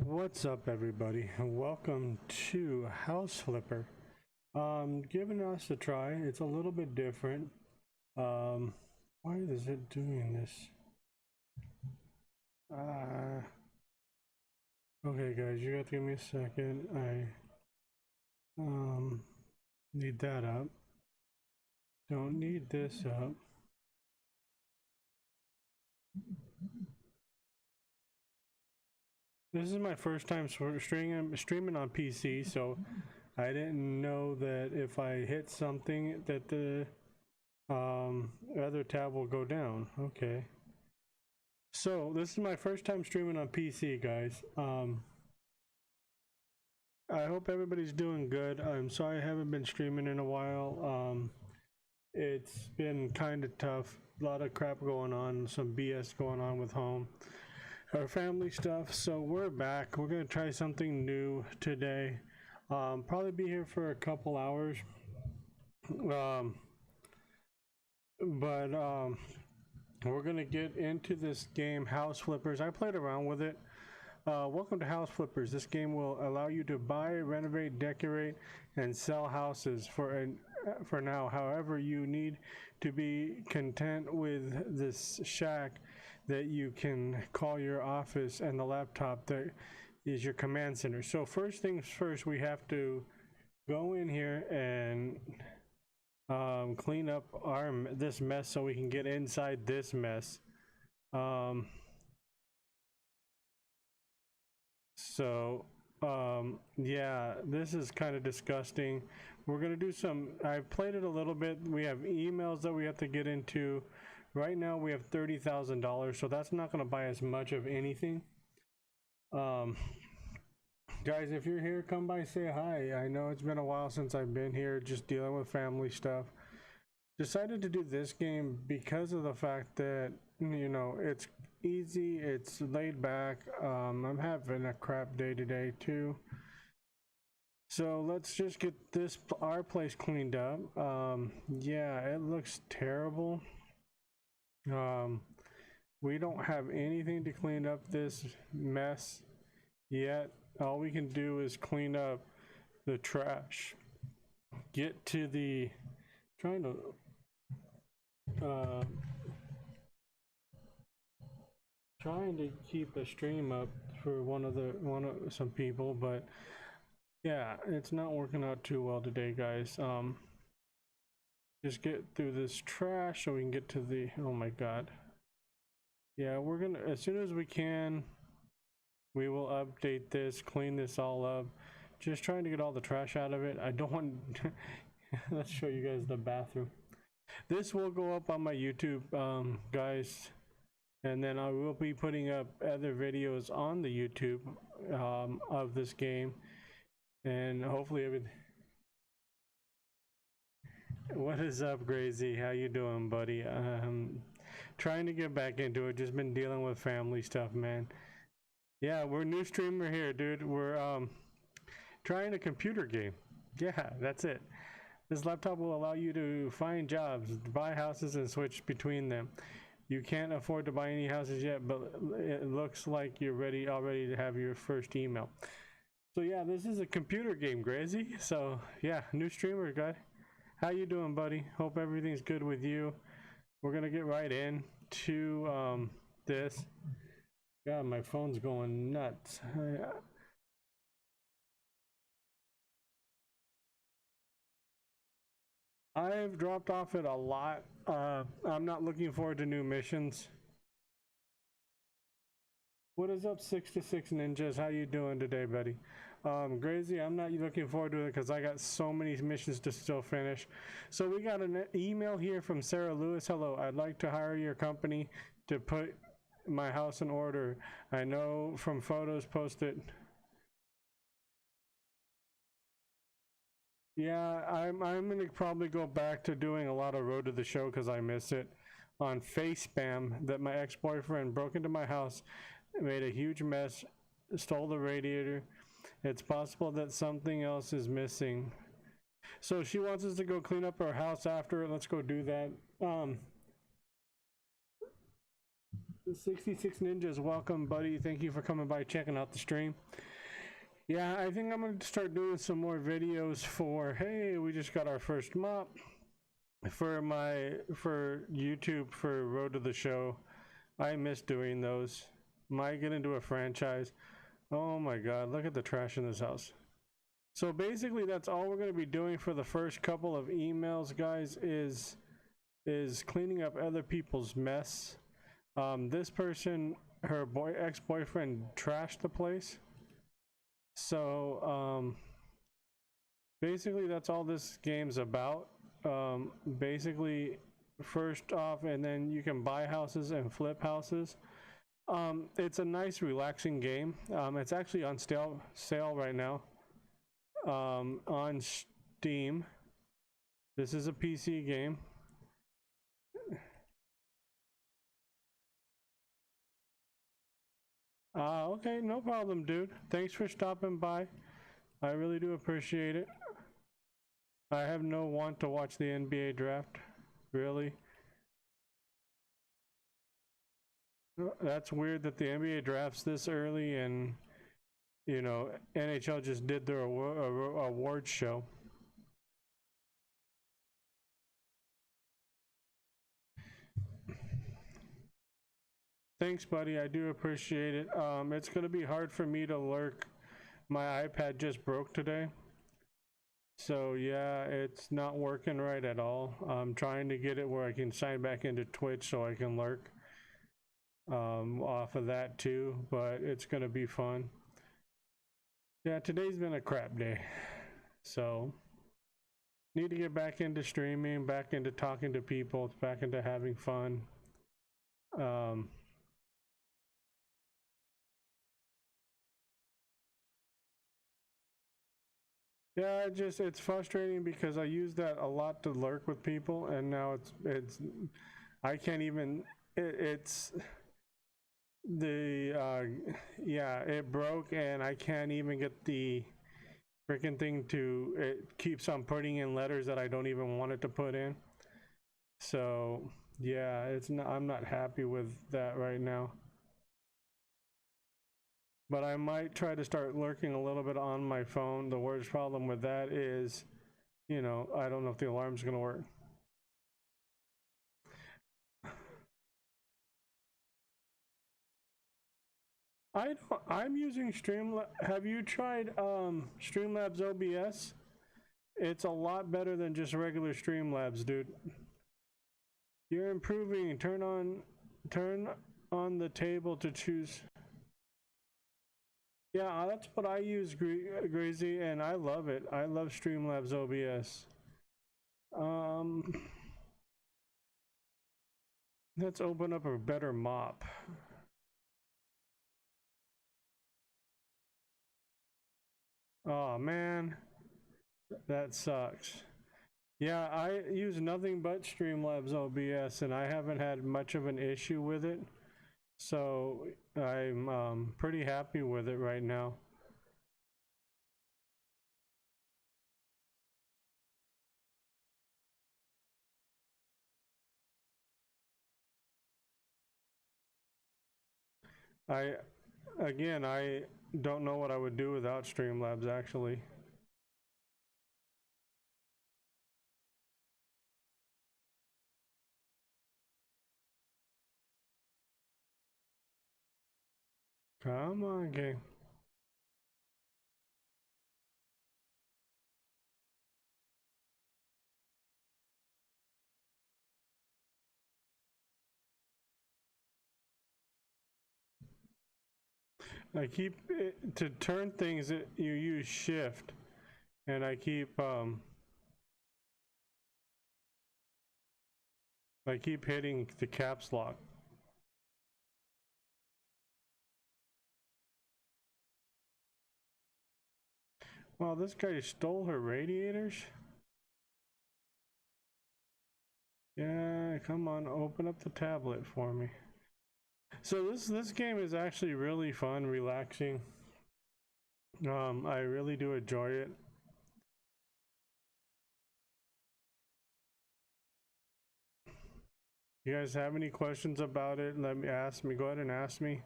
What's up, everybody? Welcome to House Flipper. Giving us a try. It's a little bit different. Why is it doing this? Okay, guys, you have to give me a second. I need that up. Don't need this up. This is my first time streaming on PC, so I didn't know that if I hit something that the other tab will go down. Okay. So this is my first time streaming on PC, guys. I hope everybody's doing good. I'm sorry I haven't been streaming in a while. It's been kind of tough. A lot of crap going on, some BS going on with home. Our family stuff, so we're back. We're gonna try something new today. Probably be here for a couple hours, but we're gonna get into this game, House Flippers. I played around with it. Welcome to House Flippers. This game will allow you to buy, renovate, decorate, and sell houses for now. However, you need to be content with this shack that you can call your office, and the laptop that is your command center. So first things first, we have to go in here and clean up this mess so we can get inside this mess. Yeah, this is kind of disgusting. We're gonna do some, I've played it a little bit. We have emails that we have to get into. Right now we have $30,000, so that's not going to buy us much of anything. Guys, if you're here, come by, say hi. I know it's been a while since I've been here, just dealing with family stuff. Decided to do this game because of the fact that, you know, it's easy, it's laid back. I'm having a crap day today too. So let's just get our place cleaned up. Yeah, it looks terrible. We don't have anything to clean up this mess yet. All we can do is clean up the trash. Get to the trying to keep a stream up for some people, but yeah, it's not working out too well today, guys. Just get through this trash so we can get to the, oh my god. Yeah, we're gonna, as soon as we can, we will update this, clean this all up. Just trying to get all the trash out of it. I don't want, let's show you guys the bathroom. This will go up on my YouTube, guys. And then I will be putting up other videos on the YouTube of this game. And hopefully everything. What is up, Grazy? How you doing, buddy? Trying to get back into it. Just been dealing with family stuff, man. Yeah, we're new streamer here, dude. We're trying a computer game. Yeah, that's it. This laptop will allow you to find jobs, buy houses, and switch between them. You can't afford to buy any houses yet, but it looks like you're already to have your first email. So yeah, this is a computer game, Grazy. So yeah, new streamer guy. How you doing, buddy? Hope everything's good with you. We're gonna get right into this. God, my phone's going nuts. I've dropped off it a lot. I'm not looking forward to new missions. What is up, 66 Ninjas? How you doing today, buddy? Grazy, I'm not looking forward to it because I got so many missions to still finish. So we got an email here from Sarah Lewis. Hello, I'd like to hire your company to put my house in order. I know from photos posted. Yeah, I'm gonna probably go back to doing a lot of Road to the Show because I miss it. On face spam that my ex-boyfriend broke into my house, made a huge mess, stole the radiator. It's possible that something else is missing. So she wants us to go clean up our house after. Let's go do that. 66 Ninjas, welcome, buddy. Thank you for coming by, checking out the stream. Yeah, I think I'm going to start doing some more videos for, hey, we just got our first mop for YouTube for Road to the Show. I miss doing those. Might get into a franchise. Oh my God, look at the trash in this house. So basically that's all we're going to be doing for the first couple of emails, guys, is cleaning up other people's mess. This person, her ex-boyfriend trashed the place. So basically that's all this game's about. Basically, first off, and then you can buy houses and flip houses. It's a nice relaxing game. It's actually on sale right now on Steam. This is a PC game. Okay, no problem, dude. Thanks for stopping by. I really do appreciate it. I have no want to watch the NBA draft, really. That's weird that the NBA drafts this early, and you know, NHL just did their awards show. Thanks, buddy. I do appreciate it. It's going to be hard for me to lurk. My iPad just broke today. So yeah, it's not working right at all. I'm trying to get it where I can sign back into Twitch so I can lurk off of that too, but it's going to be fun. Yeah, today's been a crap day. So need to get back into streaming, back into talking to people, back into having fun. Yeah, it's frustrating because I use that a lot to lurk with people, and now I can't even, it's the, yeah, it broke and I can't even get the freaking thing to, it keeps on putting in letters that I don't even want it to put in. So yeah, I'm not happy with that right now. But I might try to start lurking a little bit on my phone. The worst problem with that is, you know, I don't know if the alarm's gonna work. I'm using Streamlabs. Have you tried Streamlabs OBS? It's a lot better than just regular Streamlabs, dude. You're improving. Turn on the table to choose. Yeah, that's what I use, Grazy, and I love it. I love Streamlabs OBS. Let's open up a better mop. Oh man, that sucks. Yeah, I use nothing but Streamlabs OBS, and I haven't had much of an issue with it. So I'm pretty happy with it right now. I don't know what I would do without Streamlabs, actually. Come on, game. I keep to turn things. You use Shift, and I keep hitting the caps lock. Wow, this guy stole her radiators. Yeah, come on, open up the tablet for me. So this game is actually really fun, relaxing. I really do enjoy it. You guys have any questions about it? Let me ask me. Go ahead and ask me.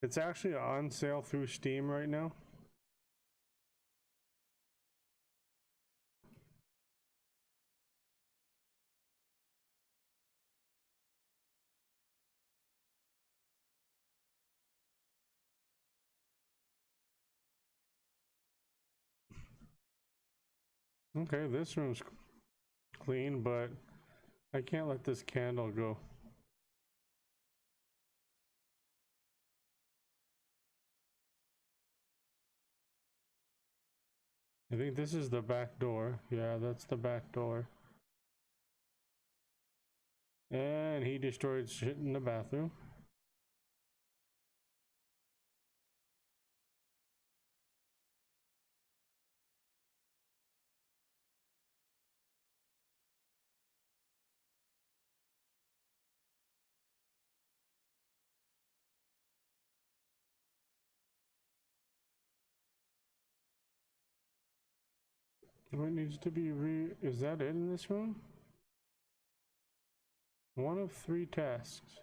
It's actually on sale through Steam right now. Okay, this room's clean, but I can't let this candle go. I think this is the back door. Yeah, that's the back door. And he destroyed shit in the bathroom. What needs to be is that it in this room? One of 3 tasks.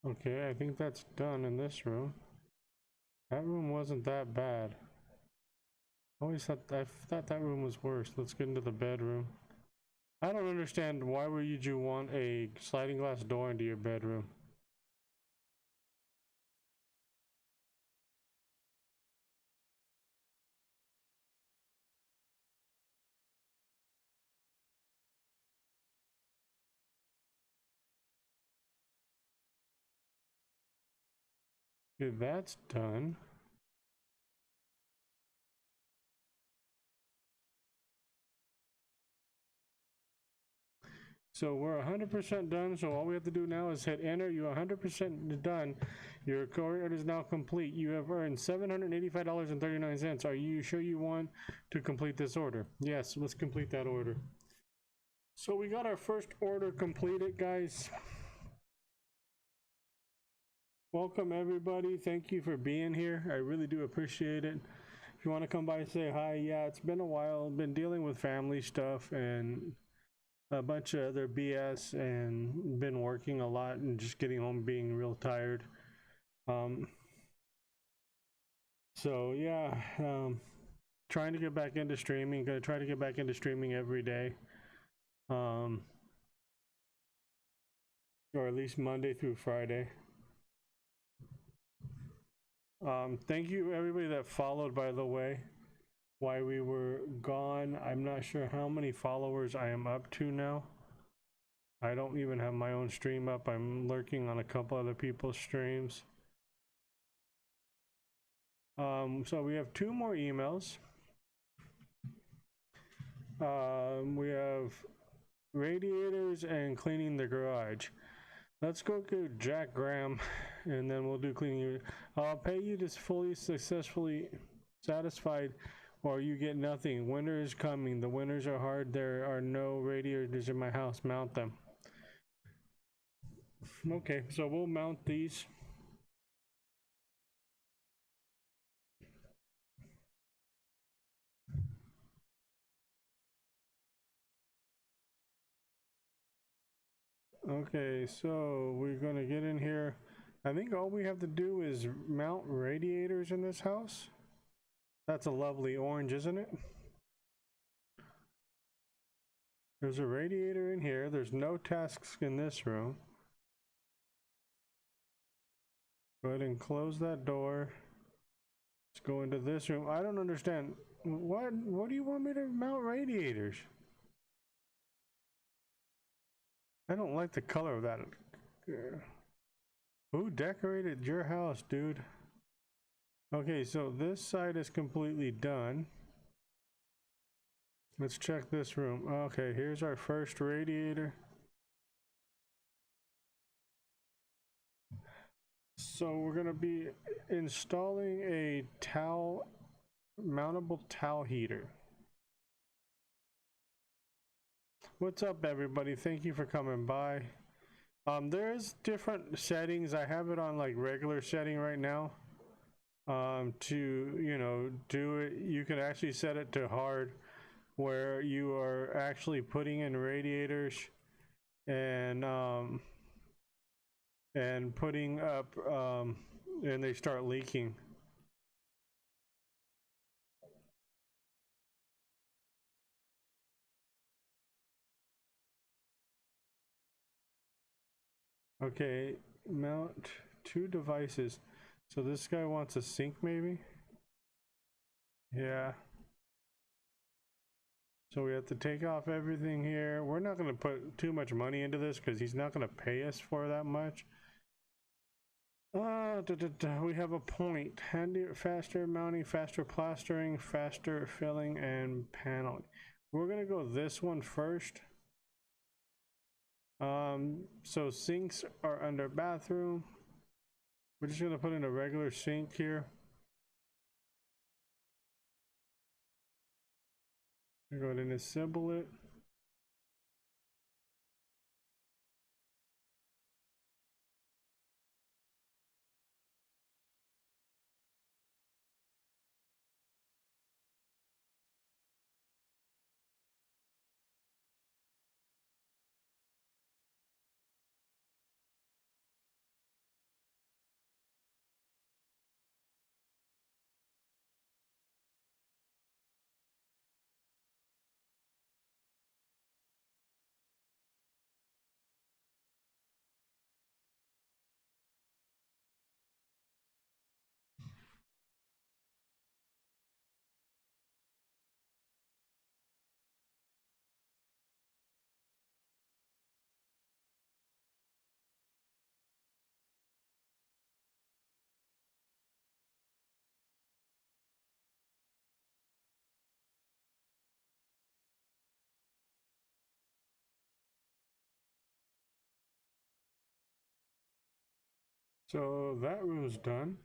Okay, I think that's done in this room. That room wasn't that bad. I thought that room was worse. Let's get into the bedroom. I don't understand, why would you want a sliding glass door into your bedroom? Okay, that's done. So we're 100% done, so all we have to do now is hit enter. You're 100% done. Your order is now complete. You have earned $785.39. Are you sure you want to complete this order? Yes, let's complete that order. So we got our first order completed, guys. Welcome everybody. Thank you for being here. I really do appreciate it. If you want to come by and say hi, yeah, it's been a while. I've been dealing with family stuff and a bunch of other BS and been working a lot and just getting home being real tired. So yeah, trying to get back into streaming. Gonna try to get back into streaming every day, or at least Monday through Friday. Thank you everybody that followed, by the way, while we were gone. I'm not sure how many followers I am up to now. I don't even have my own stream up. I'm lurking on a couple other people's streams. So we have 2 more emails. We have radiators and cleaning the garage. Let's go get Jack Graham and then we'll do cleaning. I'll pay you to fully successfully satisfied or you get nothing. Winter is coming. The winters are hard. There are no radiators in my house. Mount them. Okay, so we'll mount these. Okay, so we're gonna get in here. I think all we have to do is mount radiators in this house. That's a lovely orange, isn't it? There's a radiator in here. There's no tasks in this room. Go ahead and close that door. Let's go into this room. I don't understand. What do you want me to mount radiators? I don't like the color of that. Who decorated your house, dude? Okay, so this side is completely done. Let's check this room. Okay, here's our first radiator. So we're gonna be installing a mountable towel heater. What's up everybody? Thank you for coming by. There's different settings. I have it on like regular setting right now. to, you know, do it. You can actually set it to hard, where you are actually putting in radiators and putting up and they start leaking. Okay, mount 2 devices. So this guy wants a sink, maybe? Yeah. So we have to take off everything here. We're not going to put too much money into this because he's not going to pay us for that much. We have a point. Faster mounting, faster plastering, faster filling, and paneling. We're going to go this one first. So sinks are under bathroom. We're just going to put in a regular sink here. Go ahead and assemble it. So that room's done.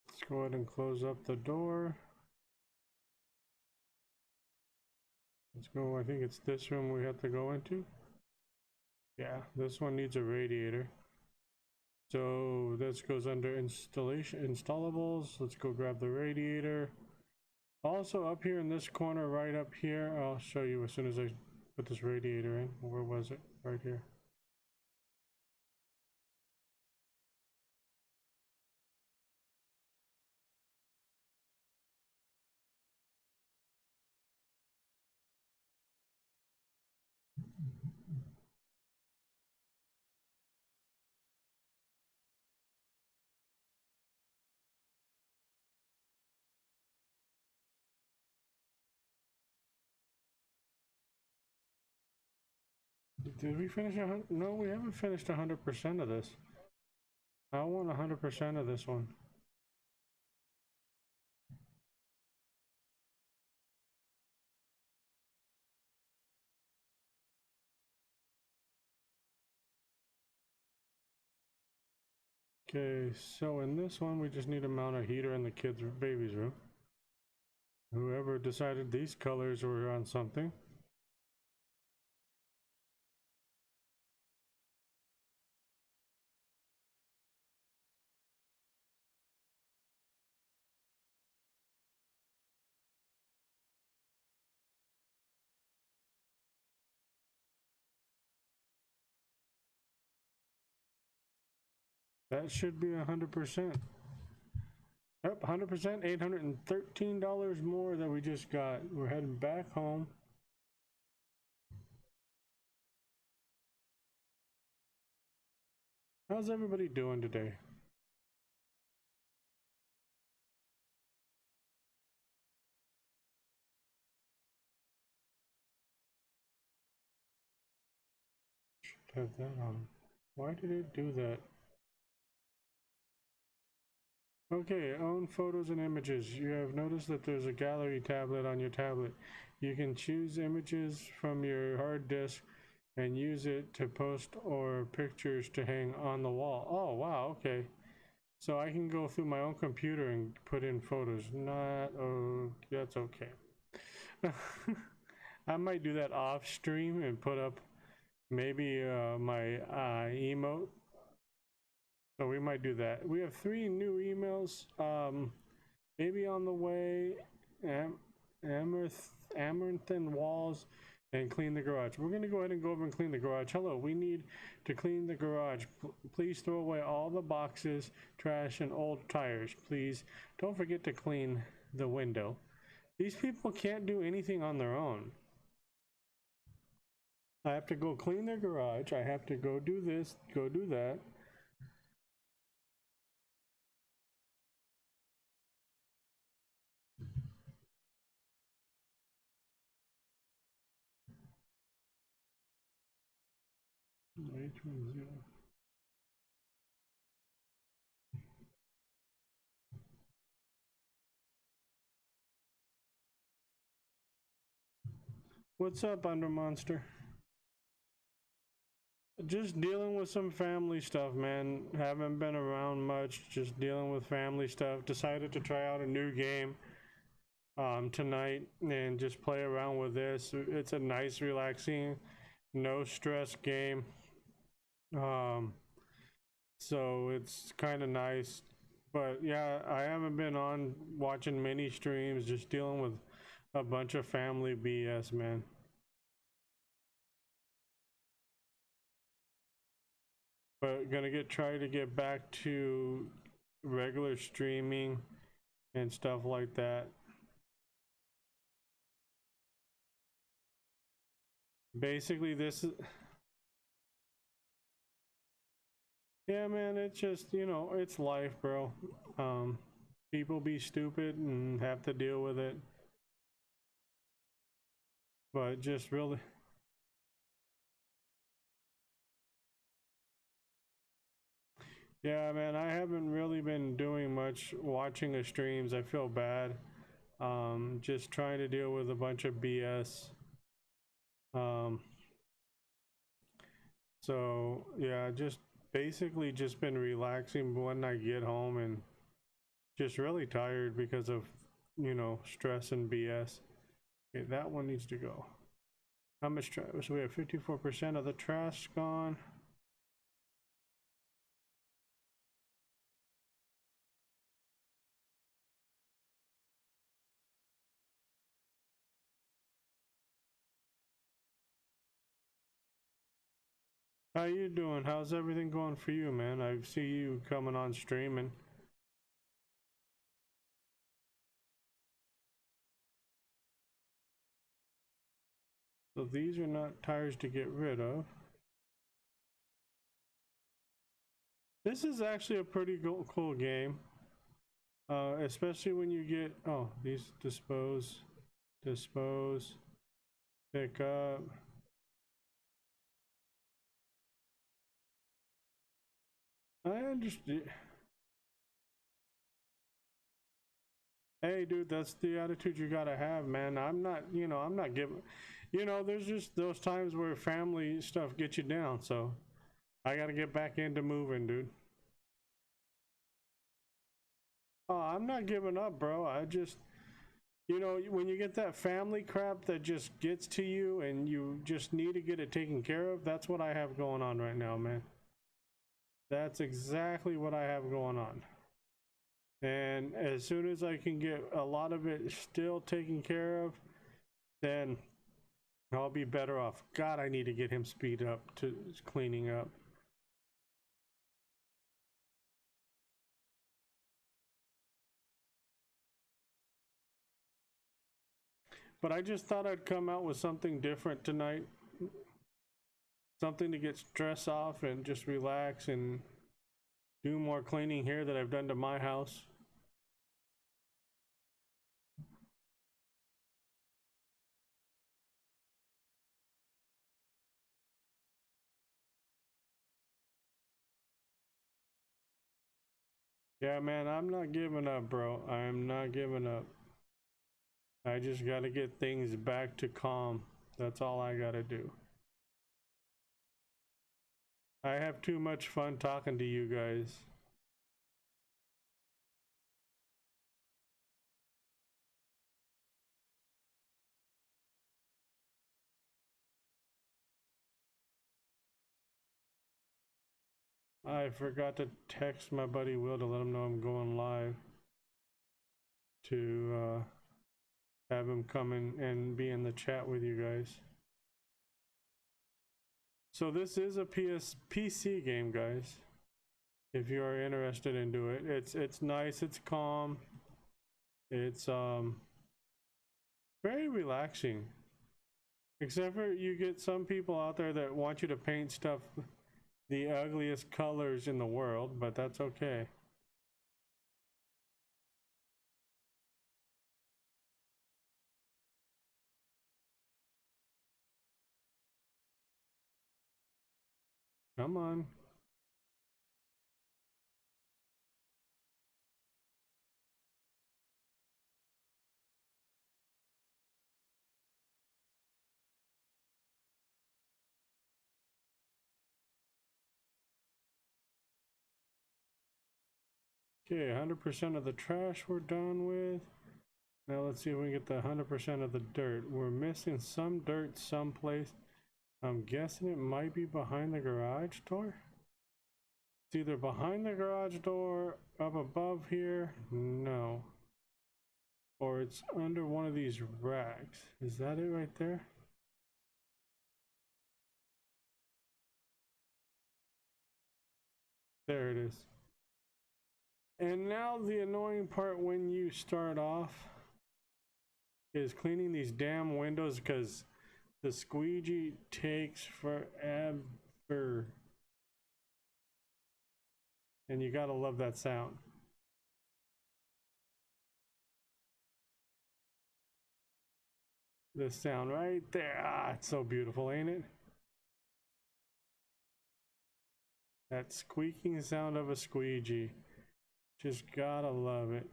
Let's go ahead and close up the door. Let's go, I think it's this room we have to go into. Yeah, this one needs a radiator. So this goes under installables. Let's go grab the radiator. Also up here in this corner, right up here, I'll show you as soon as I put this radiator in. Where was it? Right here. Did we finish 100? No, we haven't finished 100% of this. I want 100% of this one. Okay, so in this one, we just need to mount a heater in the kids' baby's room. Whoever decided these colors were on something. That should be 100%. Yep, 100%, $813 more that we just got. We're heading back home. How's everybody doing today? Should have that on. Why did it do that? Okay, own photos and images. You have noticed that there's a gallery tablet on your tablet. You can choose images from your hard disk and use it to post or pictures to hang on the wall. Oh, wow, okay. So I can go through my own computer and put in photos. Not, oh, that's okay. I might do that off stream and put up maybe my emote So we might do that. We have 3 new emails. Maybe on the way. Amaranthin walls and clean the garage. We're going to go ahead and go over and clean the garage. Hello, we need to clean the garage. Please throw away all the boxes, trash, and old tires. Please don't forget to clean the window. These people can't do anything on their own. I have to go clean their garage. I have to go do this, go do that. H10. What's up, Under Monster? Just dealing with some family stuff, man. Haven't been around much. Just dealing with family stuff. Decided to try out a new game tonight and just play around with this. It's a nice, relaxing, no stress game. So it's kind of nice. But yeah, I haven't been on watching many streams. Just dealing with a bunch of family BS, man. But gonna try to get back to regular streaming and stuff like that. Basically, this is, yeah, man, it's just, you know, it's life, bro. People be stupid and have to deal with it. But just really, yeah, man, I haven't really been doing much watching the streams. I feel bad. Just trying to deal with a bunch of BS. So yeah, just basically just been relaxing when I get home and just really tired because of, you know, stress and BS. Okay, that one needs to go. How much trash? So we have 54% of the trash gone. How you doing? How's everything going for you, man? I see you coming on streaming. So these are not tires to get rid of. This is actually a pretty cool game. Especially when you get, oh, these dispose, pick up. I understand. Hey, dude, that's the attitude you gotta have, man. I'm not, you know, I'm not giving, you know, there's just those times where family stuff gets you down. So I gotta get back into moving, dude. Oh, I'm not giving up, bro. I just, you know, when you get that family crap that just gets to you and you just need to get it taken care of, that's what I have going on right now, man. That's exactly what I have going on. And as soon as I can get a lot of it still taken care of, then I'll be better off. God, I need to get him speed up to cleaning up. But I just thought I'd come out with something different tonight. Something to get stress off and just relax and do more cleaning here that I've done to my house. Yeah, man, I'm not giving up, bro. I'm not giving up. I just got to get things back to calm. That's all I got to do. I have too much fun talking to you guys. I forgot to text my buddy Will to let him know I'm going live, to have him come in and be in the chat with you guys. So this is a PC game, guys. If you are interested in doing it, it's nice, it's calm, it's very relaxing. Except for you get some people out there that want you to paint stuff the ugliest colors in the world, but that's okay. Come on. Okay, 100% of the trash we're done with. Now let's see if we can get the 100% of the dirt. We're missing some dirt someplace. I'm guessing it might be behind the garage door. It's either behind the garage door, up above here, no. Or it's under one of these racks. Is that it right there? There it is. And now the annoying part when you start off is cleaning these damn windows, because the squeegee takes forever. And you gotta love that sound. This sound right there. Ah, it's so beautiful, ain't it? That squeaking sound of a squeegee. Just gotta love it.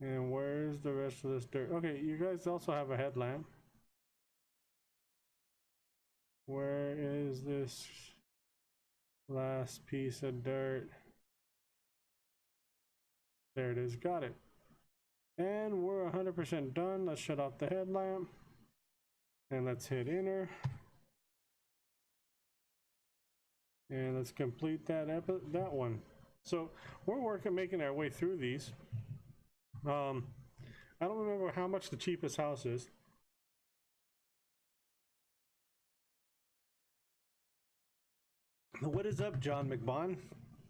And where's the rest of this dirt? Okay, you guys also have a headlamp. Where is this last piece of dirt? There it is, got it. And we're 100% done. Let's shut off the headlamp. And let's hit enter. And let's complete that one. So we're making our way through these. I don't remember how much the cheapest house is. What is up, John McBon?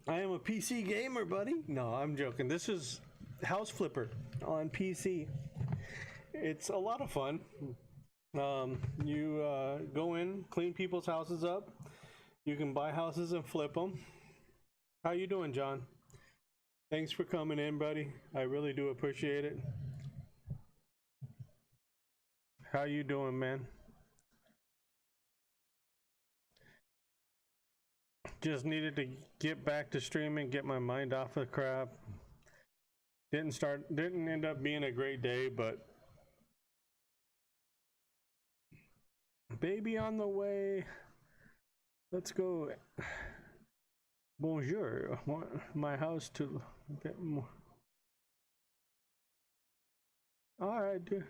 I am a PC gamer, buddy. No, I'm joking. This is House Flipper on PC. It's a lot of fun. You go in, clean people's houses up. You can buy houses and flip them. How you doing, John? Thanks for coming in, buddy. I really do appreciate it. How you doing, man? Just needed to get back to streaming, get my mind off of crap. Didn't end up being a great day, but baby on the way. Let's go. Bonjour. My house to get more. All right, dude.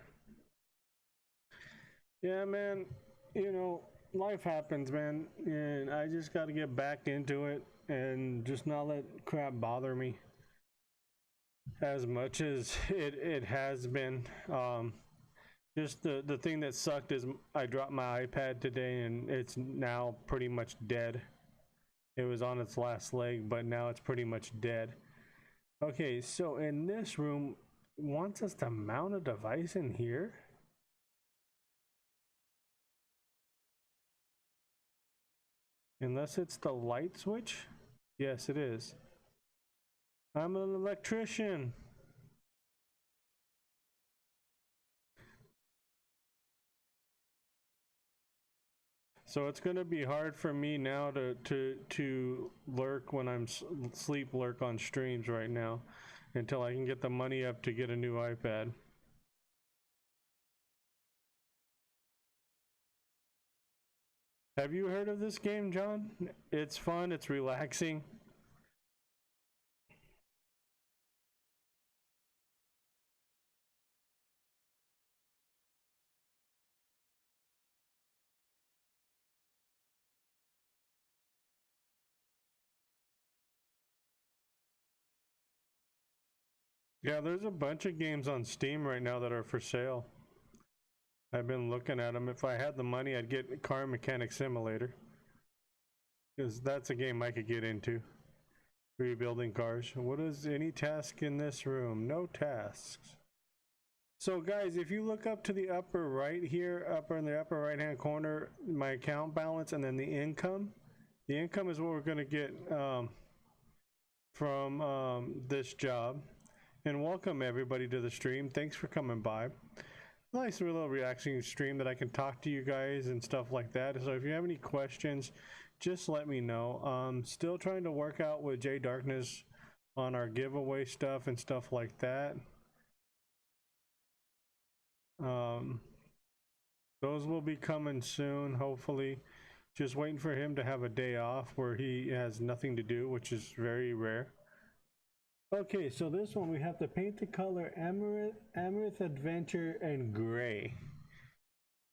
Yeah, man. You know, life happens, man, and I just got to get back into it and just not let crap bother me as much as it has been. Just the thing that sucked is I dropped my iPad today and it's now pretty much dead. It was on its last leg, but now it's pretty much dead. Okay, so in this room, wants us to mount a device in here? Unless it's the light switch? Yes, it is. I'm an electrician. So it's going to be hard for me now to lurk when I'm sleep lurk on streams right now until I can get the money up to get a new iPad. Have you heard of this game, John? It's fun, it's relaxing. Yeah, there's a bunch of games on Steam right now that are for sale. I've been looking at them. If I had the money, I'd get Car Mechanic Simulator, because that's a game I could get into. Rebuilding cars. What is any task in this room? No tasks. So guys, if you look up to the upper right here, upper in the upper right hand corner, my account balance and then the income. The income is what we're going to get from this job. And welcome everybody to the stream. Thanks for coming by. Nice little reaction stream that I can talk to you guys and stuff like that. So if you have any questions, just let me know. Still trying to work out with J Darkness on our giveaway stuff and stuff like that. Those will be coming soon, hopefully. Just waiting for him to have a day off where he has nothing to do, which is very rare. Okay, so this one we have to paint the color Amaranth Adventure and Gray.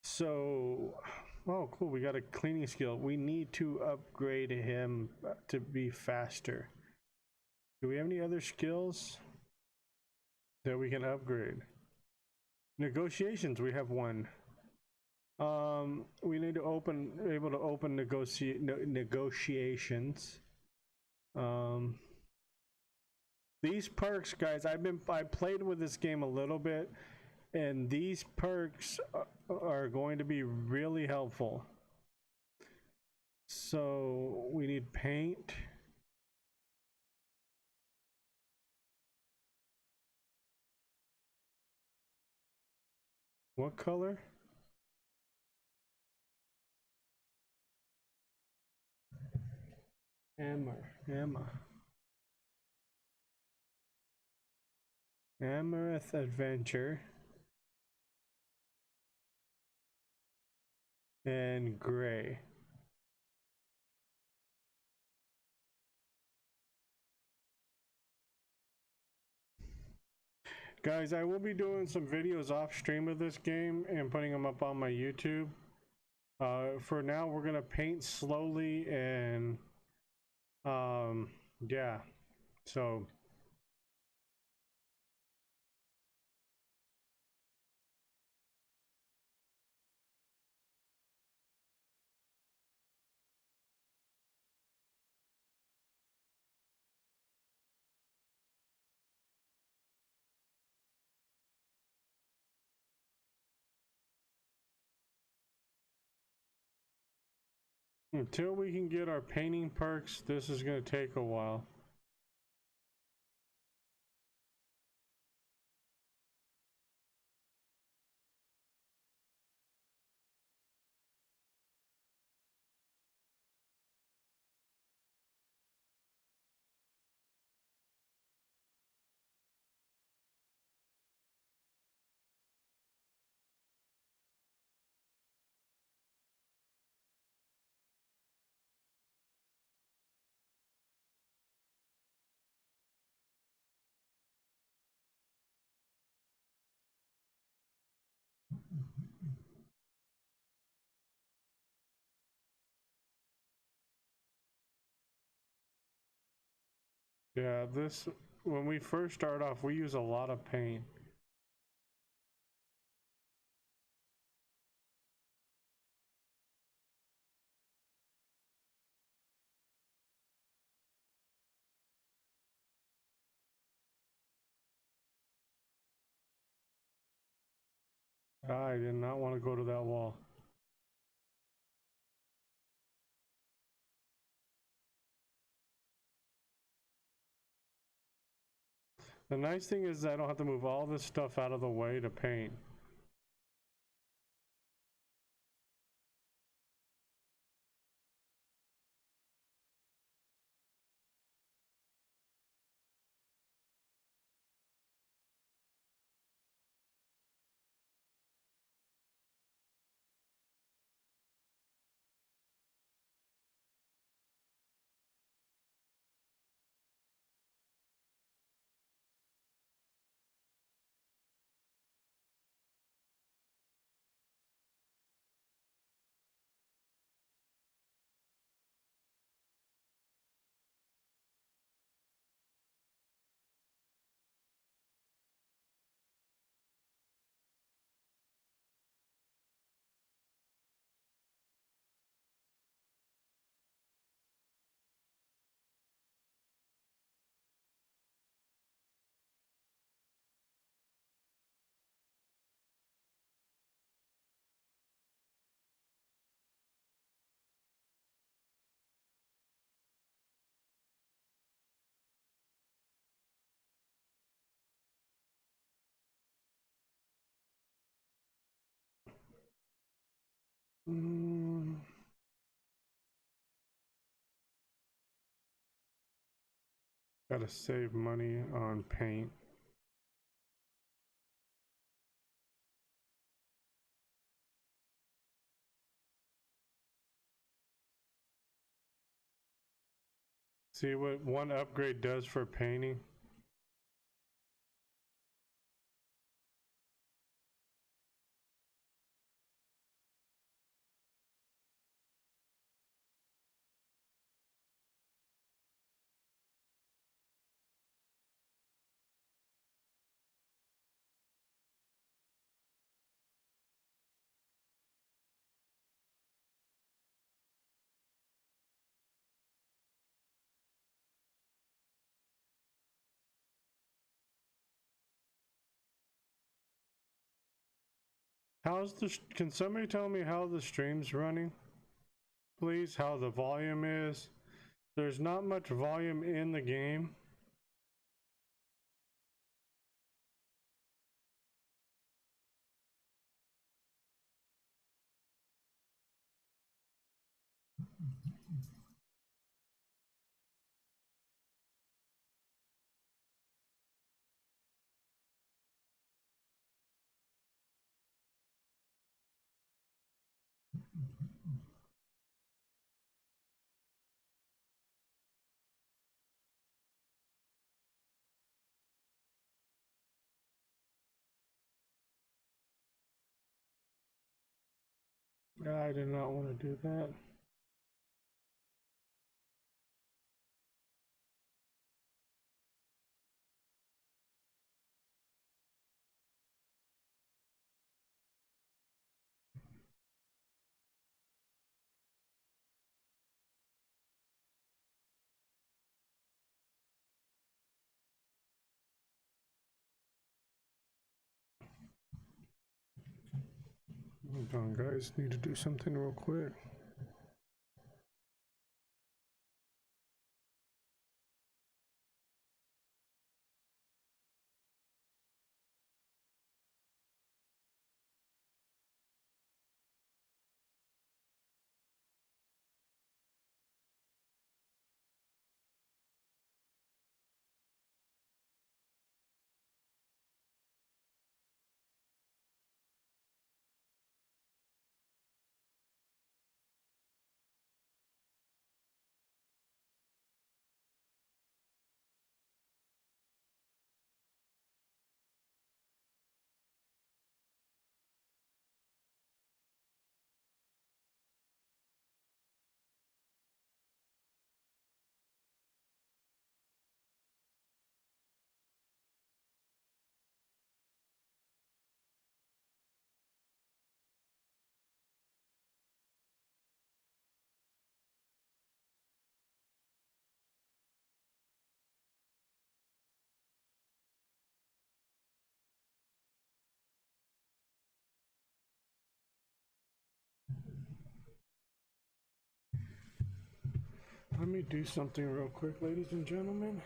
So, oh cool, we got a cleaning skill. We need to upgrade him to be faster. Do we have any other skills that we can upgrade? Negotiations, we have one. We need to able to open negotiations. These perks, guys, I played with this game a little bit, and these perks are going to be really helpful. So we need paint. What color? Amaranth Adventure and Gray. Guys, I will be doing some videos off stream of this game and putting them up on my YouTube. For now, we're gonna paint slowly and yeah, so until we can get our painting perks, this is gonna take a while. Yeah, this, when we first start off, we use a lot of paint. I did not want to go to that wall. The nice thing is I don't have to move all this stuff out of the way to paint. Mm. Gotta save money on paint. See what one upgrade does for painting? Can somebody tell me how the stream's running? Please, how the volume is? There's not much volume in the game. I did not want to do that. Hold on, guys. Need to do something real quick. Let me do something real quick, ladies and gentlemen.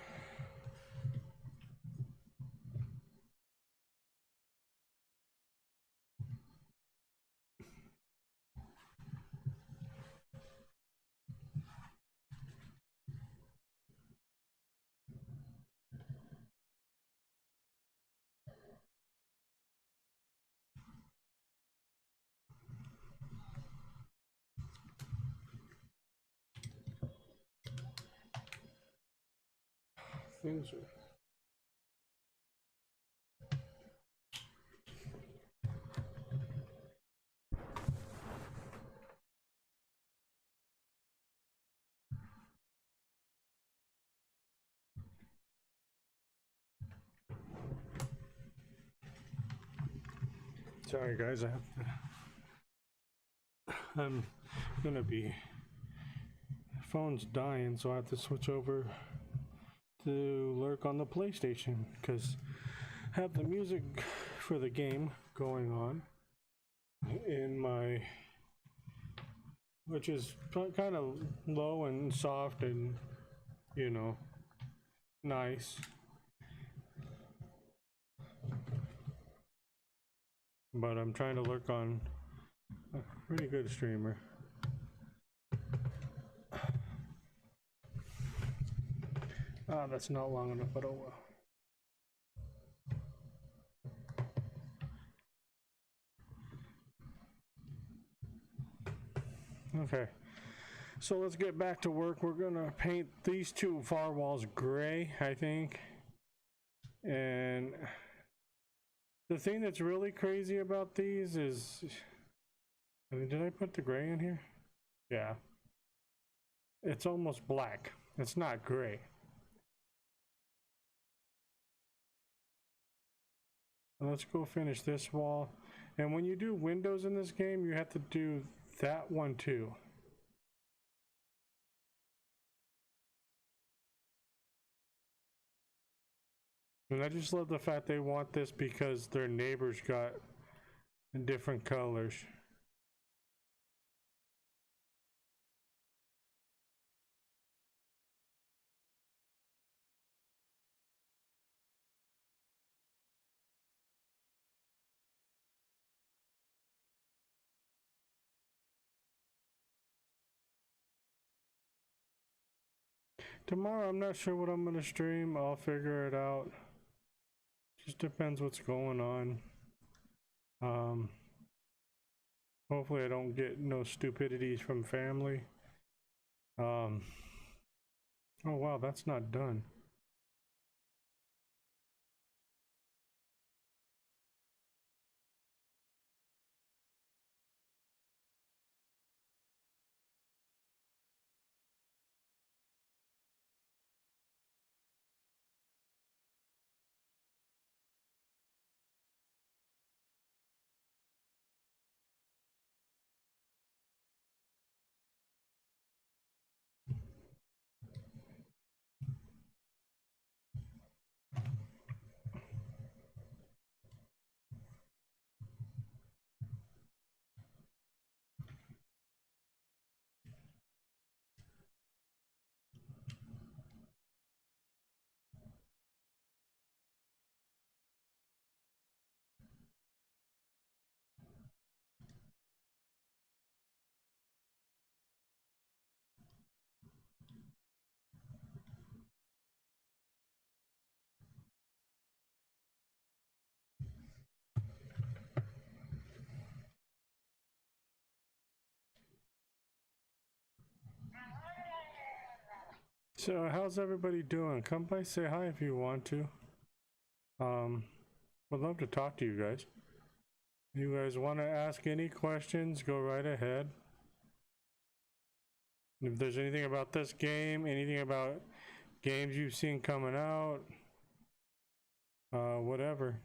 Things are. Sorry, guys. I'm gonna be. Phone's dying, so I have to switch over to lurk on the PlayStation because I have the music for the game going on in my, which is kind of low and soft and, you know, nice. But I'm trying to lurk on a pretty good streamer. Ah, that's not long enough, but oh well. Okay, so let's get back to work. We're gonna paint these two far walls gray, I think. And the thing that's really crazy about these is, I mean, did I put the gray in here? Yeah. It's almost black. It's not gray. And let's go finish this wall. And when you do windows in this game, you have to do that one too. And I just love the fact they want this because their neighbors got different colors. Tomorrow, I'm not sure what I'm going to stream. I'll figure it out. Just depends what's going on. Hopefully I don't get no stupidities from family. Oh wow, that's not done. So how's everybody doing? Come by, say hi if you want to. Would love to talk to you guys. You guys want to ask any questions, go right ahead. If there's anything about this game, anything about games you've seen coming out, whatever.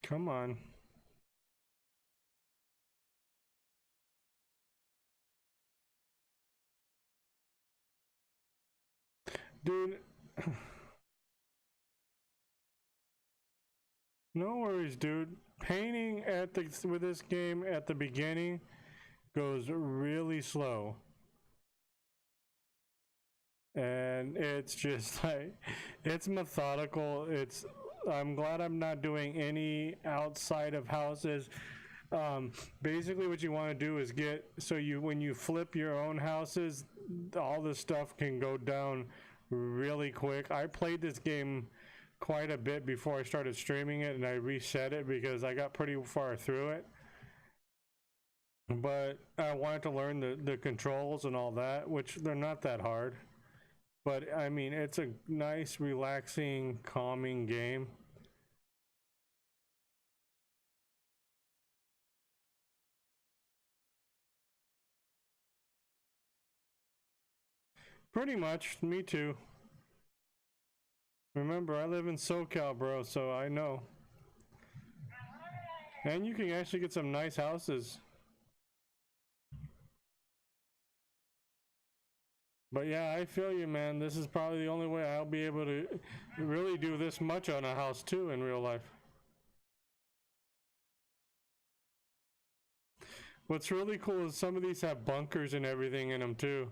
Come on. Dude, no worries, dude. Painting at the with this game at the beginning goes really slow. And it's just like, it's methodical. I'm glad I'm not doing any outside of houses. Basically what you want to do is when you flip your own houses, all this stuff can go down really quick. I played this game quite a bit before I started streaming it, and I reset it because I got pretty far through it. But I wanted to learn the controls and all that, which they're not that hard. But I mean, it's a nice, relaxing, calming game. Pretty much, me too. Remember, I live in SoCal, bro, so I know. And you can actually get some nice houses. But yeah, I feel you, man. This is probably the only way I'll be able to really do this much on a house too in real life. What's really cool is some of these have bunkers and everything in them too.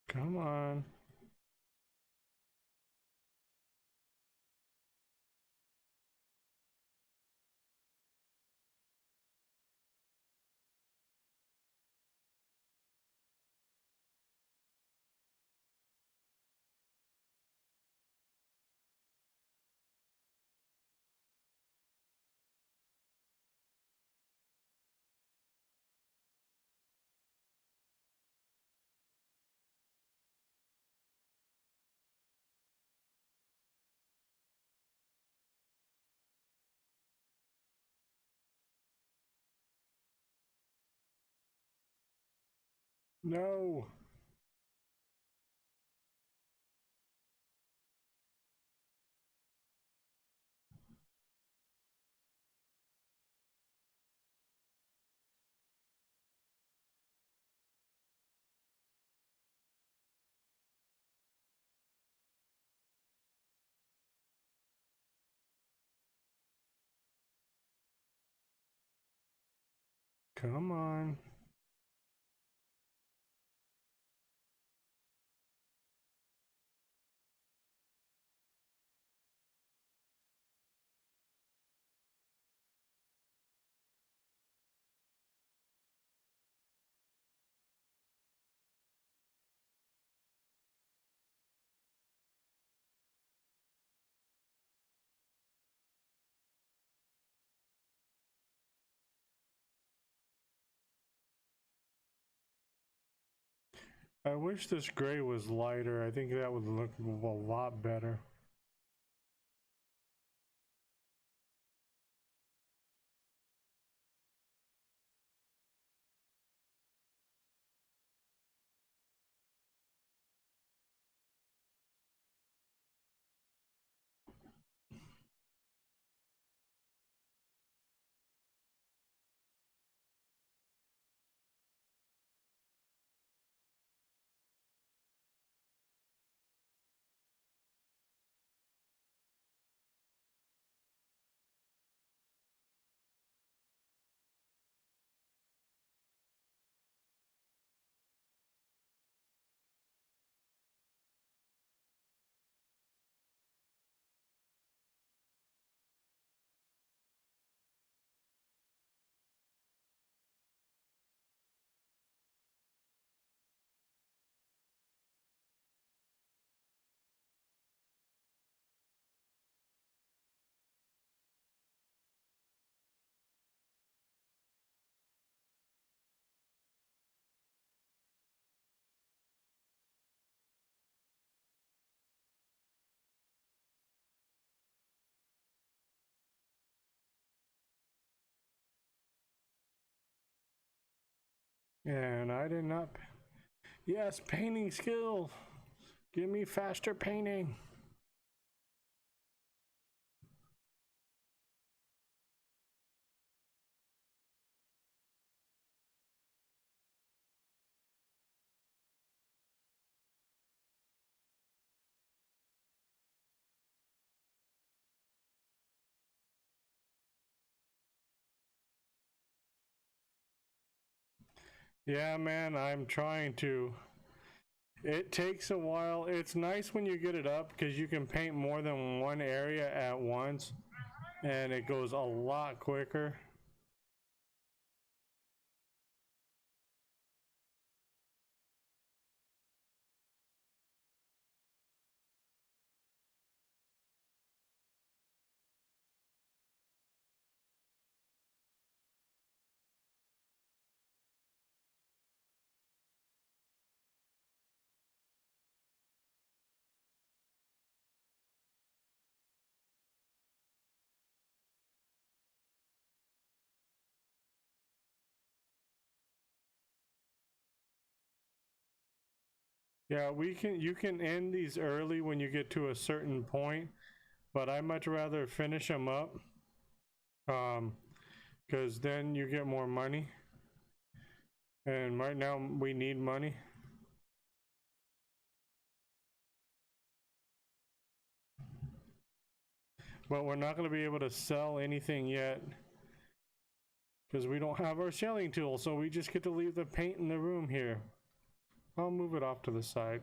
Come on. No. Come on. I wish this gray was lighter. I think that would look a lot better. And I did not. Yes, painting skill. Give me faster painting. Yeah, man, I'm trying to. It takes a while. It's nice when you get it up because you can paint more than one area at once and it goes a lot quicker. Yeah, you can end these early when you get to a certain point, but I much rather finish them up. Because then you get more money. And right now we need money. But we're not going to be able to sell anything yet because we don't have our selling tool, so we just get to leave the paint in the room here. I'll move it off to the side.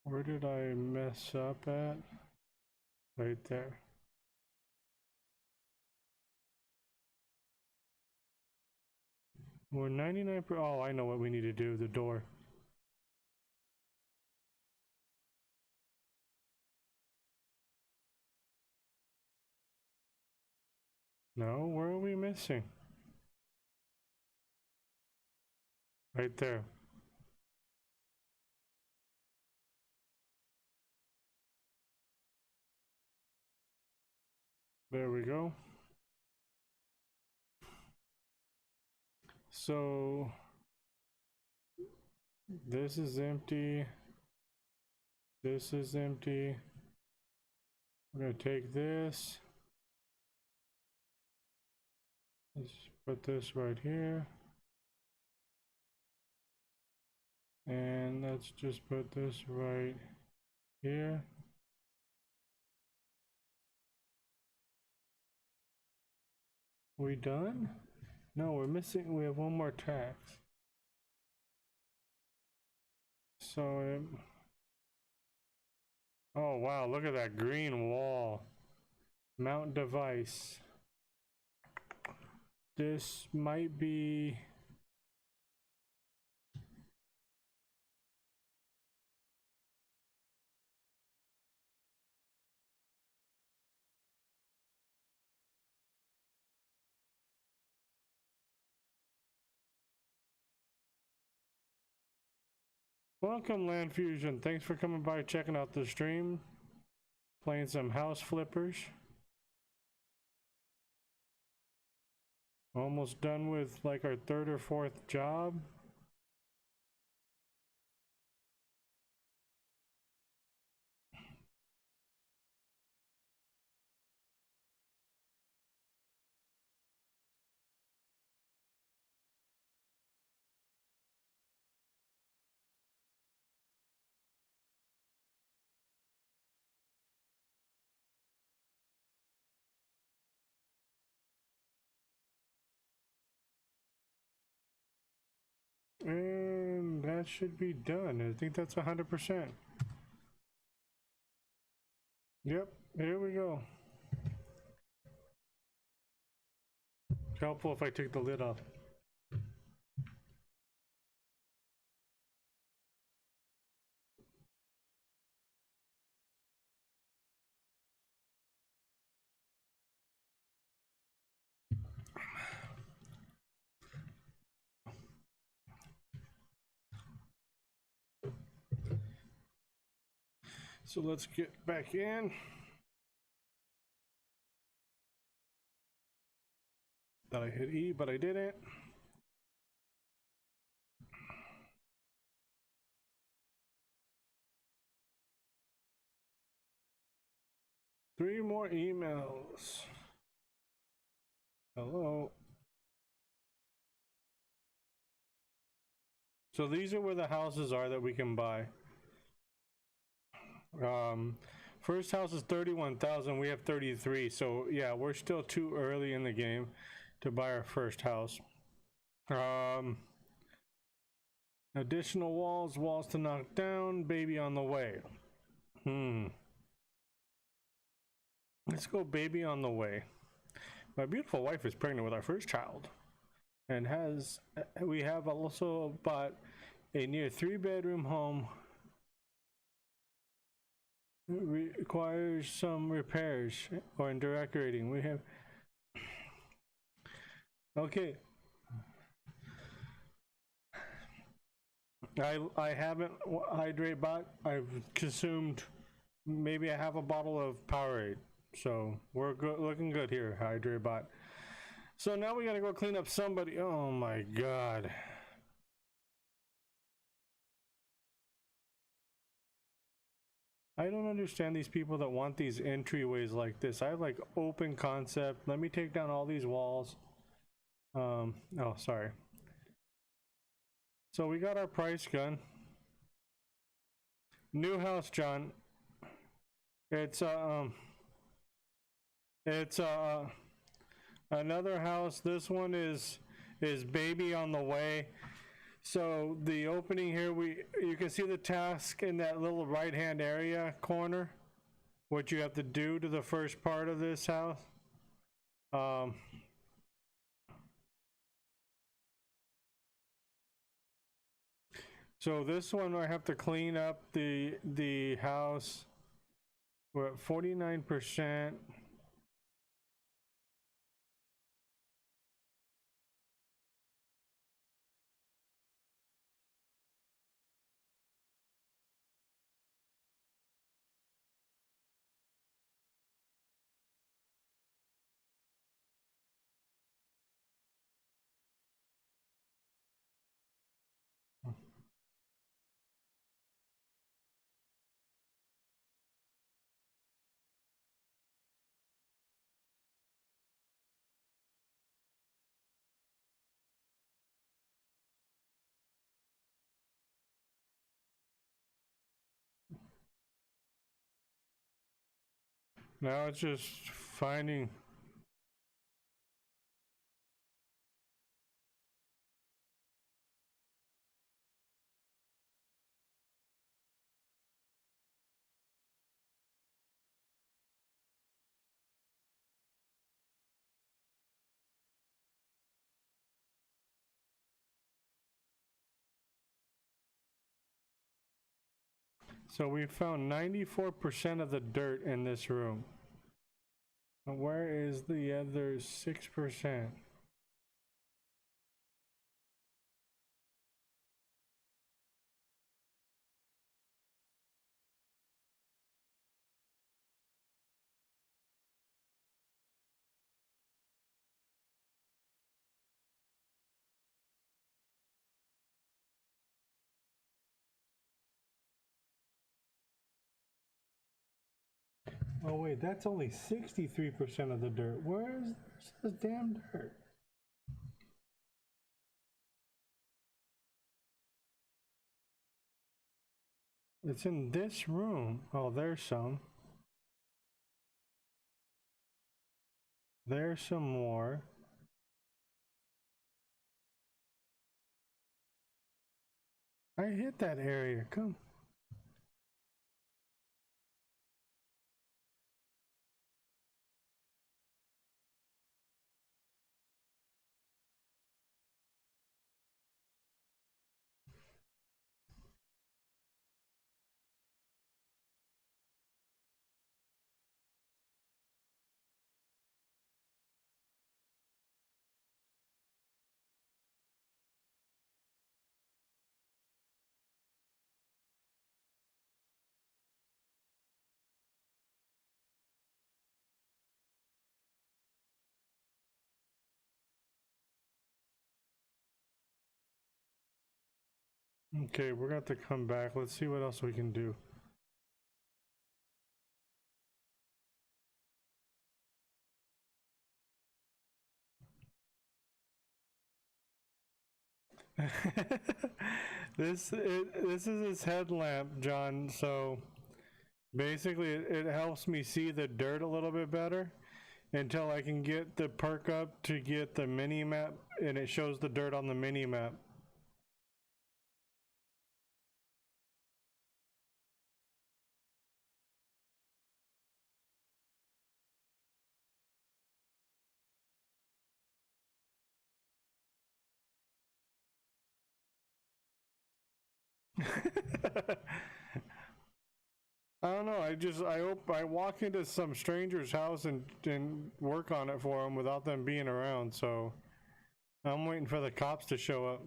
Where did I mess up at? Right there. We're 99%. Oh, I know what we need to do. The door. No, where are we missing? Right there. There we go. So this is empty. This is empty. We're gonna take this. Let's put this right here. And let's just put this right here. We done? No, we're missing, we have one more tax. So, oh wow, look at that green wall. Mount device. This might be... Welcome, Land Fusion. Thanks for coming by, checking out the stream. Playing some house flippers. Almost done with like our third or fourth job. And that should be done. I think that's 100%. Yep, here we go. It's helpful if I take the lid off. So let's get back in. Thought I hit E, but I didn't. Three more emails. Hello. So these are where the houses are that we can buy. First house is 31,000. We have 33. So yeah, we're still too early in the game to buy our first house. Additional walls to knock down, baby on the way. Let's go baby on the way. My beautiful wife is pregnant with our first child and we have also bought a near 3-bedroom home. Requires some repairs or decorating. We have okay. I haven't hydrate bot. I've consumed maybe a half a bottle of Powerade, so we're good, looking good here, hydrate bot. So now we gotta go clean up somebody. Oh my god. I don't understand these people that want these entryways like this. I have like open concept. Let me take down all these walls. Oh, sorry. So we got our price gun. New house, John. It's another house. This one is baby on the way. So the opening here, you can see the task in that little right hand area corner, what you have to do to the first part of this house. So this one I have to clean up the house. We're at 49%. Now it's just finding. So we found 94% of the dirt in this room. Where is the other 6%? Oh wait, that's only 63% of the dirt. Where is this damn dirt? It's in this room. Oh, there's some. There's some more. I hit that area. Come. Okay, we're going to have to come back. Let's see what else we can do. This is his headlamp, John. So basically, it helps me see the dirt a little bit better until I can get the perk up to get the mini map, and it shows the dirt on the mini map. I don't know. I walk into some stranger's house and work on it for them without them being around. So I'm waiting for the cops to show up.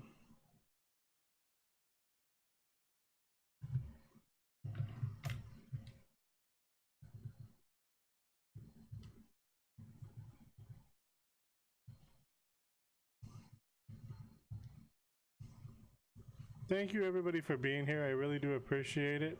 Thank you everybody for being here. I really do appreciate it.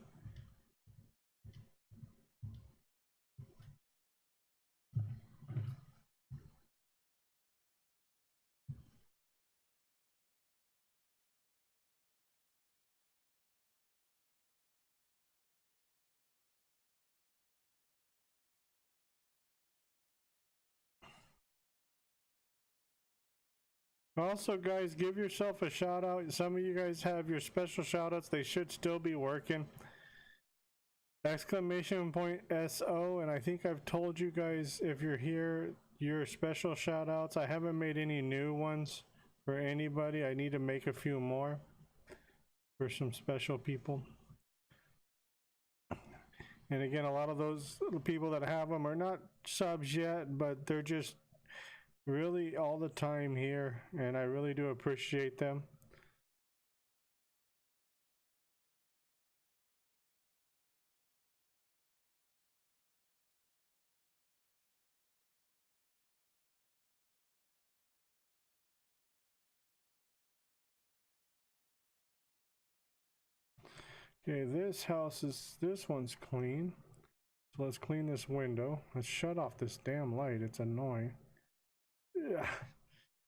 Also, guys, give yourself a shout out. Some of you guys have your special shout outs. They should still be working. Exclamation point SO. And I think I've told you guys, if you're here, your special shout outs. I haven't made any new ones for anybody. I need to make a few more for some special people. And again, a lot of those people that have them are not subs yet, but they're just really all the time here, and I really do appreciate them. Okay, this one's clean. So let's clean this window. Let's shut off this damn light. It's annoying. Yeah.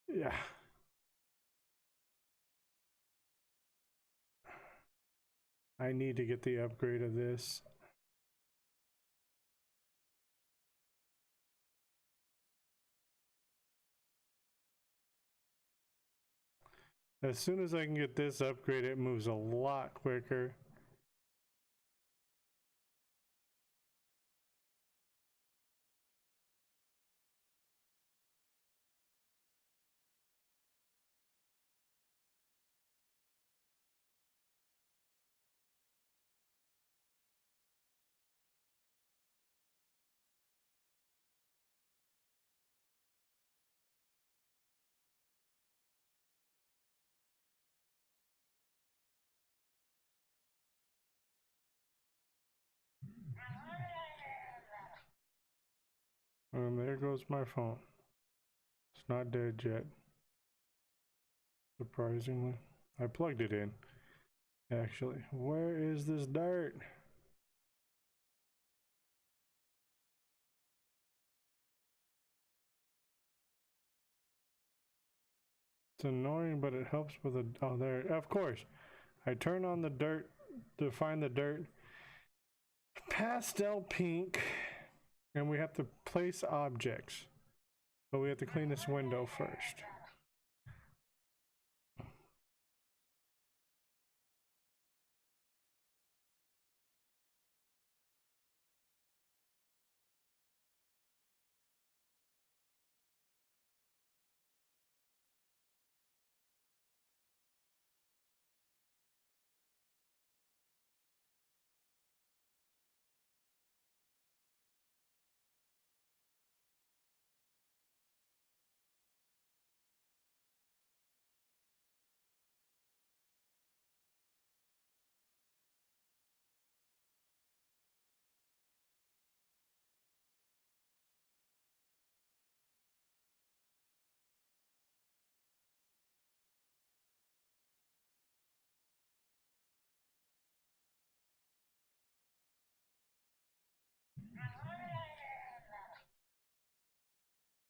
Yeah. I need to get the upgrade of this. As soon as I can get this upgrade, it moves a lot quicker. And there goes my phone. It's not dead yet. Surprisingly. I plugged it in. Actually, where is this dirt? It's annoying, but it helps with the, oh, there, of course. I turn on the dirt to find the dirt. Pastel pink, and we have to place objects. But we have to clean this window first.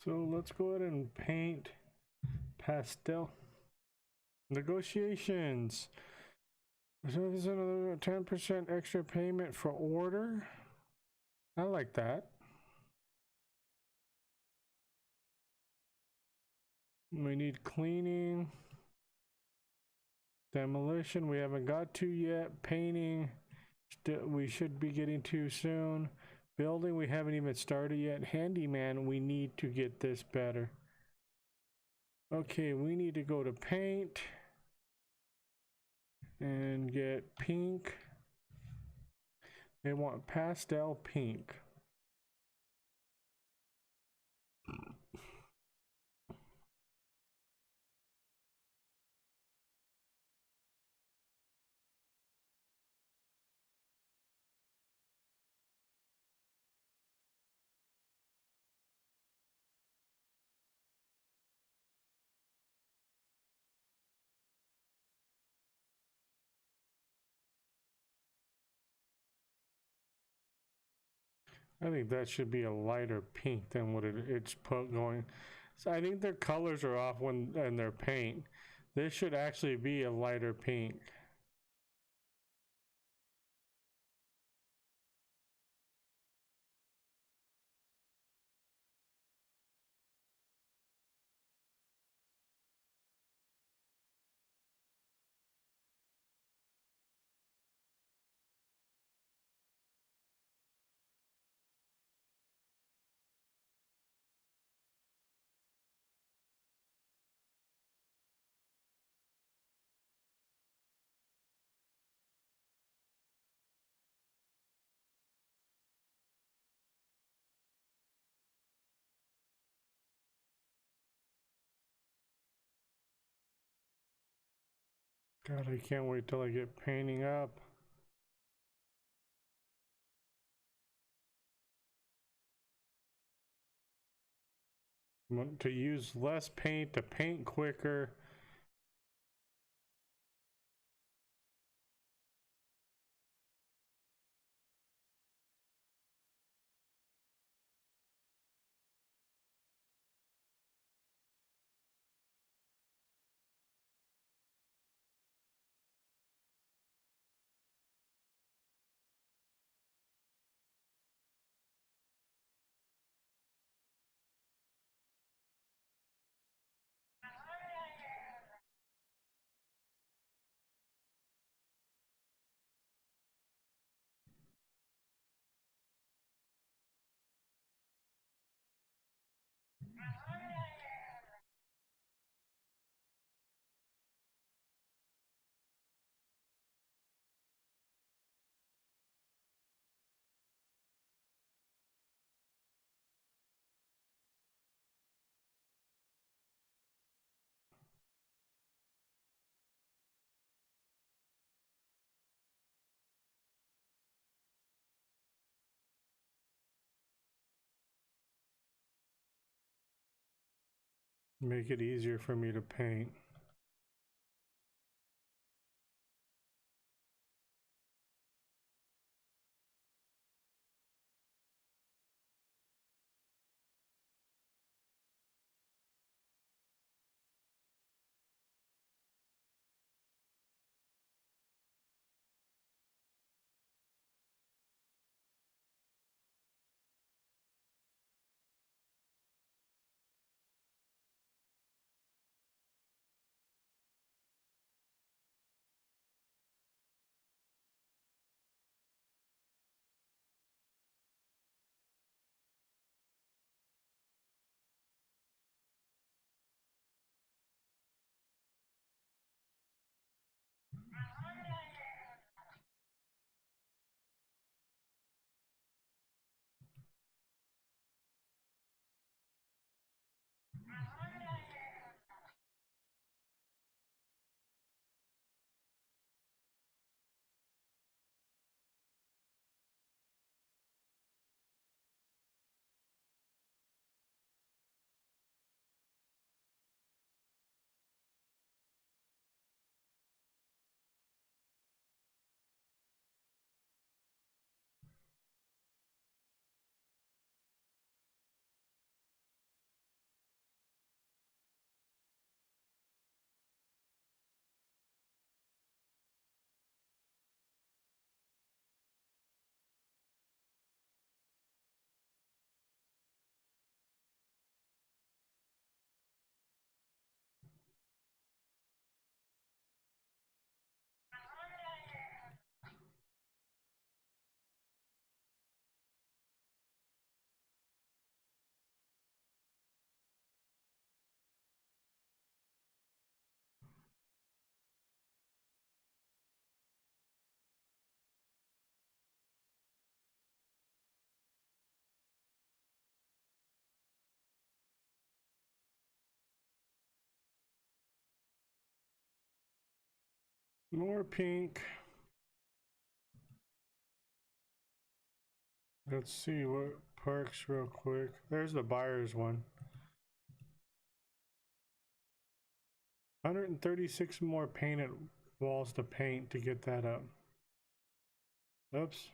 So let's go ahead and paint pastel. Negotiations. So there's another 10% extra payment for order. I like that. We need cleaning. Demolition, we haven't got to yet. Painting, we should be getting to soon. Building, we haven't even started yet. Handyman, we need to get this better. Okay, we need to go to paint and get pink. They want pastel pink. I think that should be a lighter pink than what it's put going. So I think their colors are off when in their paint. This should actually be a lighter pink. God, I can't wait till I get painting up. Want to use less paint to paint quicker. Make it easier for me to paint. More pink. Let's see what perks real quick. There's the buyer's one. 136 more painted walls to paint to get that up. Oops.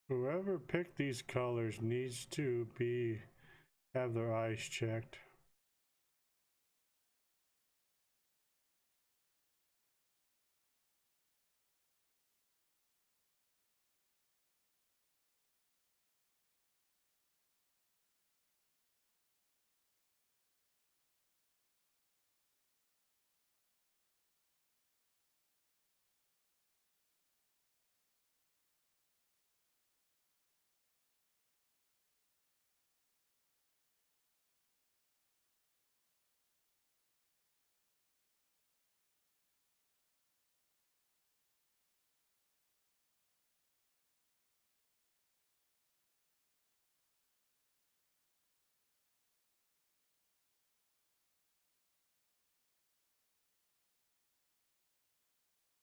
Whoever picked these colors needs to have their eyes checked.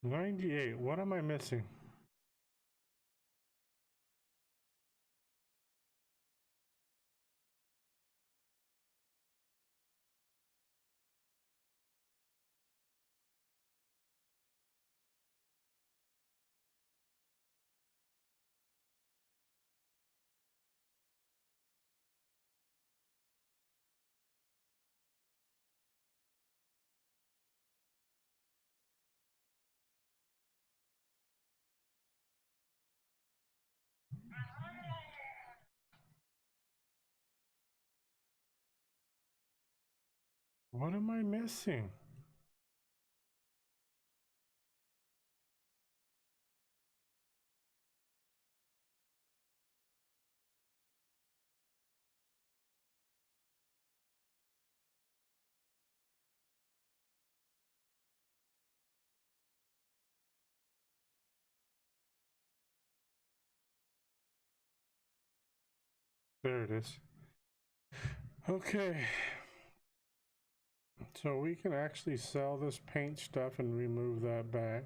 $98. What am I missing? What am I missing? There it is. Okay. So we can actually sell this paint stuff and remove that back.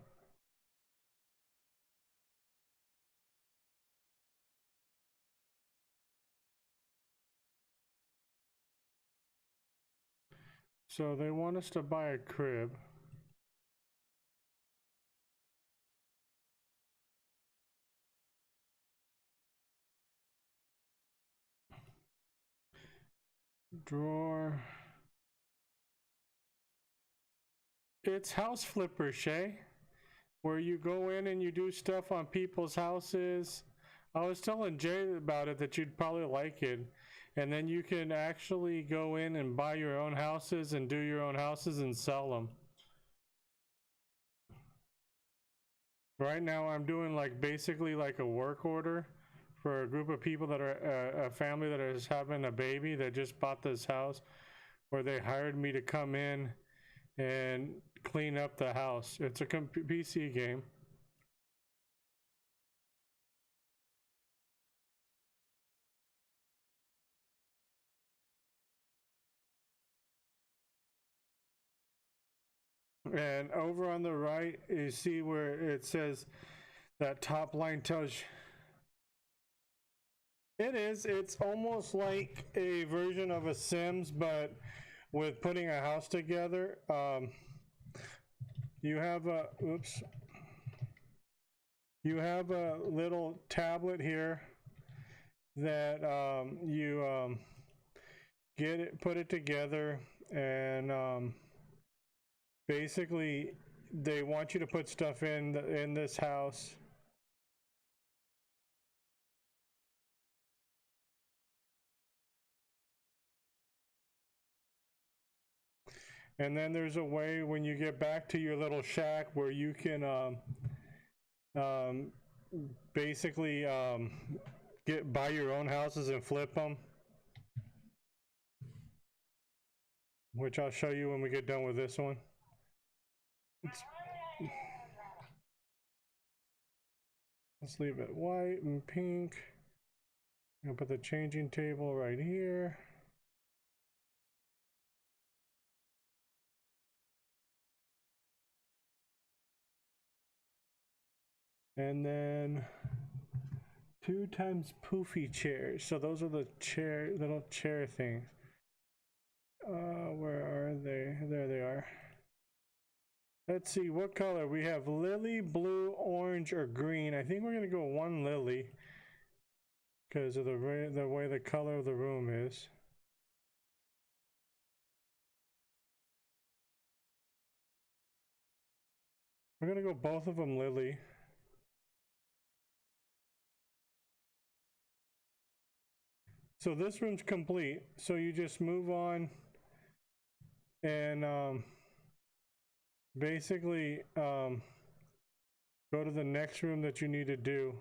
So they want us to buy a crib. Drawer. It's House Flipper, Shay, where you go in and you do stuff on people's houses. I was telling Jay about it, that you'd probably like it. And then you can actually go in and buy your own houses and do your own houses and sell them. Right now I'm doing like basically like a work order for a group of people that are a family that is having a baby that just bought this house, where they hired me to come in and clean up the house. It's a PC game. And over on the right, you see where it says that top line tells you. It's almost like a version of a Sims, but with putting a house together. You have a, you have a little tablet here that you put it together, and basically they want you to put stuff in this house. And then there's a way when you get back to your little shack where you can basically buy your own houses and flip them, which I'll show you when we get done with this one. Let's leave it white and pink. I'll put the changing table right here. And then 2 times poofy chairs. So those are the little chair things. Where are they? There they are. Let's see, what color? We have lily, blue, orange, or green. I think we're gonna go 1 lily because of the way the color of the room is. We're gonna go both of them lily. So this room's complete. So you just move on and basically go to the next room that you need to do.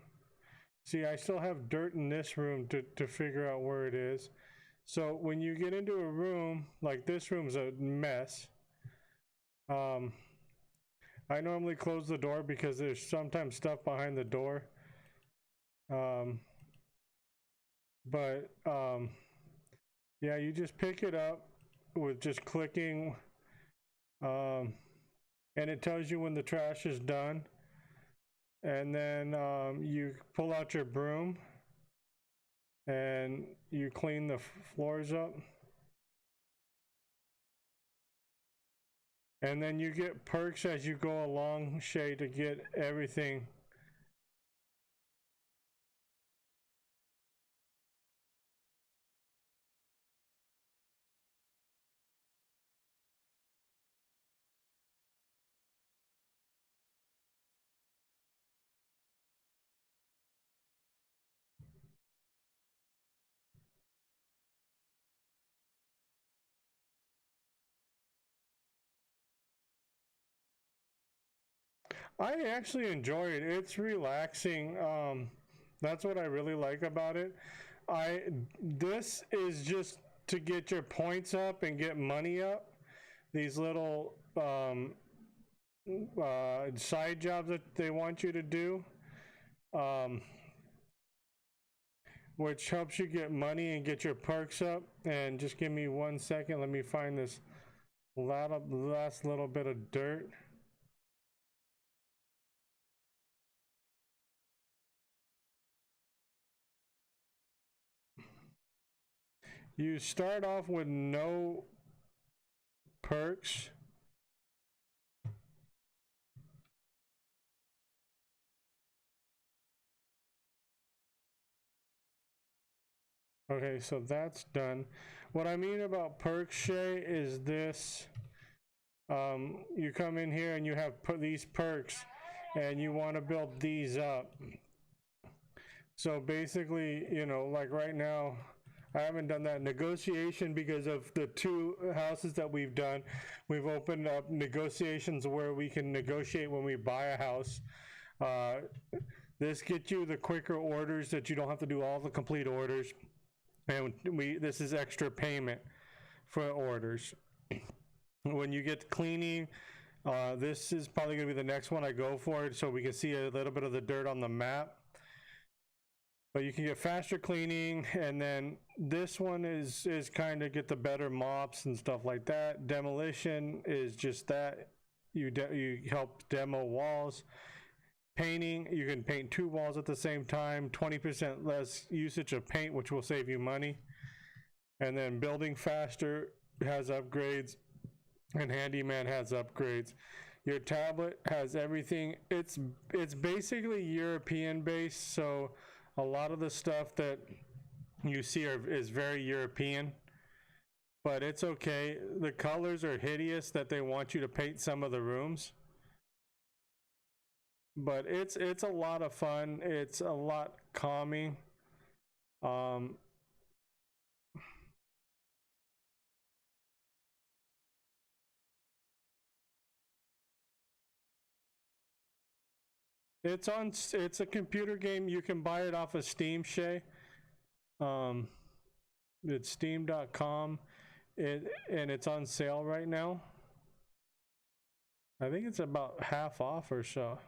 See, I still have dirt in this room to figure out where it is. So when you get into a room, like this room's a mess. I normally close the door because there's sometimes stuff behind the door. Yeah, you just pick it up with just clicking, and it tells you when the trash is done. And then you pull out your broom and you clean the floors up. And then you get perks as you go along, Shay, to get everything. I actually enjoy it. It's relaxing. That's what I really like about it. This is just to get your points up and get money up. These little side jobs that they want you to do, which helps you get money and get your perks up. And just give me 1 second. Let me find this last little bit of dirt. You start off with no perks. Okay, so that's done. What I mean about perks, Shay, is this. You come in here and you have these perks and you want to build these up. So basically, you know, like right now, I haven't done that negotiation because of the 2 houses that we've done. We've opened up negotiations where we can negotiate when we buy a house. This gets you the quicker orders that you don't have to do all the complete orders. And this is extra payment for orders. When you get cleaning, this is probably going to be the next one I go for it so we can see a little bit of the dirt on the map. But you can get faster cleaning, and then this one is kind of get the better mops and stuff like that. Demolition is just that. you help demo walls. Painting, you can paint 2 walls at the same time, 20% less usage of paint, which will save you money. And then building faster has upgrades, and handyman has upgrades. Your tablet has everything. It's basically European based, so a lot of the stuff that you see is very European, but it's okay. The colors are hideous that they want you to paint some of the rooms, but it's a lot of fun. It's a lot calming. It's a computer game. You can buy it off of Steam, Shay. It's steam.com. And it's on sale right now. I think it's about half off or so.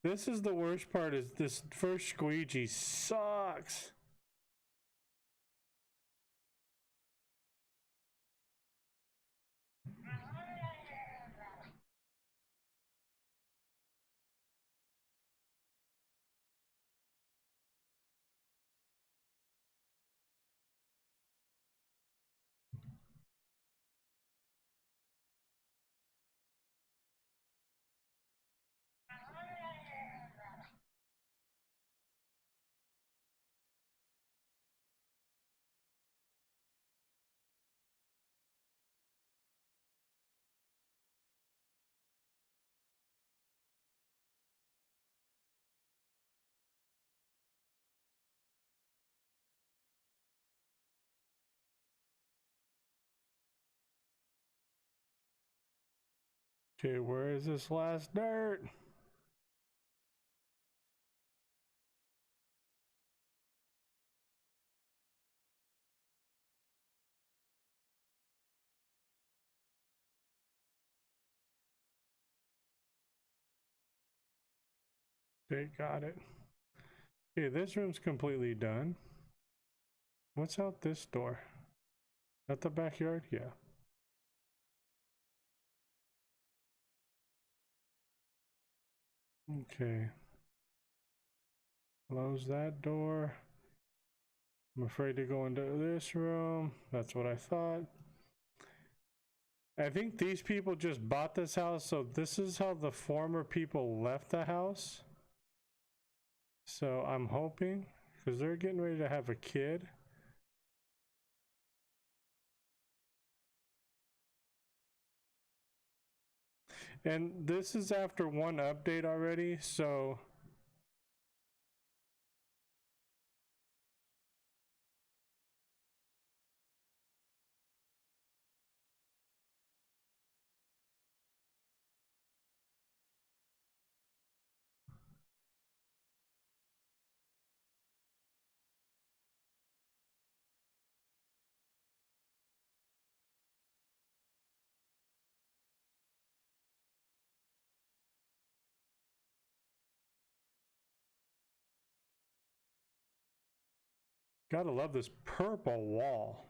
This is the worst part, is this first squeegee sucks. Okay, where is this last dirt? Okay, got it. Okay, this room's completely done. What's out this door? At the backyard? Yeah. Okay. Close that door. I'm afraid to go into this room. That's what I thought. I think these people just bought this house, so this is how the former people left the house. So I'm hoping, because they're getting ready to have a kid. And this is after one update already, so gotta love this purple wall.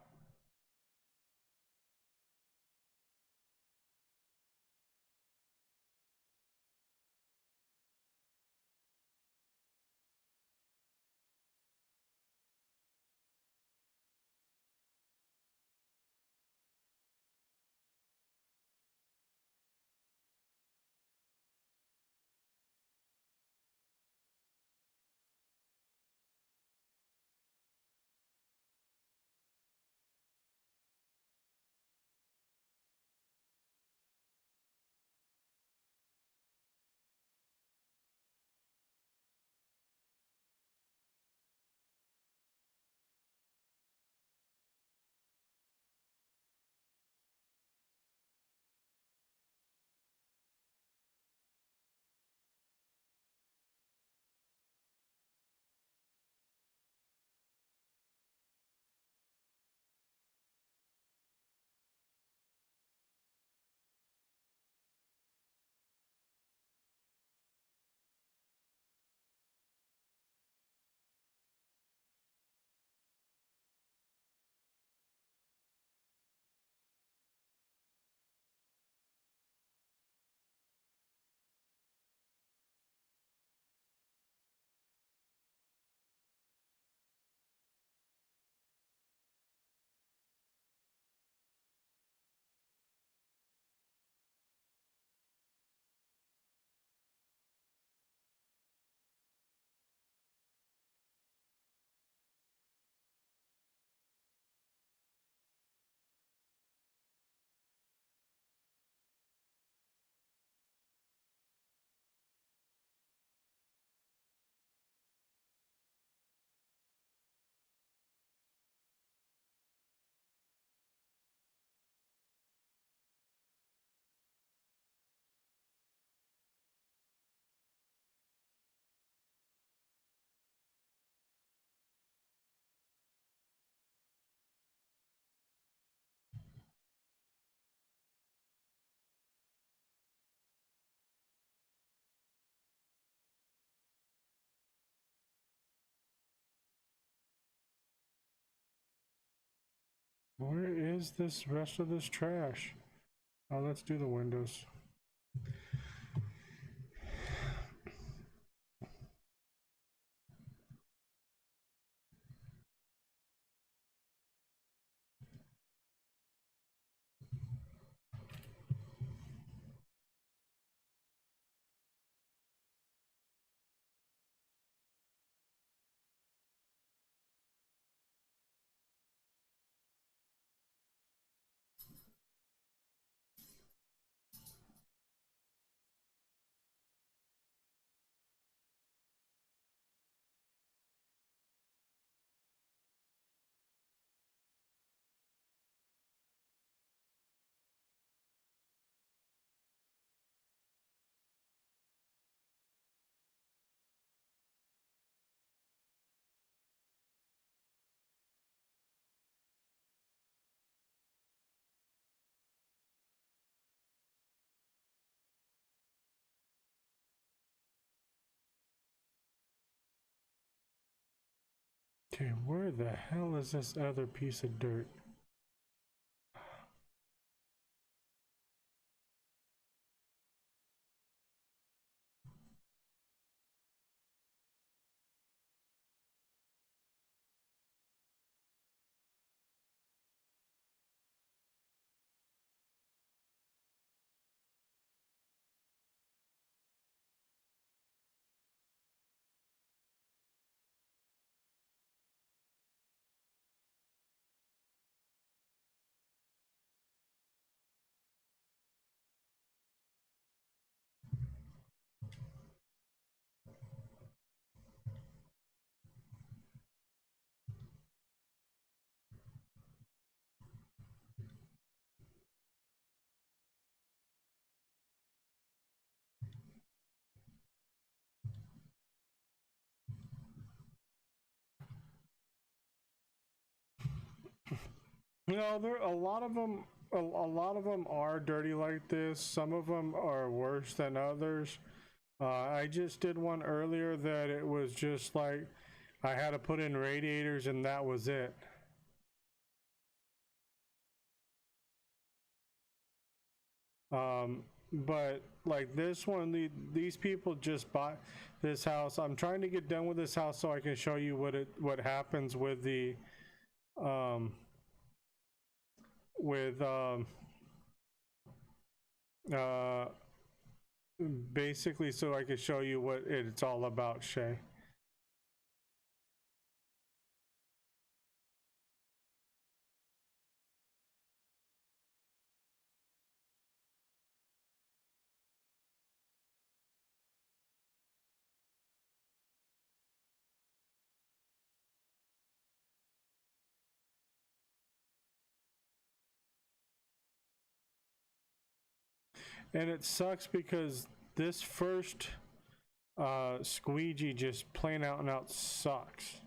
Where is this rest of this trash? Oh, let's do the windows. Okay, where the hell is this other piece of dirt? You know, there a lot of them. A lot of them are dirty like this. Some of them are worse than others. I just did one earlier that it was just like I had to put in radiators and that was it. But like this one, these people just bought this house. I'm trying to get done with this house so I can show you what happens with the um with uh basically so I can show you what it's all about, Shay. And it sucks because this first squeegee just plain out and out sucks.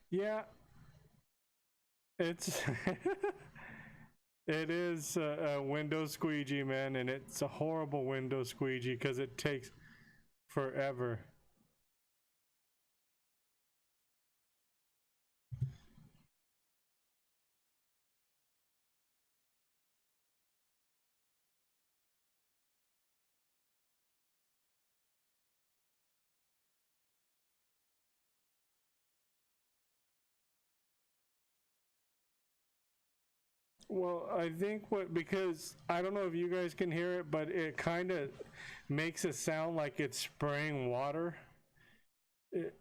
Yeah, it's it is a window squeegee, man, and it's a horrible window squeegee because it takes forever. Well, I think what because I don't know if you guys can hear it, but it kind of makes it sound like it's spraying water. It,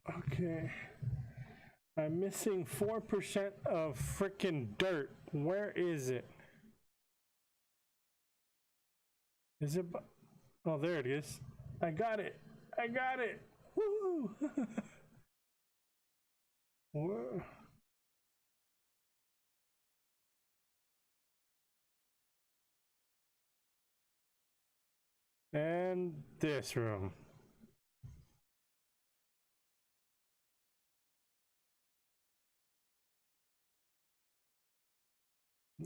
Okay. I'm missing 4% of freaking dirt. Where is it? Is it? Oh, there it is. I got it. I got it. Woo! And this room.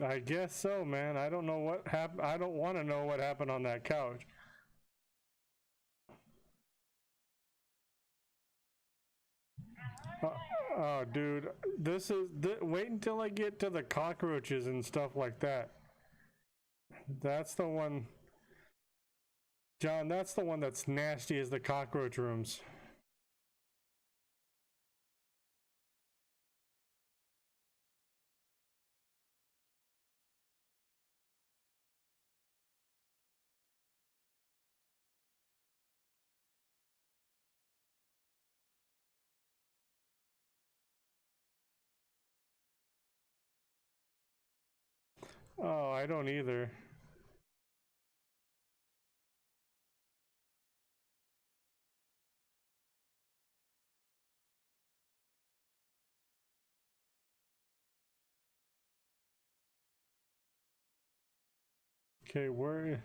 I guess so, man. I don't know what happened. I don't want to know what happened on that couch. Oh, dude, this is. Wait until I get to the cockroaches and stuff like that. That's the one. John, that's the one that's nasty as the cockroach rooms. Oh, I don't either. Okay, where?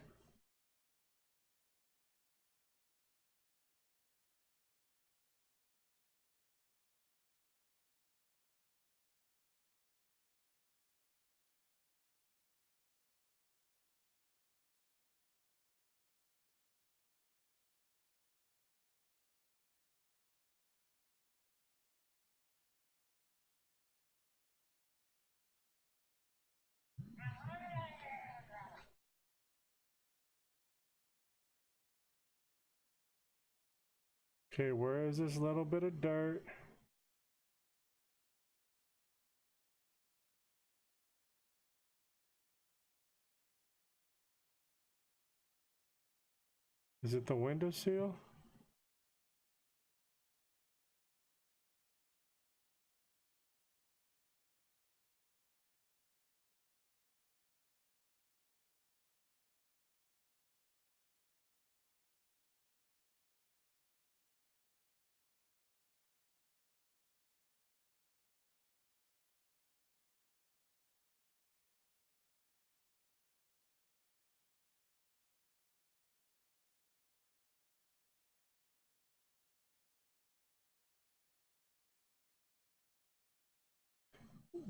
Okay, where is this little bit of dirt? Is it the windowsill?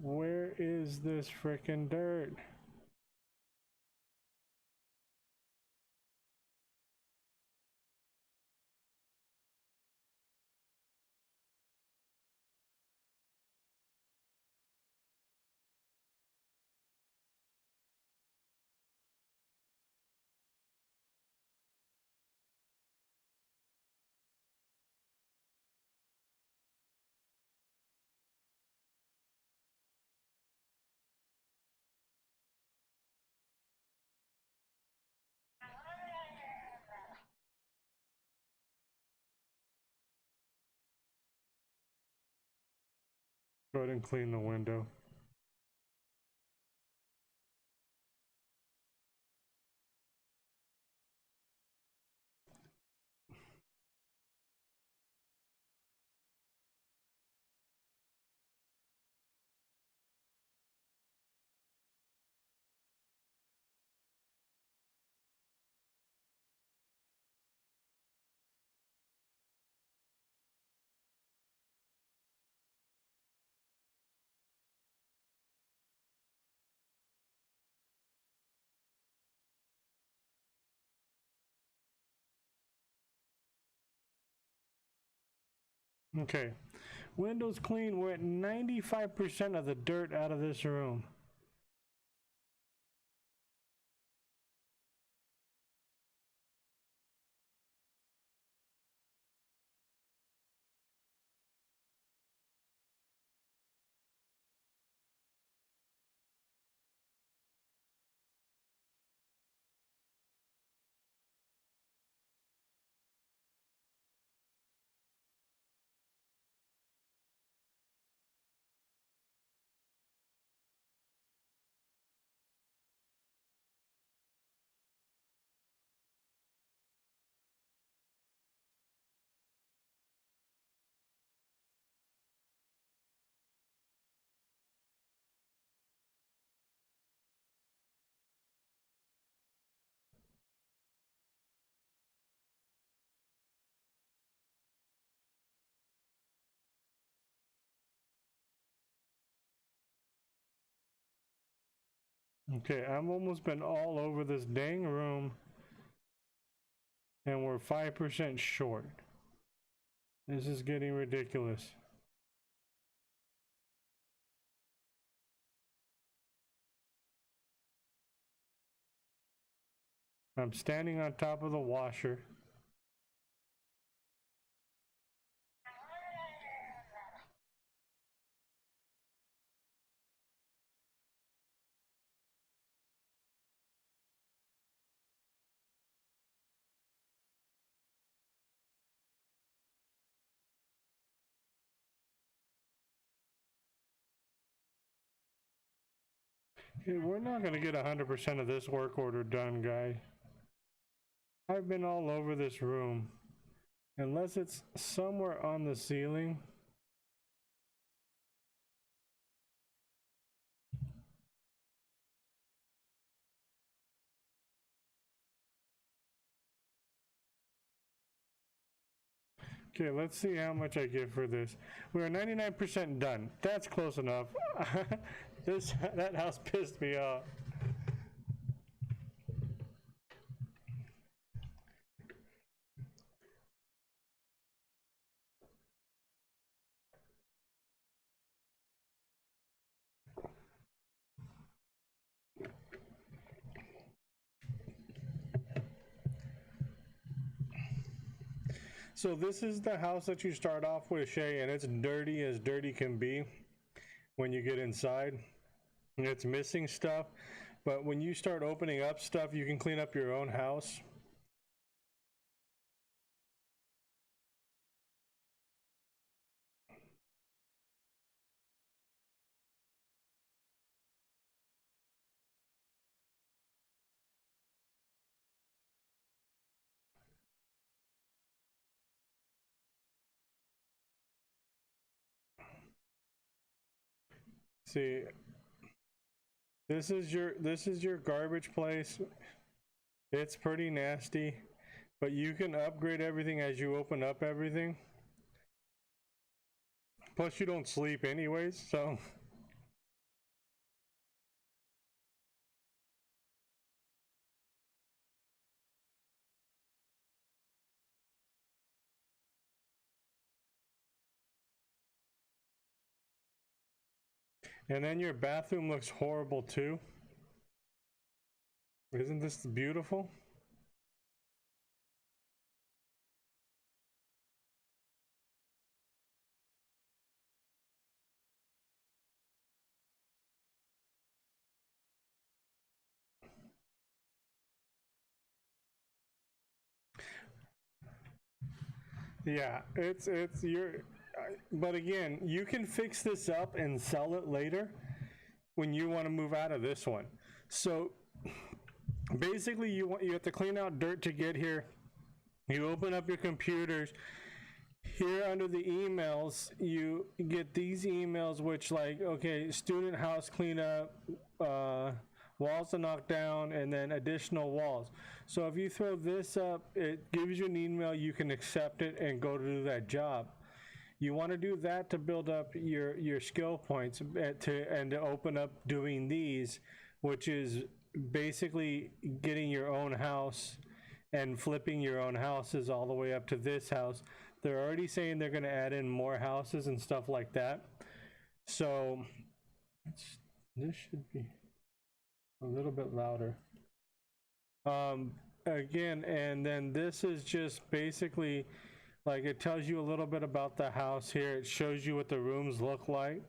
Where is this freaking dirt? Go ahead and clean the window. Okay, windows clean. We're at 95% of the dirt out of this room. Okay, I've almost been all over this dang room, and we're 5% short. This is getting ridiculous. I'm standing on top of the washer. Hey, we're not going to get 100% of this work order done, guys. I've been all over this room. Unless it's somewhere on the ceiling. Okay, let's see how much I get for this. We're 99% done. That's close enough. That house pissed me off. So this is the house that you start off with, Shay, and it's dirty as dirty can be when you get inside. And it's missing stuff, but when you start opening up stuff, you can clean up your own house. See, this is your garbage place. It's pretty nasty, but you can upgrade everything as you open up everything. Plus you don't sleep anyways, so and then your bathroom looks horrible too. Isn't this beautiful? Yeah, it's your but again, you can fix this up and sell it later when you want to move out of this one. So basically you have to clean out dirt to get here. You open up your computers. Here under the emails, you get these emails which like, okay, student house cleanup, walls to knock down, and then additional walls. So if you throw this up, it gives you an email, you can accept it and go to do that job. You want to do that to build up your skill points and to open up doing these, which is basically getting your own house and flipping your own houses all the way up to this house. They're already saying they're going to add in more houses and stuff like that. So this should be a little bit louder. Again, and then this is just basically like it tells you a little bit about the house here. It shows you what the rooms look like.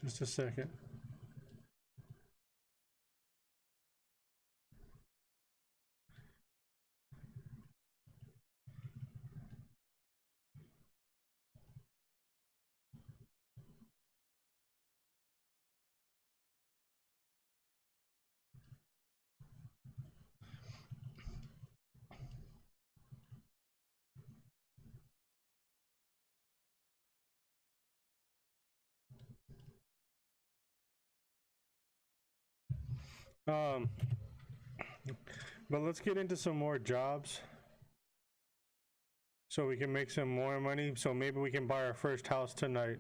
Just a second. Um, but let's get into some more jobs. so we can make some more money. So maybe we can buy our first house tonight.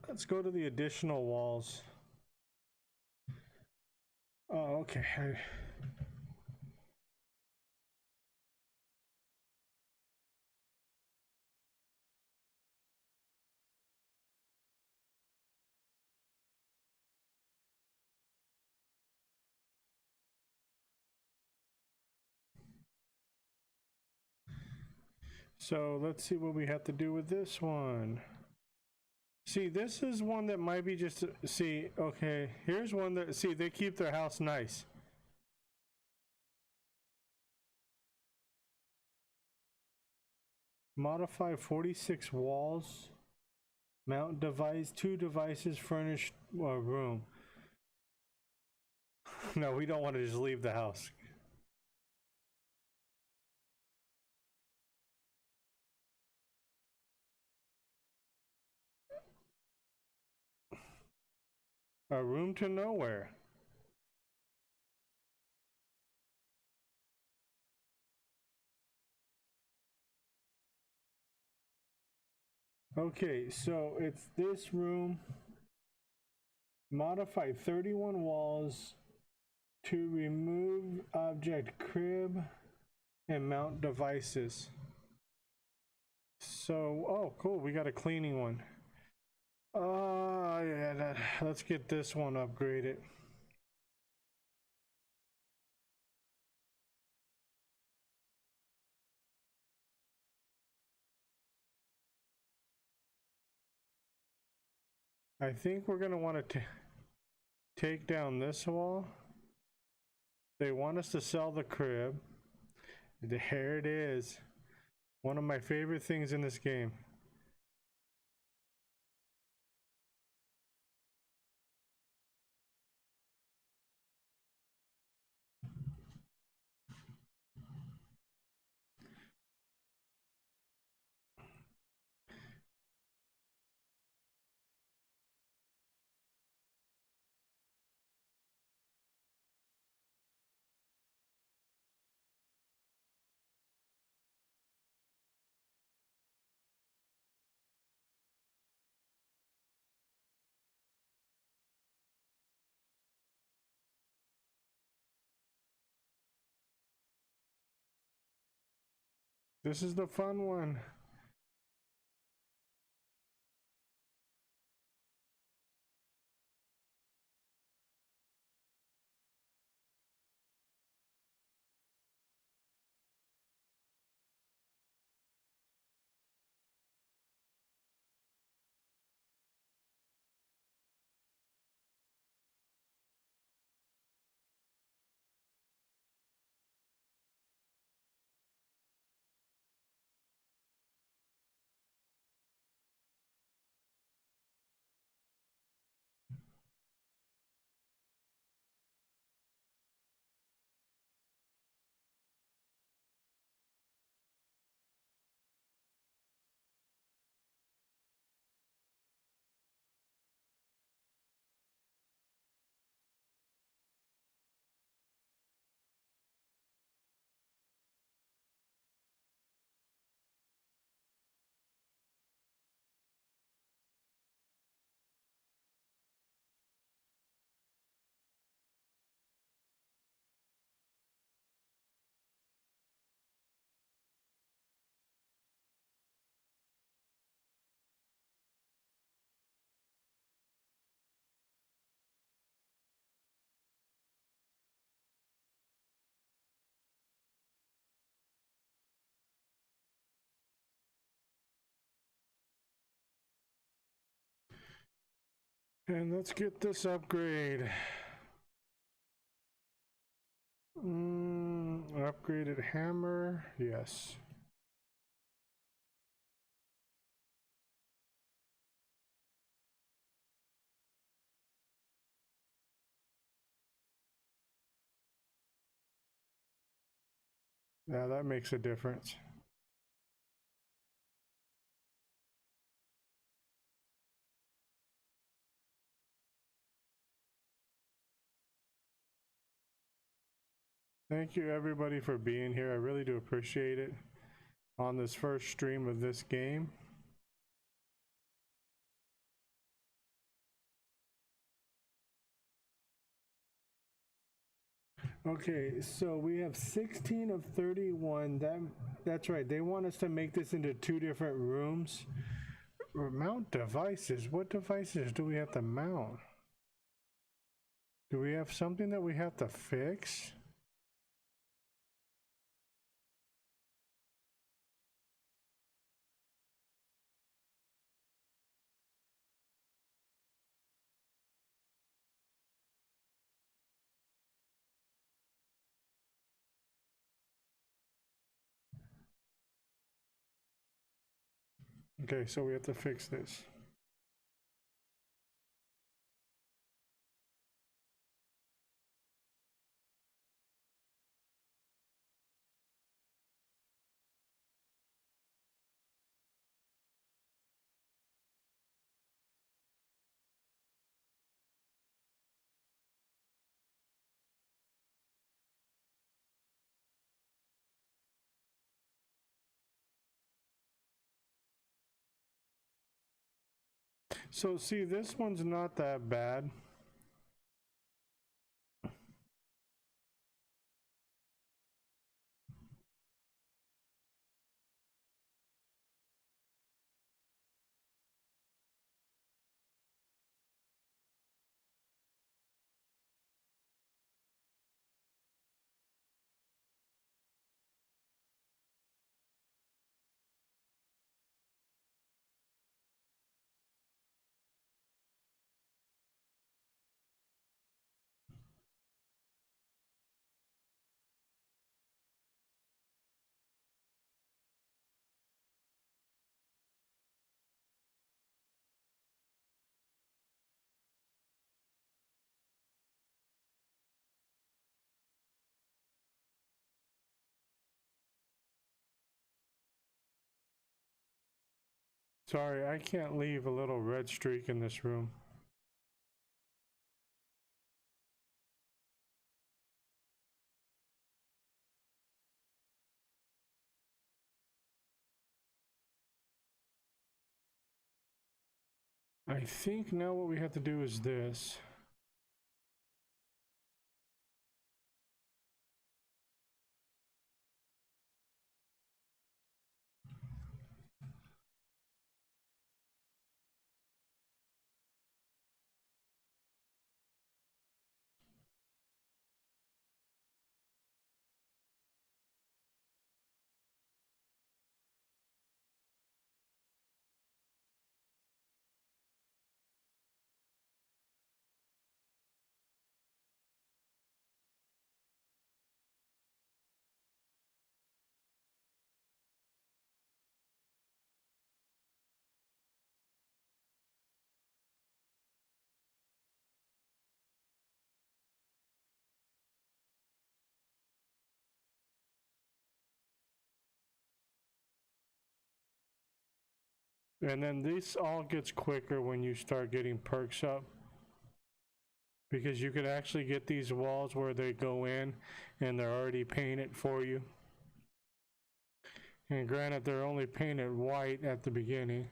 Let's go to the additional walls. Oh, okay. So let's see what we have to do with this one. See, this is one that might be just, see, okay, here's one that, see, they keep their house nice. Modify 46 walls. Mount device, 2 devices, furnished room. No, we don't want to just leave the house. A room to nowhere. Okay, so it's this room. Modify 31 walls to remove object crib and mount devices. So, oh, cool, we got a cleaning one. Yeah, let's get this one upgraded. I think we're gonna want to take down this wall. They want us to sell the crib. There it is. One of my favorite things in this game. This is the fun one. And let's get this upgrade. Upgraded hammer, yes. Yeah, that makes a difference. Thank you everybody for being here. I really do appreciate it. on this first stream of this game. Okay, so we have 16 of 31. That's right. They want us to make this into 2 different rooms. Mount devices. What devices do we have to mount? Do we have something that we have to fix? Okay, so we have to fix this. So see, this one's not that bad. Sorry, I can't leave a little red streak in this room. I think now what we have to do is this. And then this all gets quicker when you start getting perks up. Because you could actually get these walls where they go in and they're already painted for you. And granted, they're only painted white at the beginning.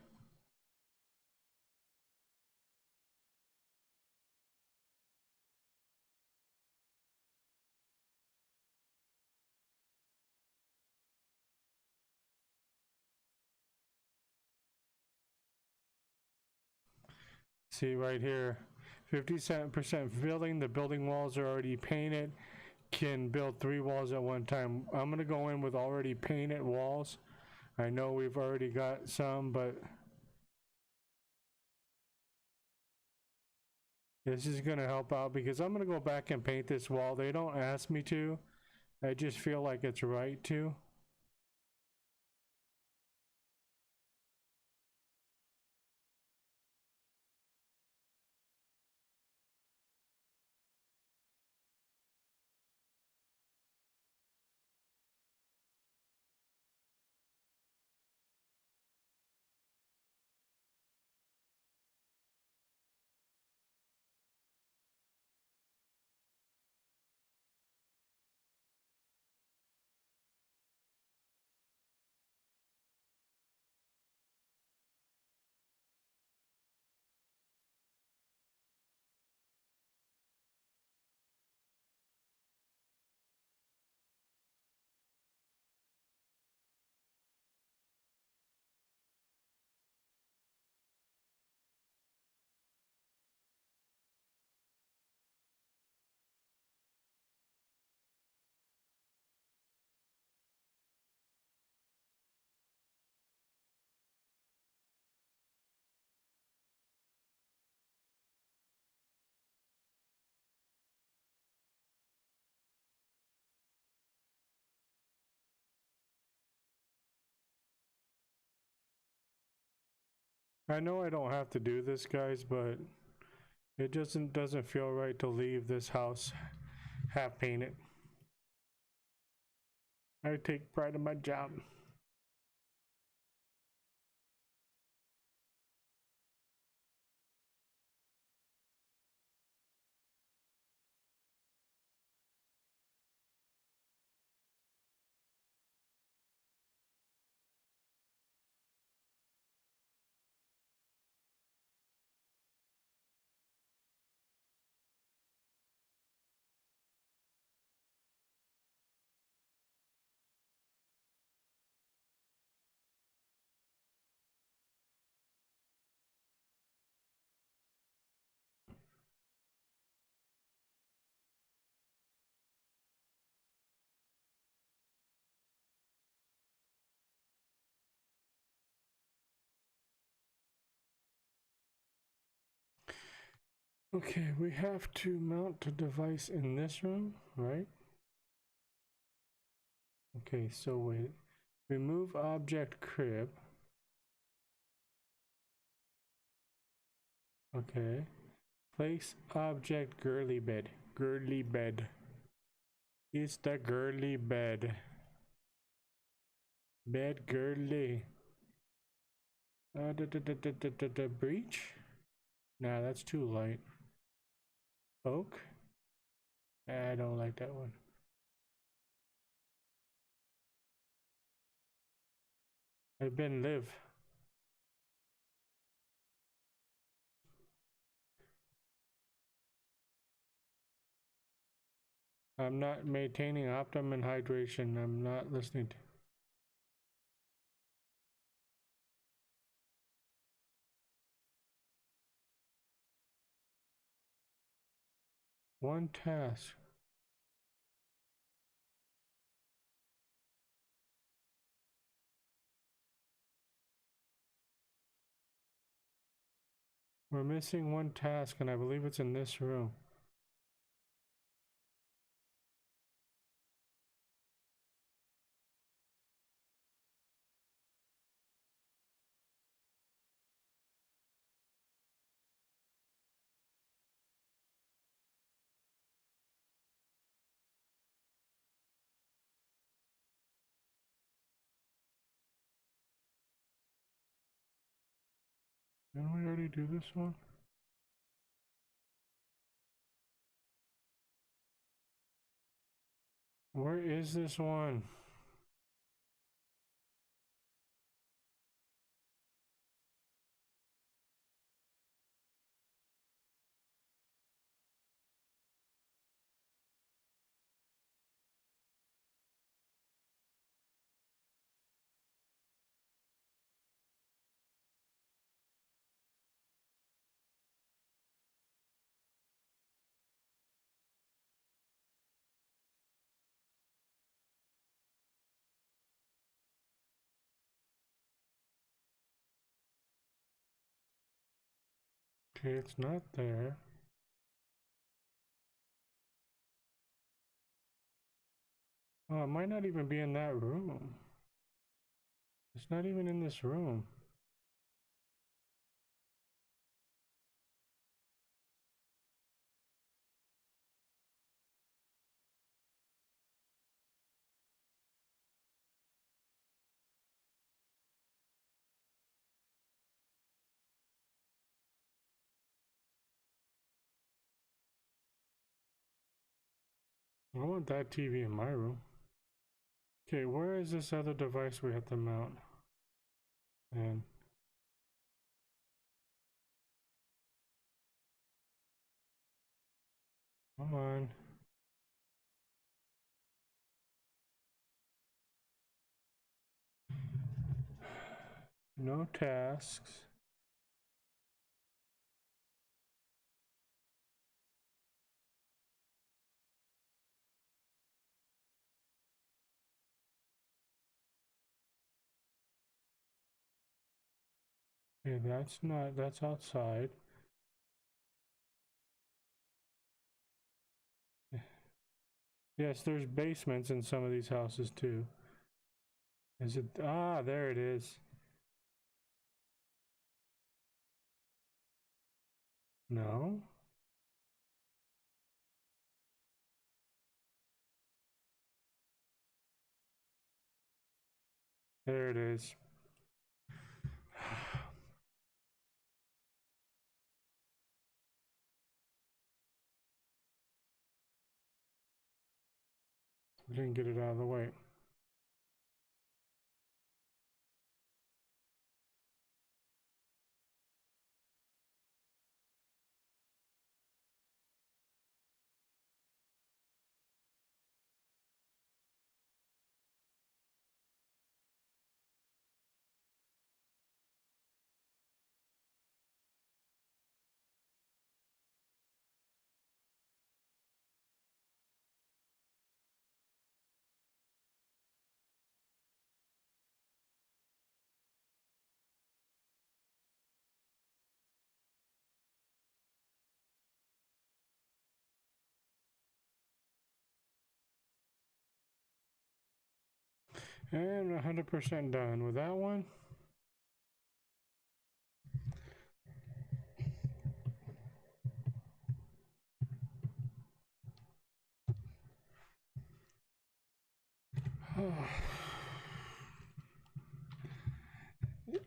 See right here, 57% filling. The building walls are already painted. Can build 3 walls at one time. I'm gonna go in with already painted walls. I know we've already got some, but this is gonna help out because I'm gonna go back and paint this wall. They don't ask me to. I just feel like it's right to. I know I don't have to do this, guys, but it doesn't feel right to leave this house half painted. I take pride in my job. Okay, we have to mount the device in this room, right? Okay, so wait. Remove object crib. Okay. Place object girly bed. Girly bed. It's the girly bed. Bed girly. The breach? Nah, that's too light. Oak? I don't like that one. I've been live. I'm not maintaining optimum hydration. I'm not listening to. One task. We're missing one task, and I believe it's in this room. Didn't we already do this one? Where is this one? Okay, it's not there. Oh, it might not even be in that room. It's not even in this room. I want that TV in my room. Okay, where is this other device we have to mount? And come on. No tasks. Okay, that's outside. Yes, there's basements in some of these houses too. Is it? Ah, there it is. No. There it is. Didn't get it out of the way. And 100% done with that one.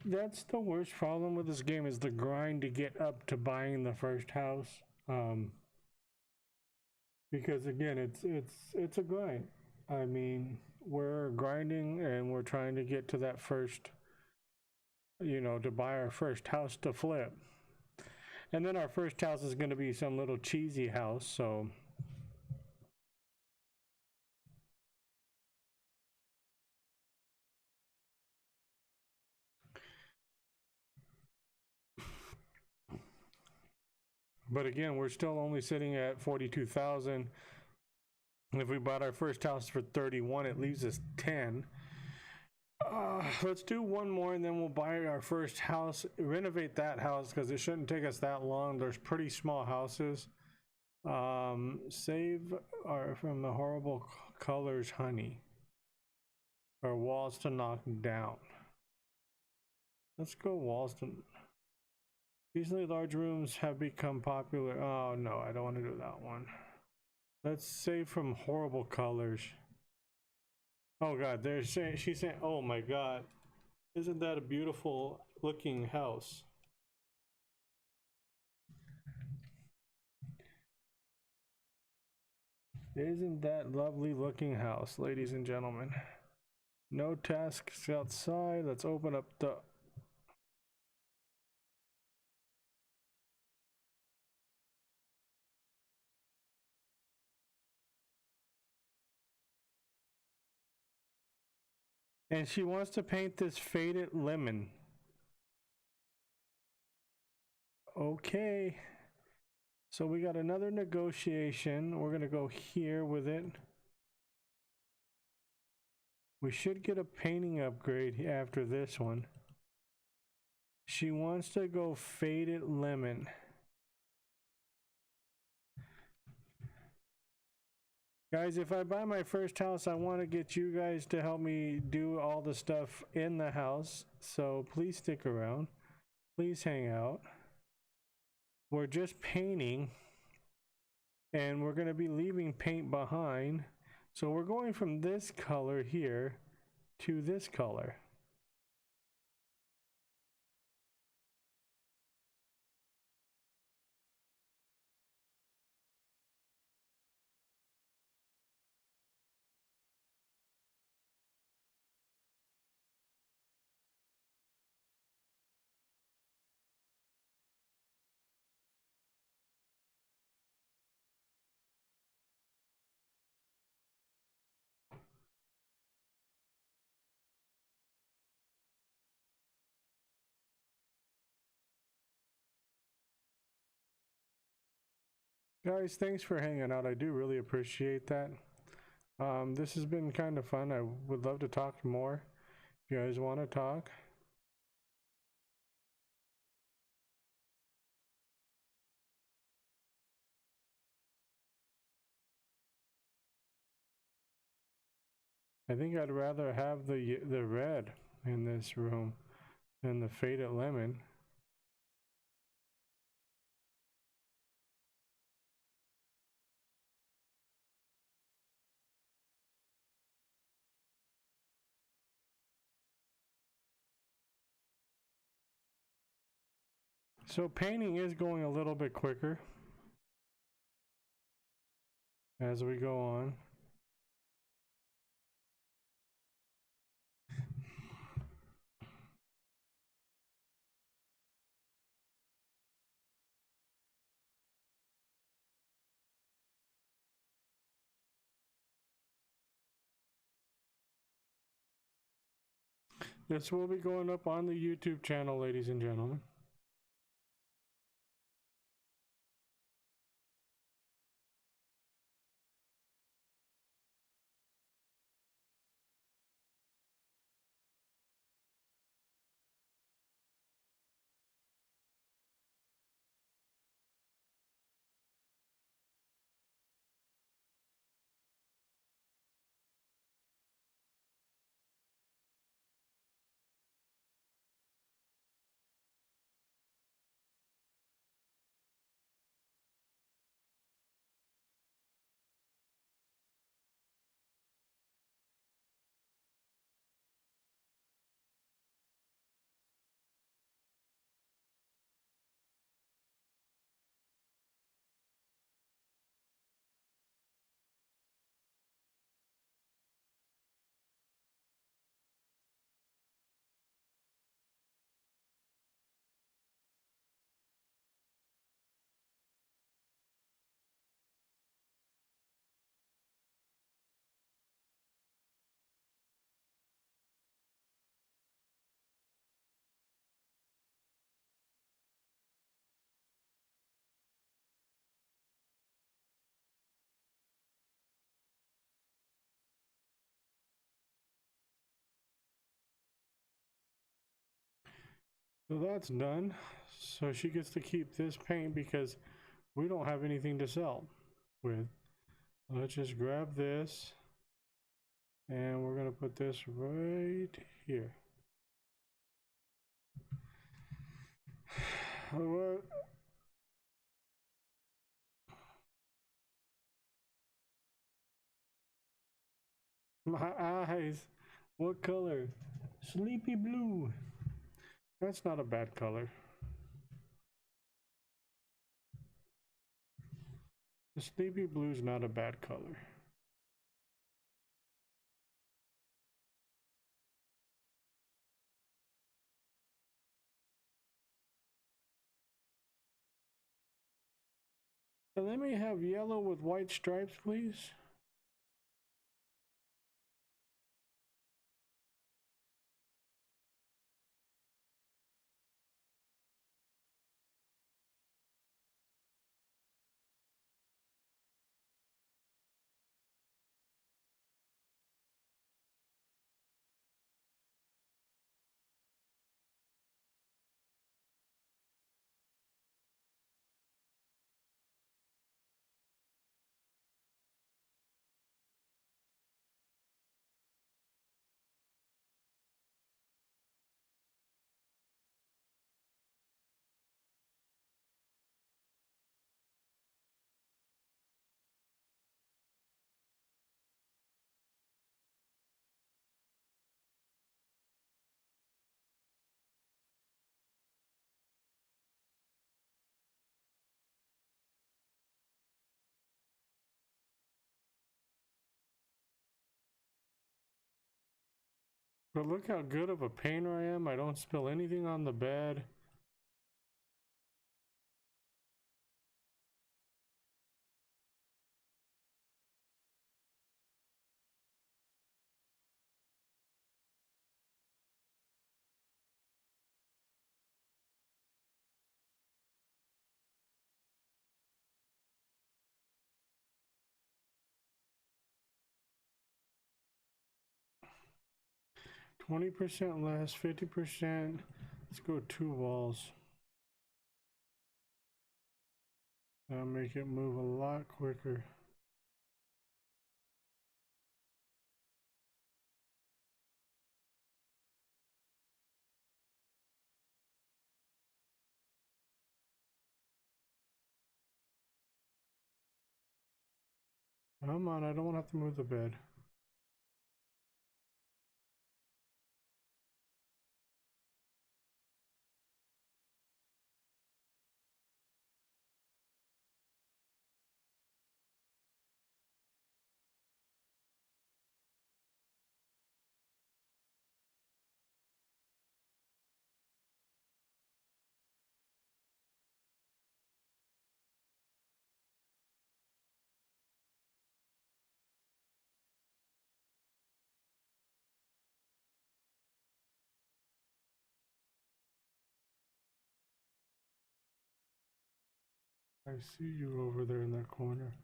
That's the worst problem with this game, is the grind to get up to buying the first house. Because again, it's a grind. I mean, we're grinding and we're trying to get to that first, you know, to buy our first house to flip. And then our first house is going to be some little cheesy house, so but again, we're still only sitting at 42,000. If we bought our first house for 31, it leaves us 10. Let's do one more and then we'll buy our first house, renovate that house because it shouldn't take us that long. There's pretty small houses. Save our from the horrible colors, honey. Or walls to knock down. Let's go walls to. Recently, large rooms have become popular. Oh no, I don't want to do that one. Let's save from horrible colors. Oh god, they're saying, she's saying, oh my god, isn't that a beautiful looking house? Isn't that lovely looking house, ladies and gentlemen? No tasks outside. Let's open up the. And she wants to paint this faded lemon. Okay. So we got another negotiation. We're going to go here with it. We should get a painting upgrade after this one. She wants to go faded lemon. Guys, if I buy my first house, I want to get you guys to help me do all the stuff in the house. So please stick around. Please hang out. We're just painting. And we're going to be leaving paint behind. So we're going from this color here to this color. Guys, thanks for hanging out. I do really appreciate that. This has been kind of fun. I would love to talk more if you guys want to talk. I think I'd rather have the red in this room than the faded lemon. So painting is going a little bit quicker as we go on. This will be going up on the YouTube channel, ladies and gentlemen. So that's done. So she gets to keep this paint because we don't have anything to sell with. Let's just grab this and we're gonna put this right here. What? My eyes. What color? Sleepy blue. That's not a bad color. The sleepy blue's not a bad color. And let me have yellow with white stripes, please. But look how good of a painter I am. I don't spill anything on the bed. %, less, 50%. Let's go 2 walls. That'll make it move a lot quicker. Come on, I don't want to have to move the bed. I see you over there in that corner.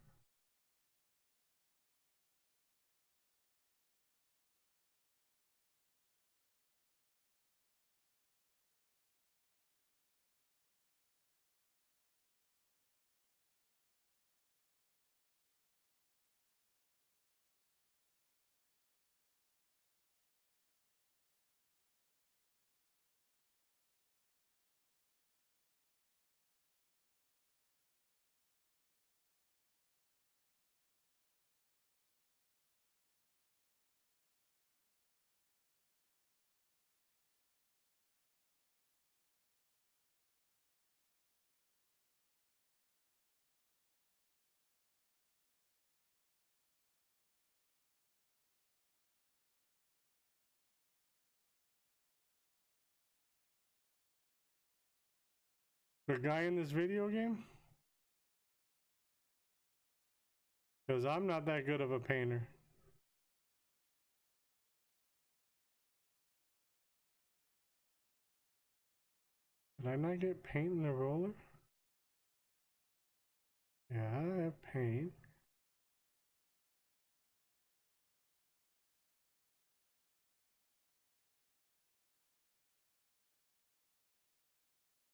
The guy in this video game? Because I'm not that good of a painter. Did I not get paint in the roller? Yeah, I have paint.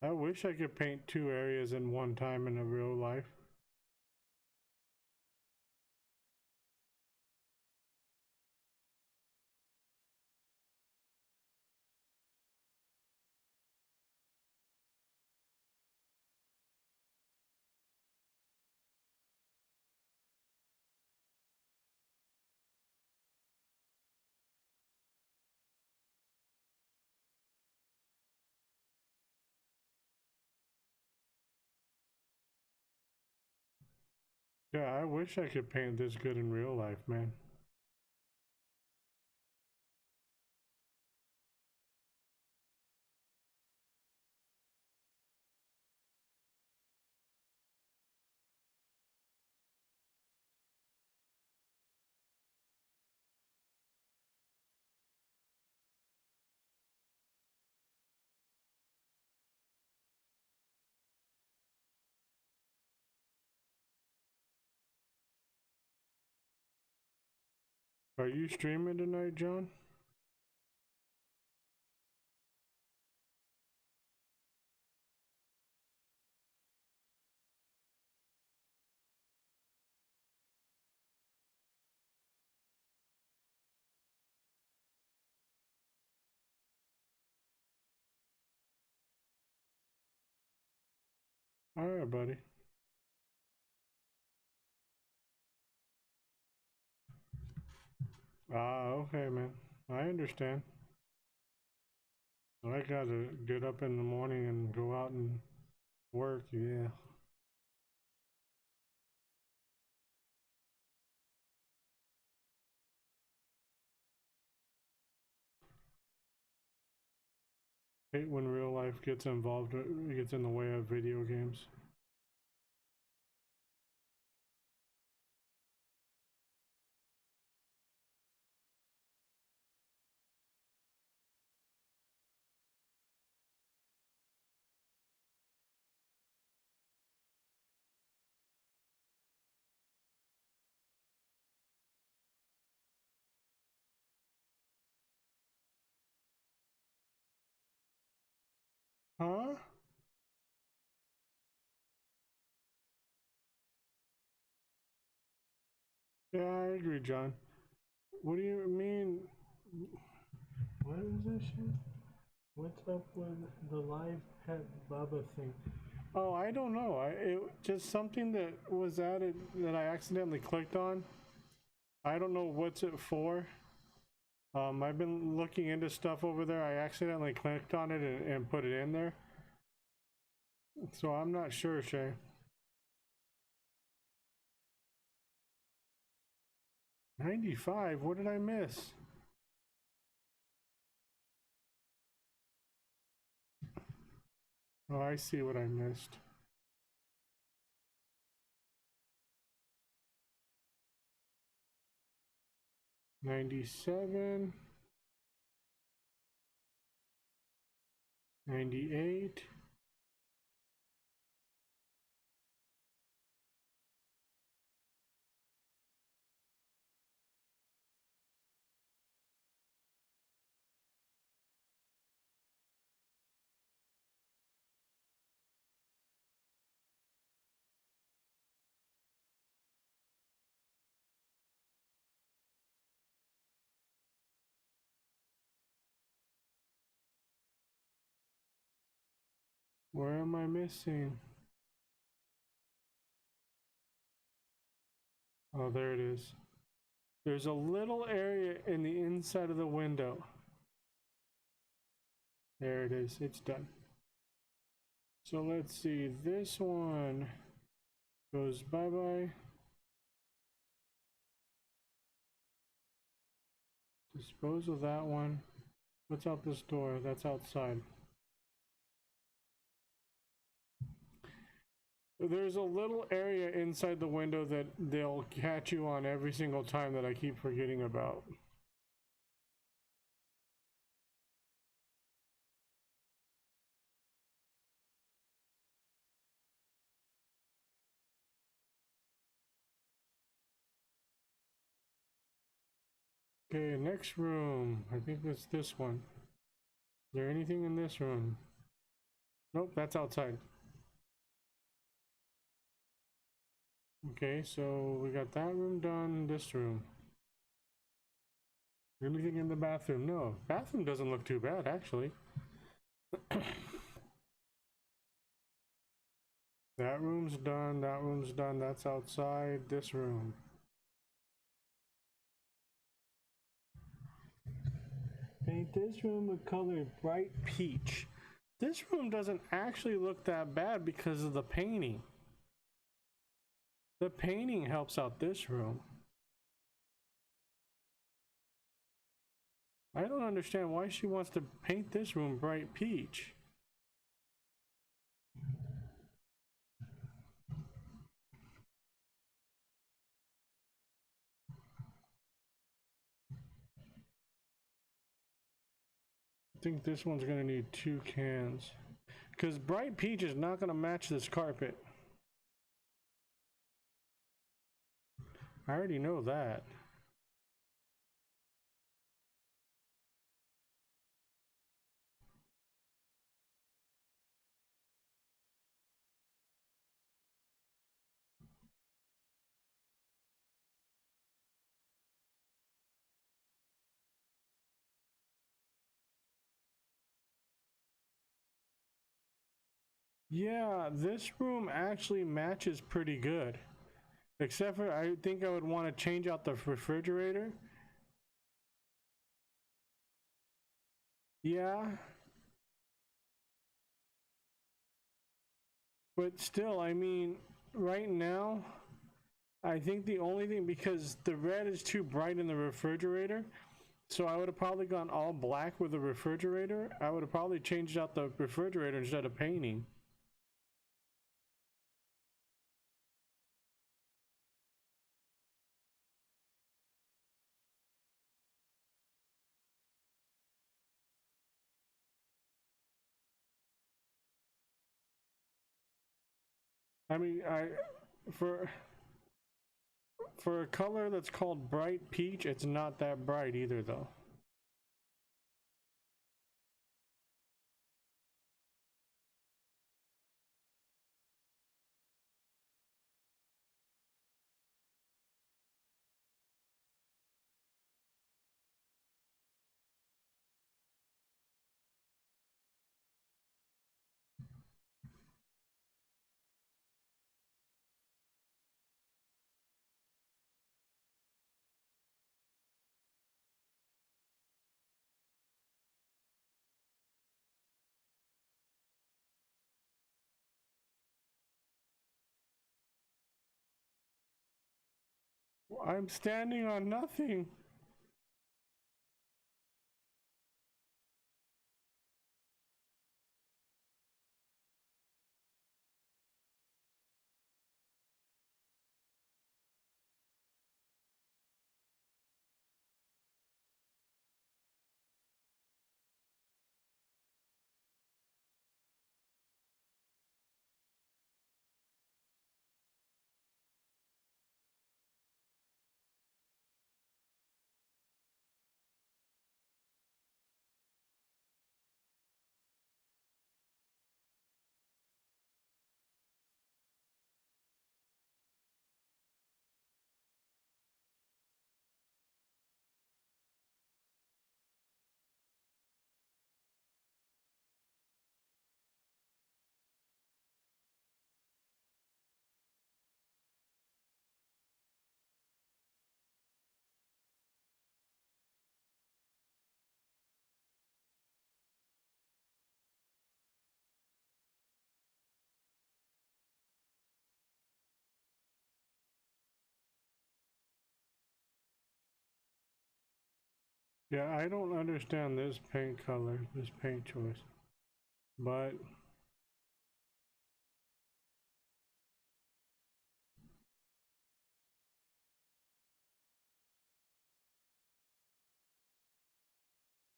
I wish I could paint 2 areas in one time in a real life. Yeah, I wish I could paint this good in real life, man. Are you streaming tonight, John? Alright, buddy. Ah, okay, man. I understand. I gotta get up in the morning and go out and work, yeah. Hate when real life gets involved, gets in the way of video games. Huh? Yeah, I agree, John. What do you mean? What is this shit? What's up with the live pet Bubba thing? Oh, I don't know. It just something that was added that I accidentally clicked on. I don't know what's it for. I've been looking into stuff over there. I accidentally clicked on it and put it in there. So I'm not sure, Shay. $95? What did I miss? Oh, I see what I missed. $97. 98. Where am I missing? Oh, there it is. There's a little area in the inside of the window. There it is. It's done. So let's see. This one goes bye-bye. Dispose of that one. What's out this door? That's outside. There's a little area inside the window that they'll catch you on every single time that I keep forgetting about. Okay, next room. I think it's this one. Is there anything in this room? Nope, that's outside. Okay, so we got that room done, this room. Anything in the bathroom? No, bathroom doesn't look too bad, actually. That room's done, that's outside, this room. Paint this room with color bright peach. This room doesn't actually look that bad because of the painting. The painting helps out this room. I don't understand why she wants to paint this room bright peach. I think this one's gonna need 2 cans. Because bright peach is not gonna match this carpet. I already know that. Yeah, this room actually matches pretty good. Except for I think I would want to change out the refrigerator. Yeah. But still, I mean, right now, I think the only thing, because the red is too bright in the refrigerator, so I would have probably gone all black with the refrigerator. I would have probably changed out the refrigerator instead of painting. I mean, for for a color that's called bright peach, it's not that bright either, though. I'm standing on nothing. Yeah, I don't understand this paint color, this paint choice, but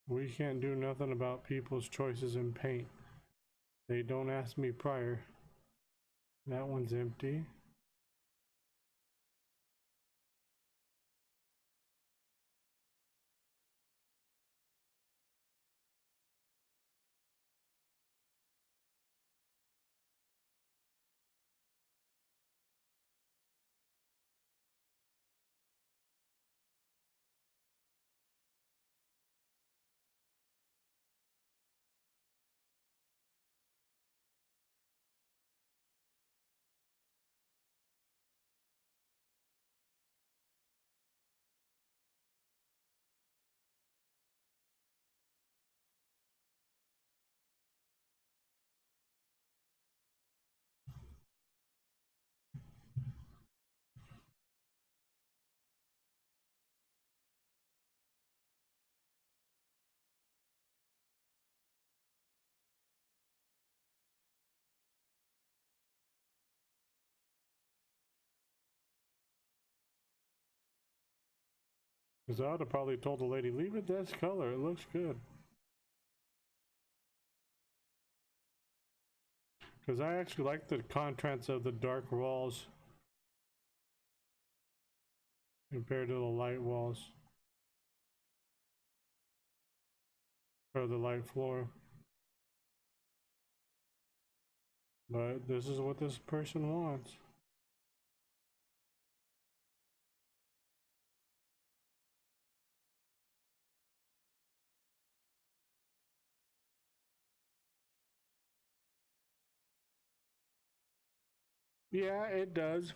we can't do nothing about people's choices in paint. They don't ask me prior. That one's empty. Because I would have probably told the lady, leave it this color, it looks good. Because I actually like the contrast of the dark walls compared to the light walls. Or the light floor. But this is what this person wants. Yeah, it does.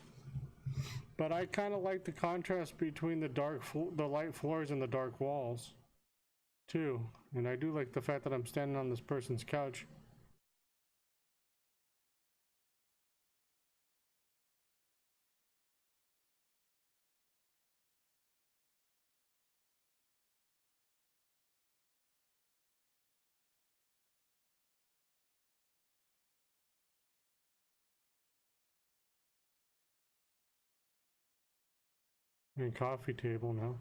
But I kind of like the contrast between the light floors and the dark walls, too. And I do like the fact that I'm standing on this person's couch. And coffee table now.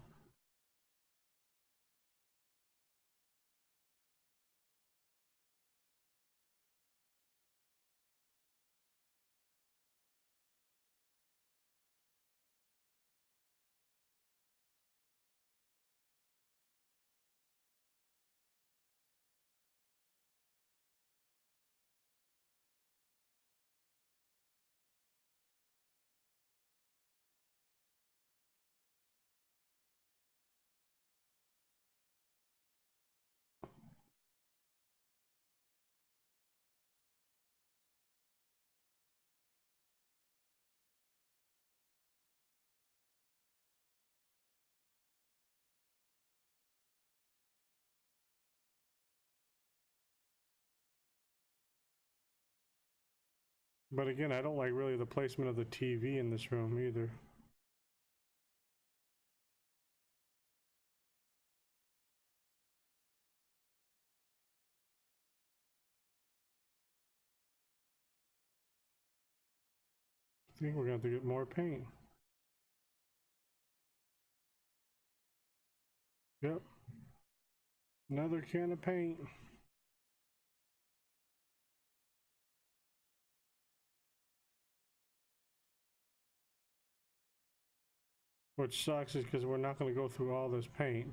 But again, I don't like really the placement of the TV in this room either. I think we're going to have to get more paint. Yep. Another can of paint. Which sucks is because we're not going to go through all this paint.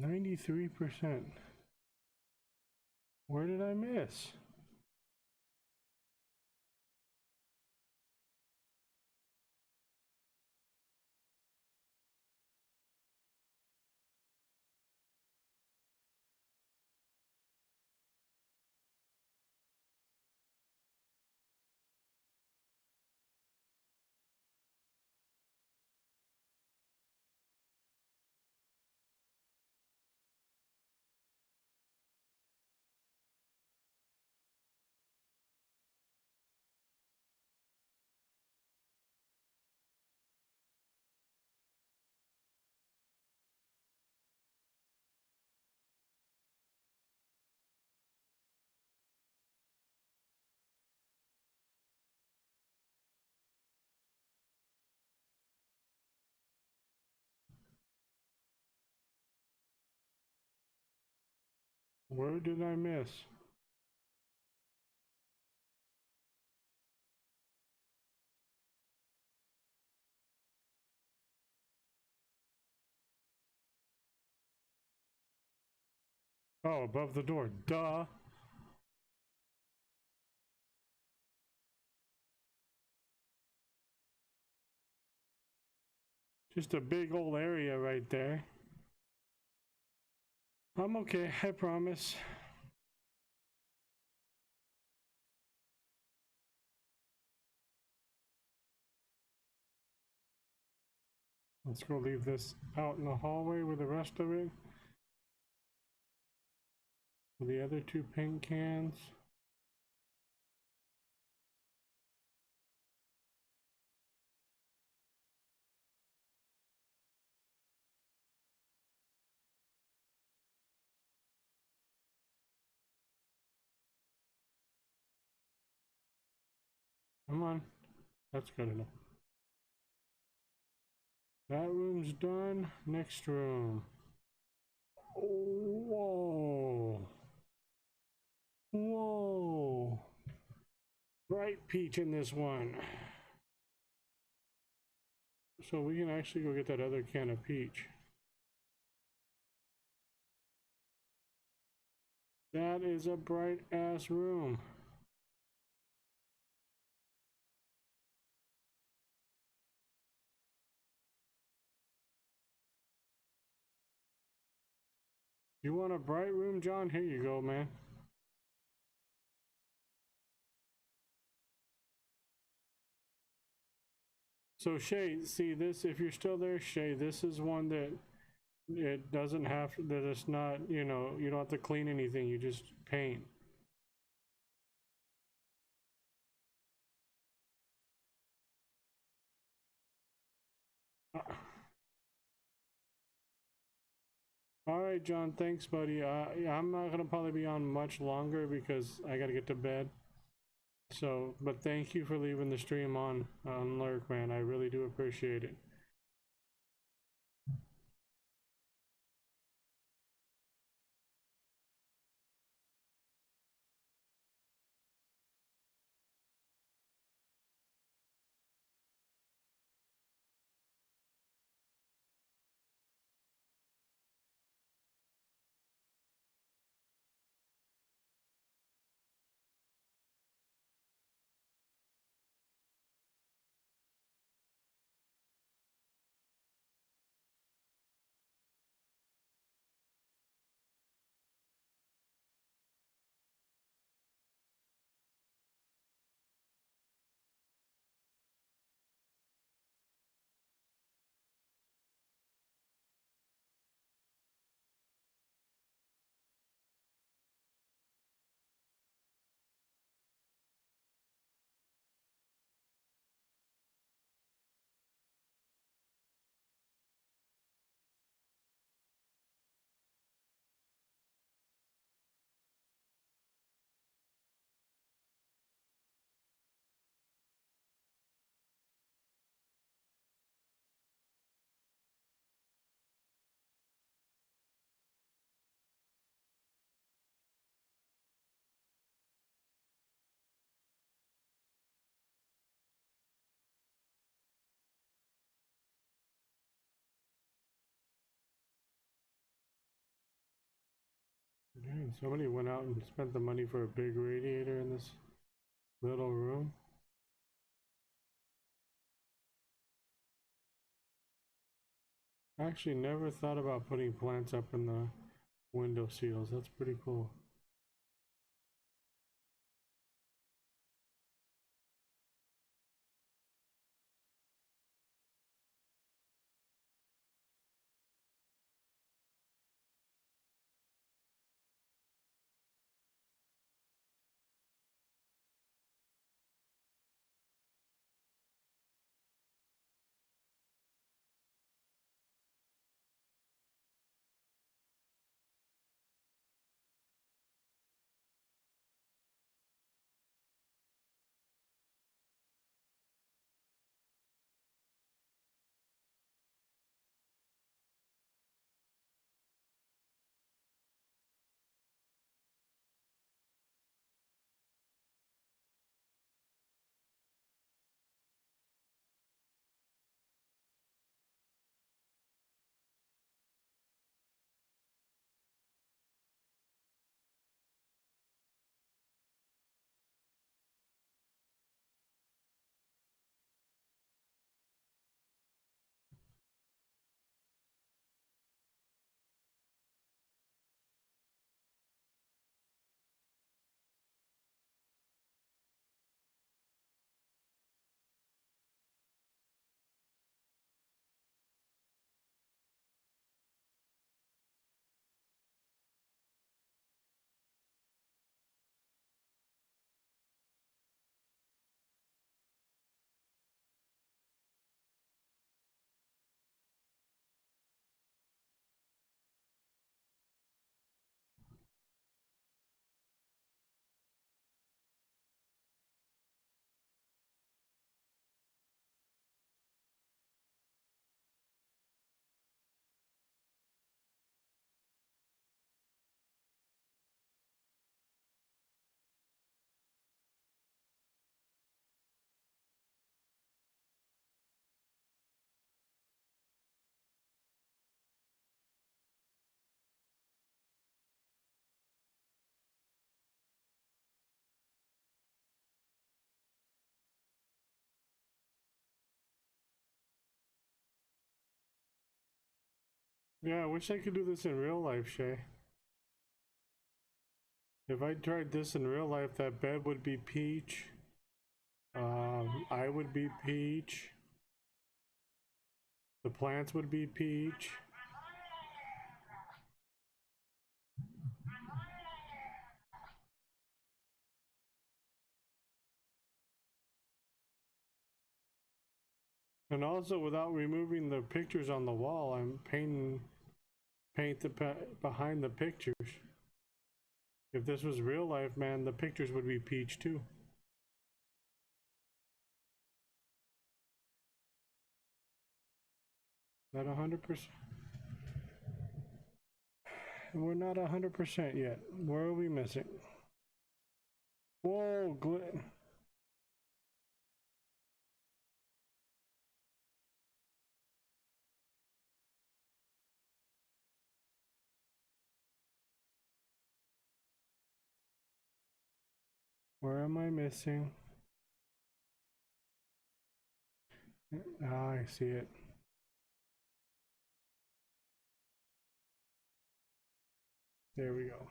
%93. Where did I miss? Where did I miss? Oh, above the door. Duh. Just a big old area right there. I'm okay, I promise. Let's go leave this out in the hallway with the rest of it. The other two paint cans. Come on. That's good enough. That room's done. Next room. Whoa. Whoa. Bright peach in this one. So we can actually go get that other can of peach. That is a bright ass room. You want a bright room, John? Here you go, man. So Shay, see this, if you're still there, Shay, this is one that it doesn't have, that it's not, you know, you don't have to clean anything, you just paint. All right, John, thanks, buddy. I'm not gonna probably be on much longer because I gotta get to bed. So, but thank you for leaving the stream on lurk, man. I really do appreciate it. Dang, somebody went out and spent the money for a big radiator in this little room. I actually never thought about putting plants up in the window seals. That's pretty cool. Yeah, I wish I could do this in real life, Shay. If I tried this in real life, that bed would be peach. I would be peach. The plants would be peach. And also, without removing the pictures on the wall, I'm paint behind the pictures. If this was real life, man, the pictures would be peach too. Not 100%. We're not 100% yet. Where are we missing? Whoa, where am I missing? Ah, I see it. There we go.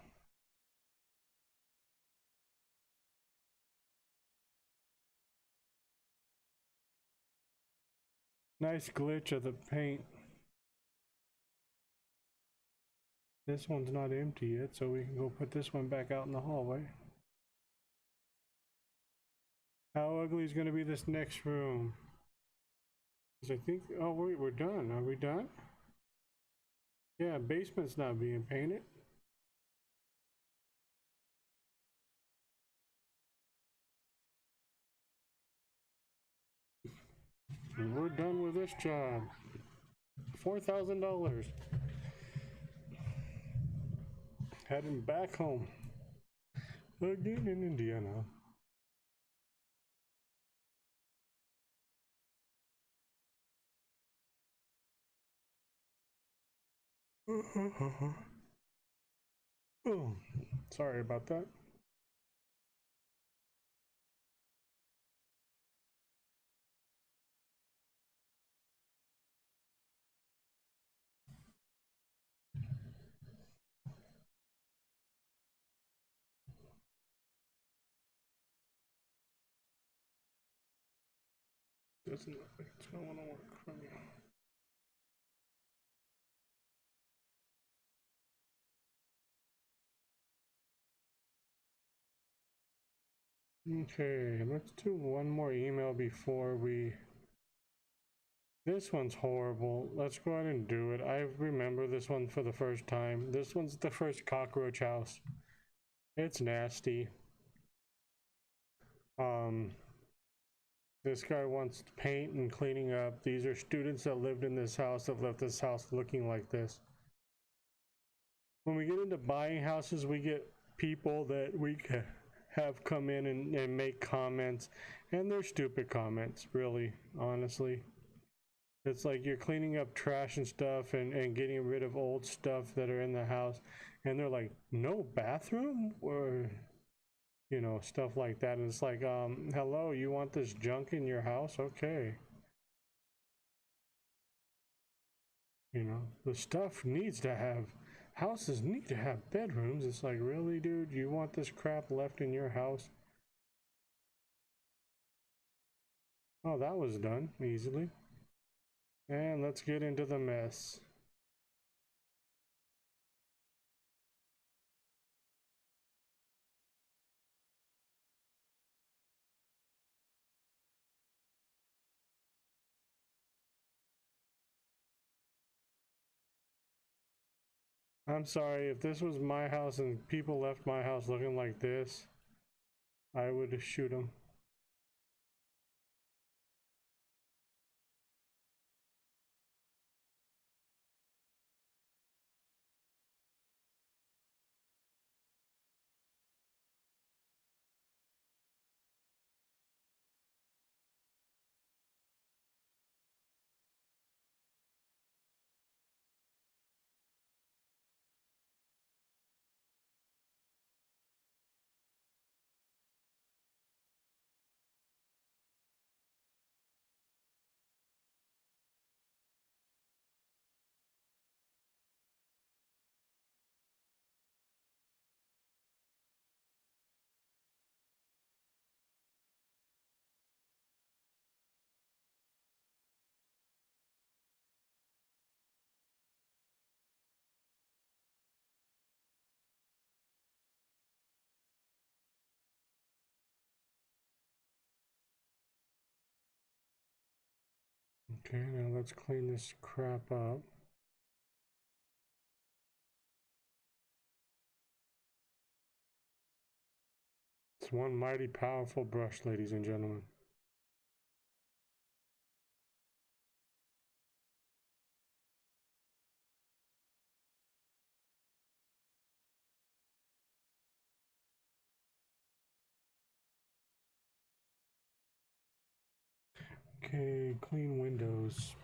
Nice glitch of the paint. This one's not empty yet, so we can go put this one back out in the hallway. How ugly is going to be this next room? Because I think, oh wait, we're done. Are we done? Yeah, basement's not being painted. And we're done with this job. $4,000. Heading back home. Again in Indiana. Oh, sorry about that. Doesn't look like it's going to want to work from you. Okay, let's do one more email before we... This one's horrible. Let's go ahead and do it. I remember this one for the first time. This one's the first cockroach house. It's nasty. This guy wants paint and cleaning up. These are students that lived in this house that left this house looking like this. When we get into buying houses, we get people that we have come in and make comments, and they're stupid comments, really, honestly. It's like you're cleaning up trash and stuff and getting rid of old stuff that are in the house, and they're like, no bathroom? Or, you know, stuff like that. And it's like, hello, you want this junk in your house? Okay. You know, the stuff needs to have, houses need to have bedrooms. It's like, really, dude, you want this crap left in your house? Oh, that was done easily. And let's get into the mess. I'm sorry, if this was my house and people left my house looking like this, I would shoot them. Okay, now let's clean this crap up. It's one mighty powerful brush, ladies and gentlemen. Okay, clean windows.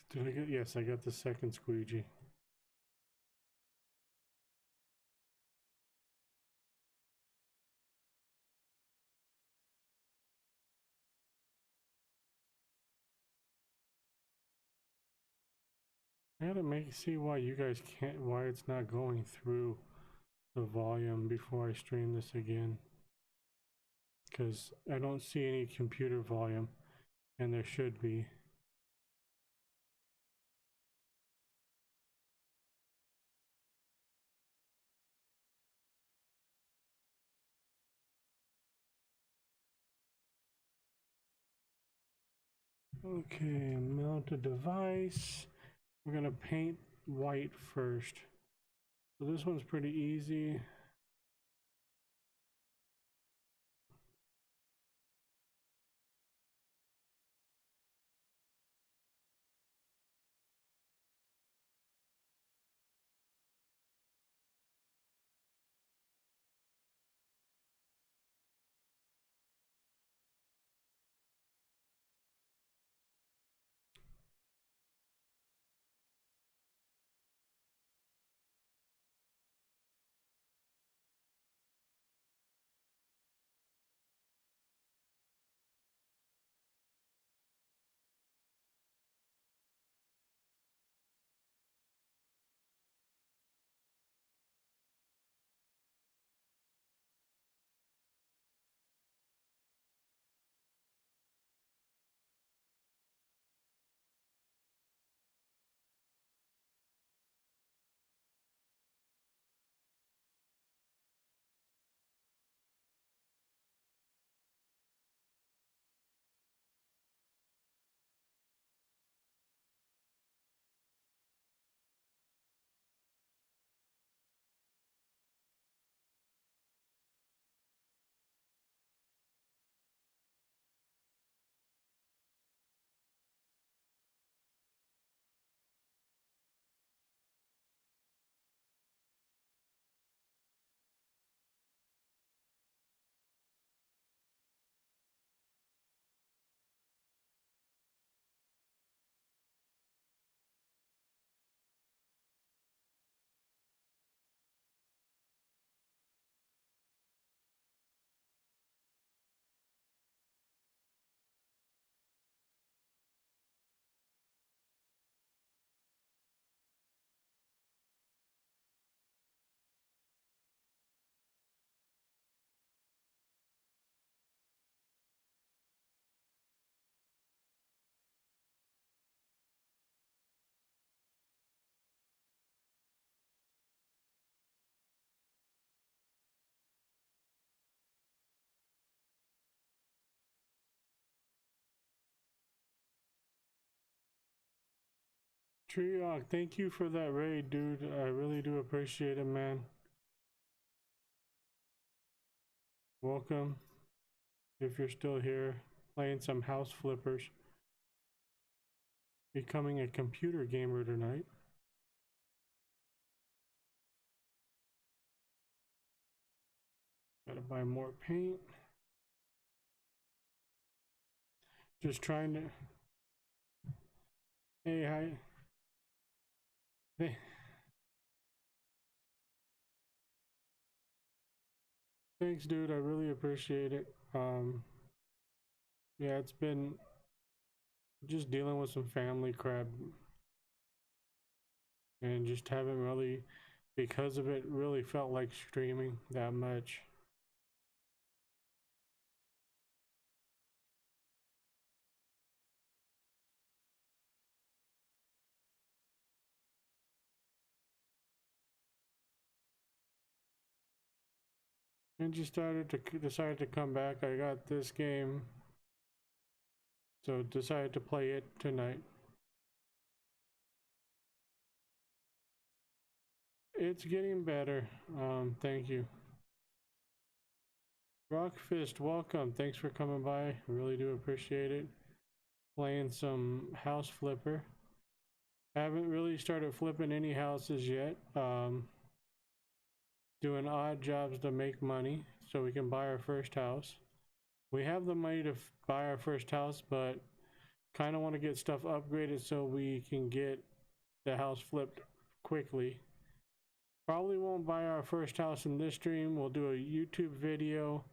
Did I get? Yes, I got the second squeegee. I gotta see why you guys can't, why it's not going through the volume before I stream this again. Because I don't see any computer volume, and there should be. Okay, mount a device. We're gonna paint white first. So this one's pretty easy. Triok, thank you for that raid, dude. I really do appreciate it, man. Welcome. If you're still here, playing some house flippers. Becoming a computer gamer tonight. Gotta buy more paint. Just trying to. Hey, hi. Hey. Thanks, dude. I really appreciate it. Yeah, it's been just dealing with some family crap and just haven't really, because of it, really felt like streaming that much. and just decided to come back. I got this game, so decided to play it tonight. It's getting better. Thank you. Rockfist, welcome. Thanks for coming by. I really do appreciate it. Playing some house flipper. Haven't really started flipping any houses yet. Doing odd jobs to make money so we can buy our first house. We have the money to buy our first house, but kind of want to get stuff upgraded so we can get the house flipped quickly. Probably won't buy our first house in this stream. We'll do a YouTube video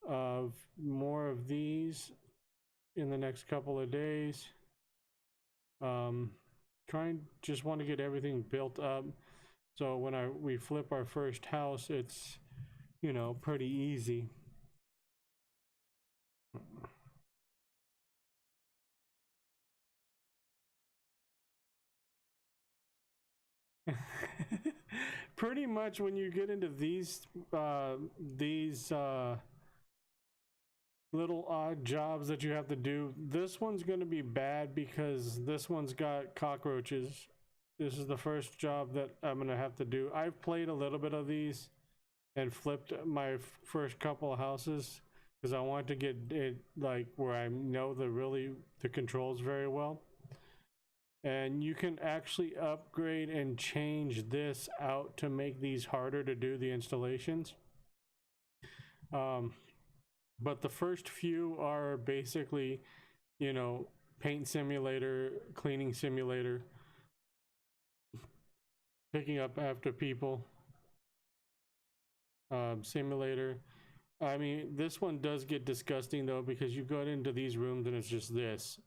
of more of these in the next couple of days. Just want to get everything built up so when we flip our first house, it's, you know, pretty easy. Pretty much when you get into these little odd jobs that you have to do, this one's going to be bad because this one's got cockroaches. This is the first job that I'm going to have to do. I've played a little bit of these and flipped my first couple of houses because I want to get it like where I know the controls very well. And you can actually upgrade and change this out to make these harder to do the installations. But the first few are basically, you know, paint simulator, cleaning simulator, picking up after people, simulator. I mean, this one does get disgusting though, because you go into these rooms and it's just this.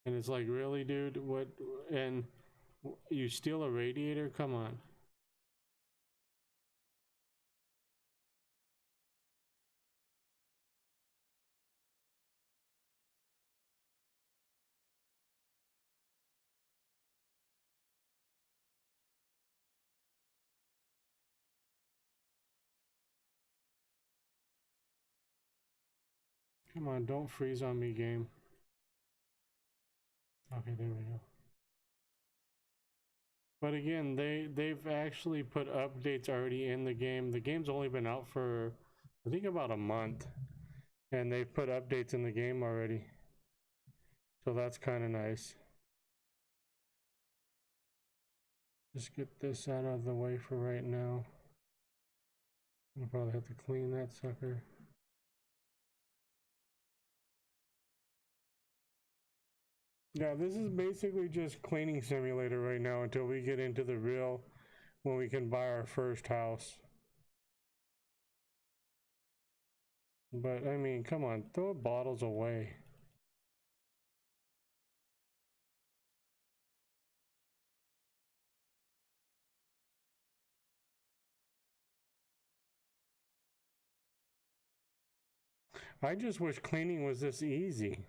And it's like, really, dude? What? And you steal a radiator? Come on. Come on, don't freeze on me, game. Okay, there we go. But again, they've actually put updates already in the game. The game's only been out for, I think, about a month. And they've put updates in the game already. So that's kind of nice. Just get this out of the way for right now. I'll probably have to clean that sucker. Yeah, this is basically just cleaning simulator right now until we get into the real, when we can buy our first house. But I mean, come on, throw bottles away. I just wish cleaning was this easy.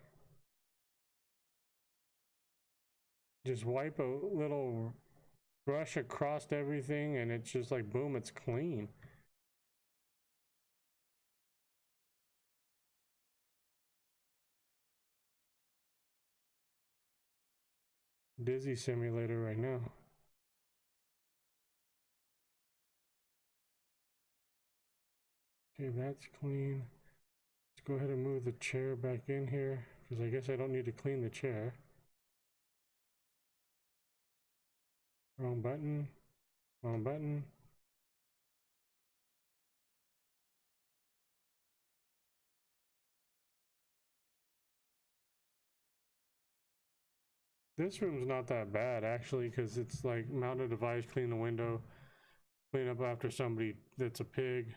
Just wipe a little brush across everything and it's just like, boom, it's clean. Dizzy simulator right now. Okay, that's clean. Let's go ahead and move the chair back in here because I guess I don't need to clean the chair. Wrong button. Wrong button. This room's not that bad actually because it's like mount a device, clean the window, clean up after somebody that's a pig.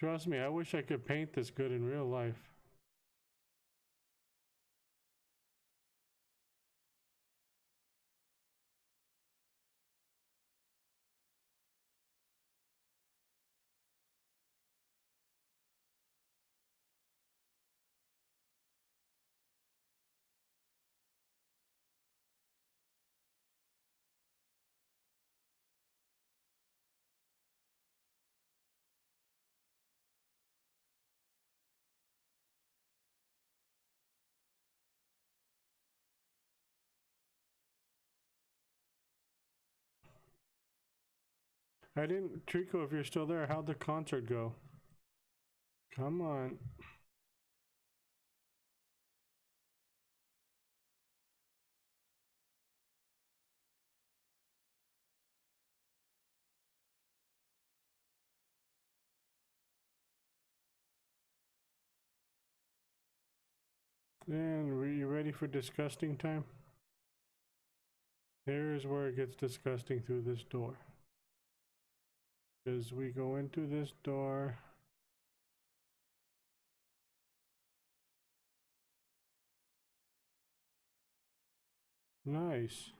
Trust me, I wish I could paint this good in real life. I didn't, Trico, if you're still there, how'd the concert go? Come on. And were you ready for disgusting time? Here's where it gets disgusting through this door. As we go into this door. Nice.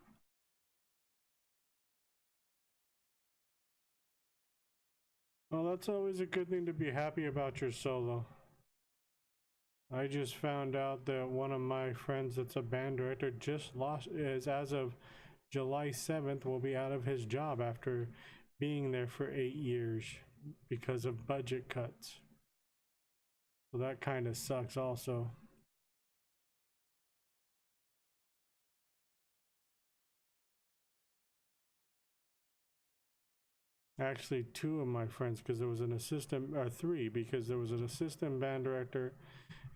Well, that's always a good thing to be happy about your solo. I just found out that one of my friends that's a band director just lost, is as of July 7th, will be out of his job after being there for 8 years because of budget cuts. So that kind of sucks also. Actually, two of my friends, because there was an assistant, or three, because there was an assistant band director,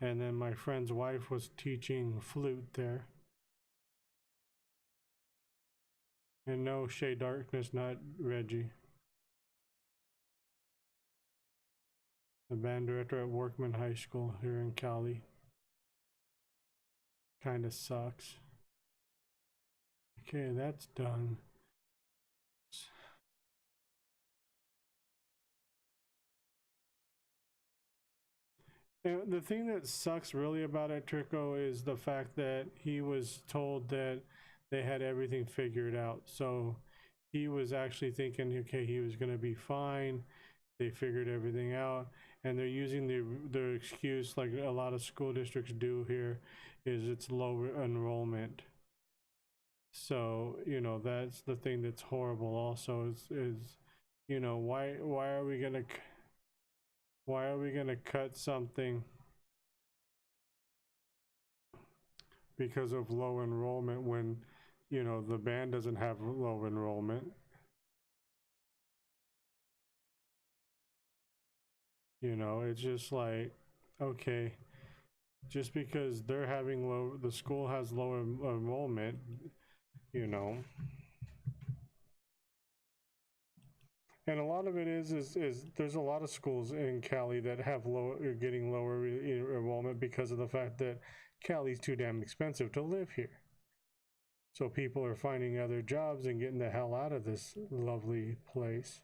and then my friend's wife was teaching flute there. And no, Shay Darkness, not Reggie. The band director at Workman High School here in Cali. Kinda sucks. Okay, that's done. And the thing that sucks really about it, Trico, is the fact that he was told that they had everything figured out. So he was actually thinking, okay, he was going to be fine. They figured everything out. And they're using the excuse, like a lot of school districts do here, is it's low enrollment. So, you know, that's the thing that's horrible also is you know, why are we going to cut something because of low enrollment when, you know, the band doesn't have low enrollment? You know, it's just like, okay, just because they're having the school has low enrollment, you know. And a lot of it is there's a lot of schools in Cali that have getting lower enrollment because of the fact that Cali's too damn expensive to live here. So people are finding other jobs and getting the hell out of this lovely place.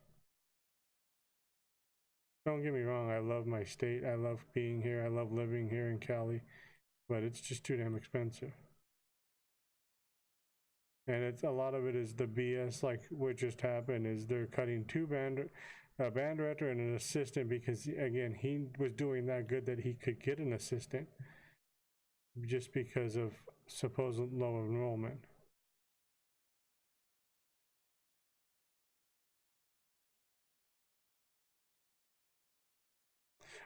Don't get me wrong, I love my state. I love being here. I love living here in Cali, but it's just too damn expensive. And it's a lot of it is the BS, like what just happened is they're cutting a band director and an assistant because again he was doing that good that he could get an assistant just because of supposed low enrollment.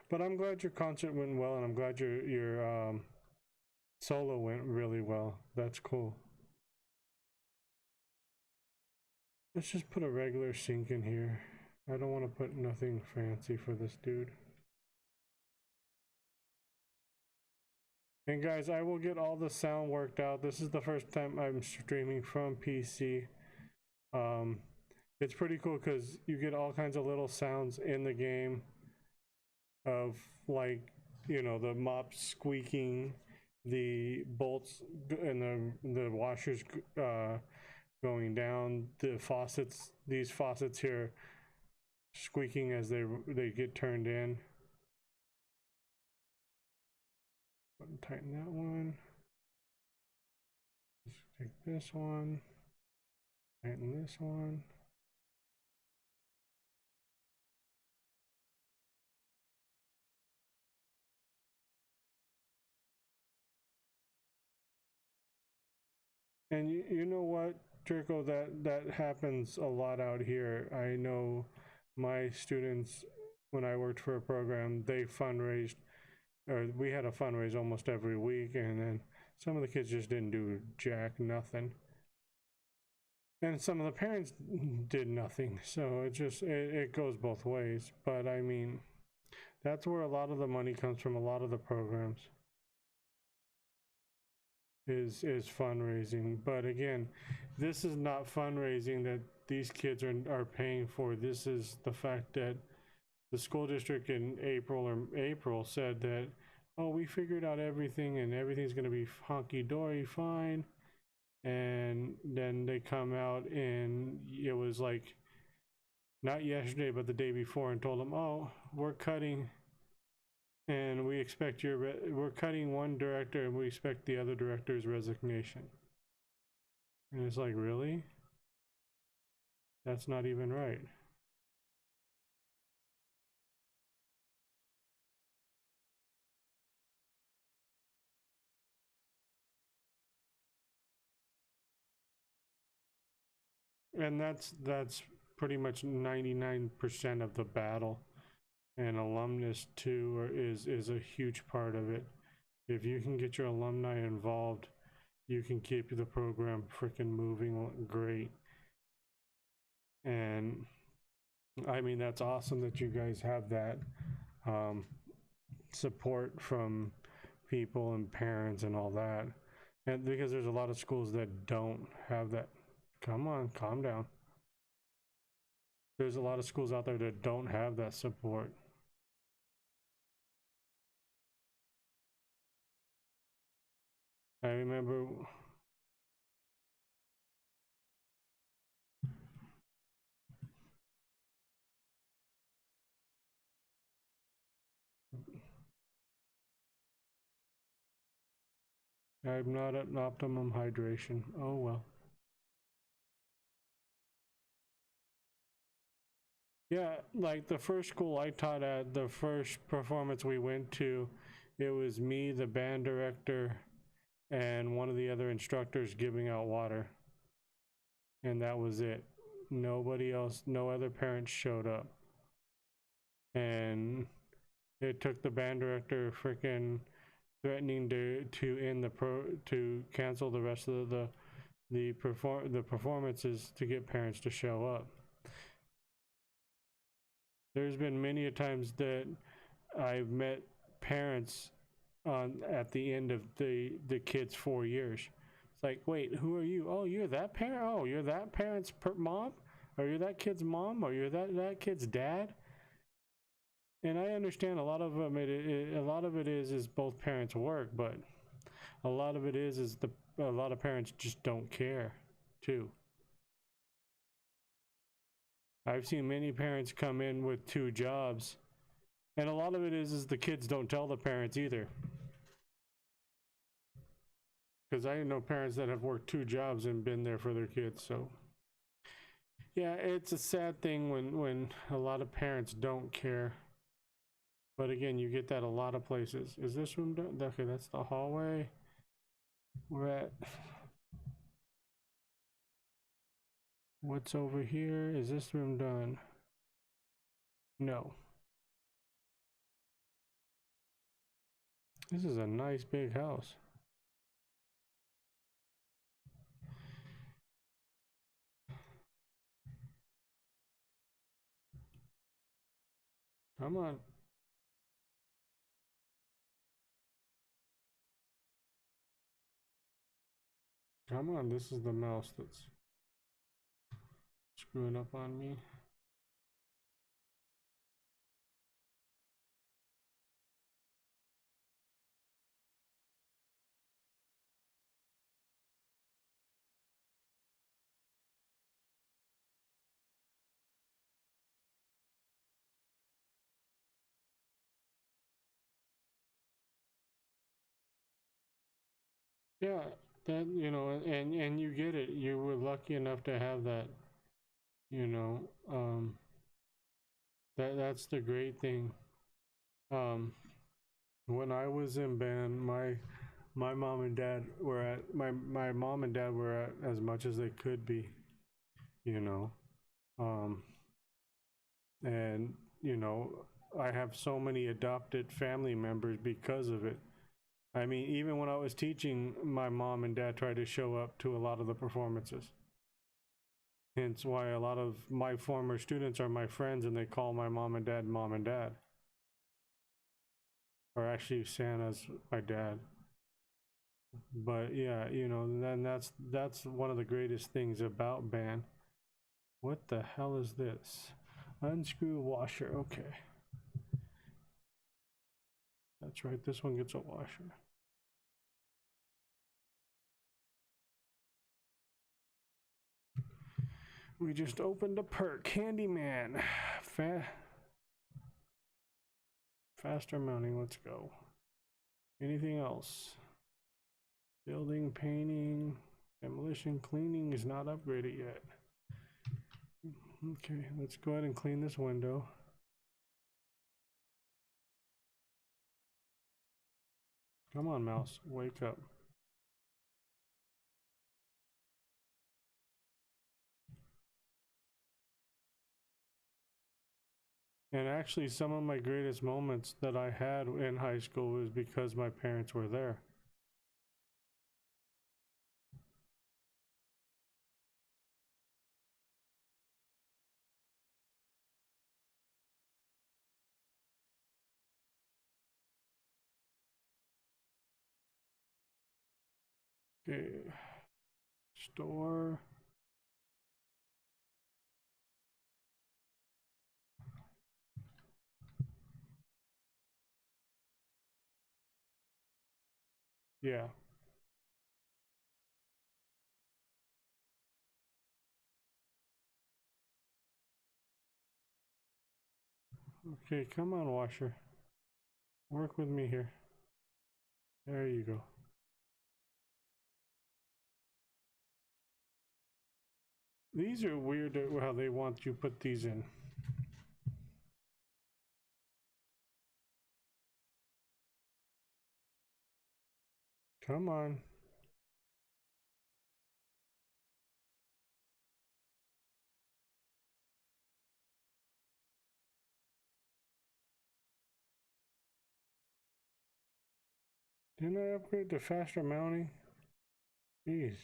But I'm glad your concert went well, and I'm glad your solo went really well. That's cool. Let's just put a regular sink in here. I don't want to put nothing fancy for this dude. And guys, I will get all the sound worked out. This is the first time I'm streaming from PC. It's pretty cool because you get all kinds of little sounds in the game of, like, you know, the mop squeaking, the bolts and the washers going down, the faucets, these faucets here squeaking as they get turned in. Tighten that one. Just take this one. Tighten this one. And you know what, Jerko, that happens a lot out here. I know my students, when I worked for a program, they fundraised, or we had a fundraise almost every week, and then some of the kids just didn't do jack nothing. and some of the parents did nothing. So it goes both ways. But I mean, that's where a lot of the money comes from. A lot of the programs is fundraising. But again, this is not fundraising that these kids are paying for. This is the fact that the school district in April said that, oh, we figured out everything and everything's going to be honky-dory fine. And then they come out and it was like not yesterday but the day before and told them, oh, we're cutting and we're cutting one director and we expect the other director's resignation. And it's like, really? That's not even right. And that's pretty much 99% of the battle. And alumnus too is a huge part of it. If you can get your alumni involved, you can keep the program freaking moving great. And I mean, that's awesome that you guys have that support from people and parents and all that. And because there's a lot of schools that don't have that. Come on, calm down. There's a lot of schools out there that don't have that support. I remember I'm not at optimum hydration. Oh well. Yeah, like the first school I taught at, the first performance we went to, it was me, the band director, and one of the other instructors giving out water. And that was it. Nobody else, no other parents showed up. And it took the band director freaking threatening to end to cancel the rest of the performances to get parents to show up. There's been many a times that I've met parents at the end of the kids' 4 years. It's like, wait, who are you? Oh, you're that parent. Oh, you're that parent's mom, or you're that kid's mom, or you're that kid's dad. And I understand a lot of them. A lot of it is both parents work, but a lot of it is a lot of parents just don't care, too. I've seen many parents come in with 2 jobs, and a lot of it is the kids don't tell the parents either. Because I know parents that have worked 2 jobs and been there for their kids. So yeah, it's a sad thing when a lot of parents don't care. But again, you get that a lot of places. Is this room done? Okay, that's the hallway. We're at, what's over here? Is this room done? No. This is a nice big house. Come on. Come on, this is the mouse that's screwing up on me. Yeah, that, and you get it. You were lucky enough to have that, you know, that's the great thing. When I was in band, my mom and dad were at my mom and dad were at as much as they could be, you know. Um, and I have so many adopted family members because of it. I mean, even when I was teaching, my mom and dad tried to show up to a lot of the performances. Hence why a lot of my former students are my friends and they call my mom and dad. Or actually Santa's my dad. But yeah, you know, then that's one of the greatest things about band. What the hell is this? Unscrew washer, okay. That's right, this one gets a washer. We just opened a perk, handyman. Faster mounting, let's go. Anything else? Building, painting, demolition, cleaning is not upgraded yet. Okay, let's go ahead and clean this window. Come on, mouse, wake up. And actually, some of my greatest moments that I had in high school was because my parents were there. Okay, store. Yeah. Okay, come on, washer. Work with me here. There you go. These are weird how they want you put these in. Come on. Didn't I upgrade to faster mounting? Jeez.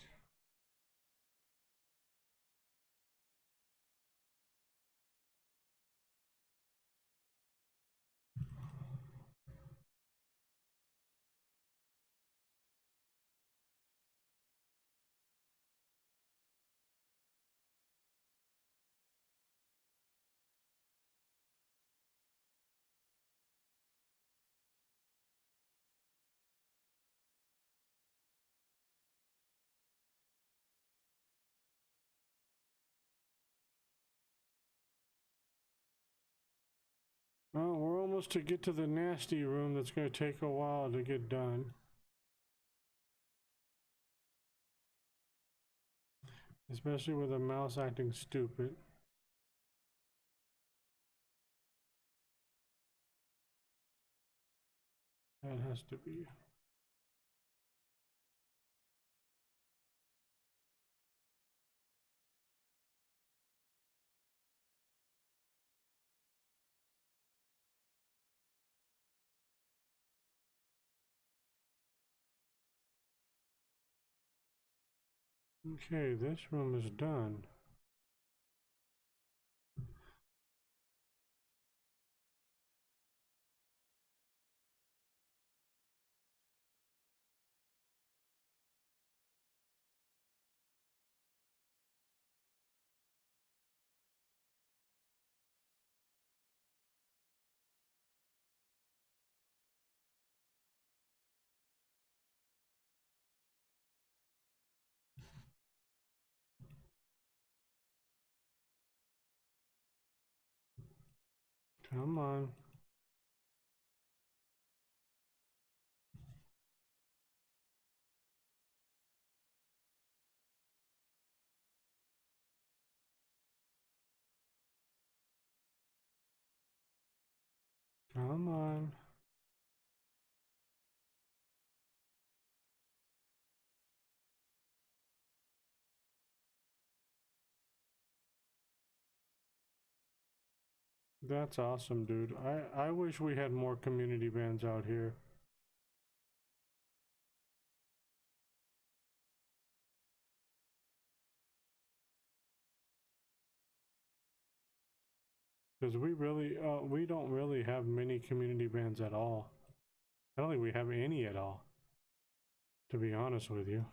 Well, we're almost to get to the nasty room. That's going to take a while to get done. Especially with a mouse acting stupid. That has to be. Okay, this room is done. Come on. Come on. That's awesome, dude. I wish we had more community bands out here. because we don't really have many community bands at all. I don't think we have any at all, to be honest with you.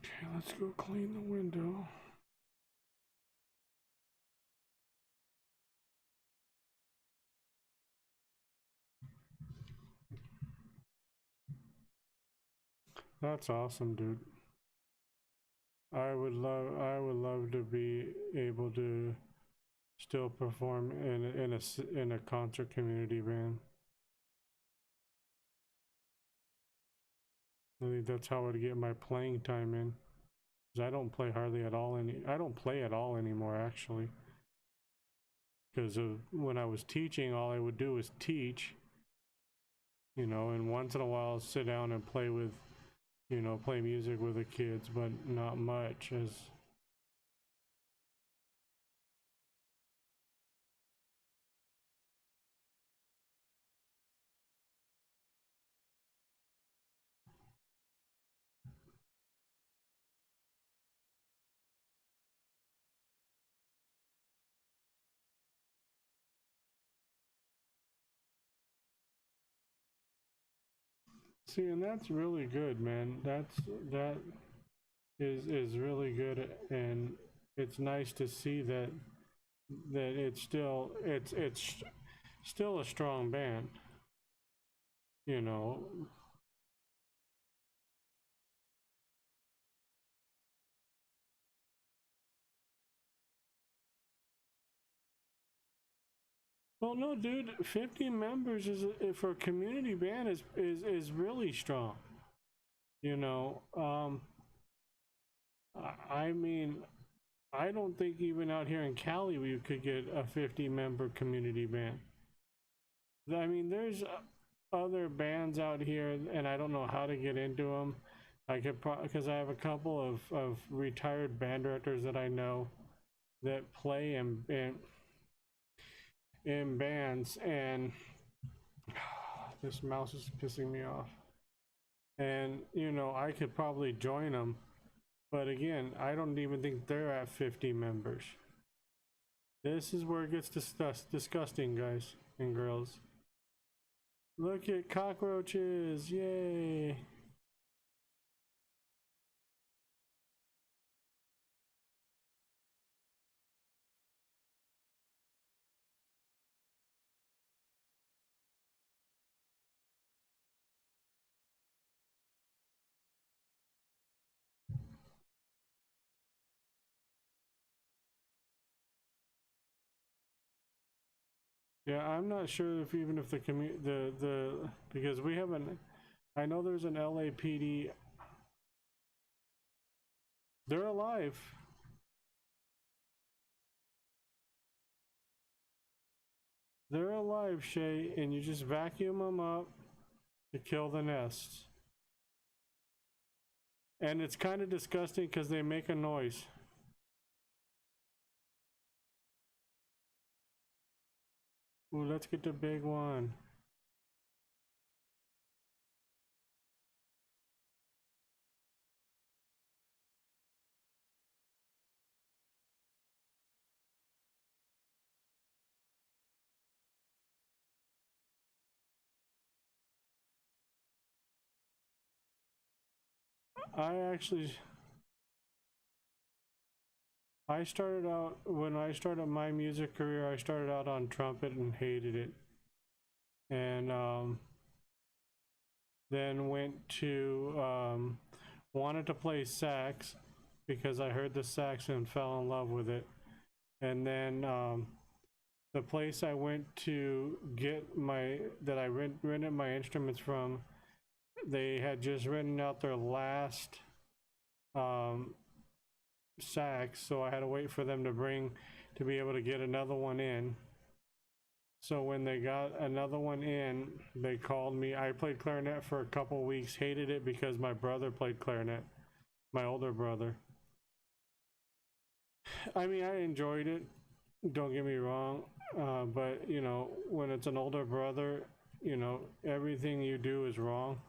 Okay, let's go clean the window. That's awesome, dude. I would love to be able to still perform in a concert community band. I think that's how I'd get my playing time in. 'Cause I don't play hardly at all I don't play at all anymore actually. Because of when I was teaching, all I would do was teach, you know, and once in a while I'll sit down and play with, you know, play music with the kids, but not much as see, and that's really good, man. That is really good, and it's nice to see that it's still a strong band, you know. Well, no, dude, 50 members is for a community band is really strong. You know, I mean, I don't think even out here in Cali we could get a 50-member community band. I mean, there's other bands out here, and I don't know how to get into them. I could because I have a couple of retired band directors that I know that play in bands, and this mouse is pissing me off. And you know, I could probably join them, but again, I don't even think they're at 50 members. This is where it gets disgusting, guys and girls. Look at cockroaches, yay! Yeah, I'm not sure if even if the because we haven't. I know there's an LAPD. They're alive. They're alive, Shay, and you just vacuum them up to kill the nests. And it's kind of disgusting because they make a noise. Ooh, let's get the big one. I actually, I started out, when I started my music career, I started out on trumpet and hated it. And then went to, wanted to play sax because I heard the sax and fell in love with it. And then the place I went to get that I rented my instruments from, they had just written out their last um, sax, so I had to wait for them to be able to get another one in. So when they got another one in, they called me. I played clarinet for a couple weeks, hated it because my brother played clarinet, my older brother. I mean, I enjoyed it, don't get me wrong, but you know, when it's an older brother, you know, everything you do is wrong.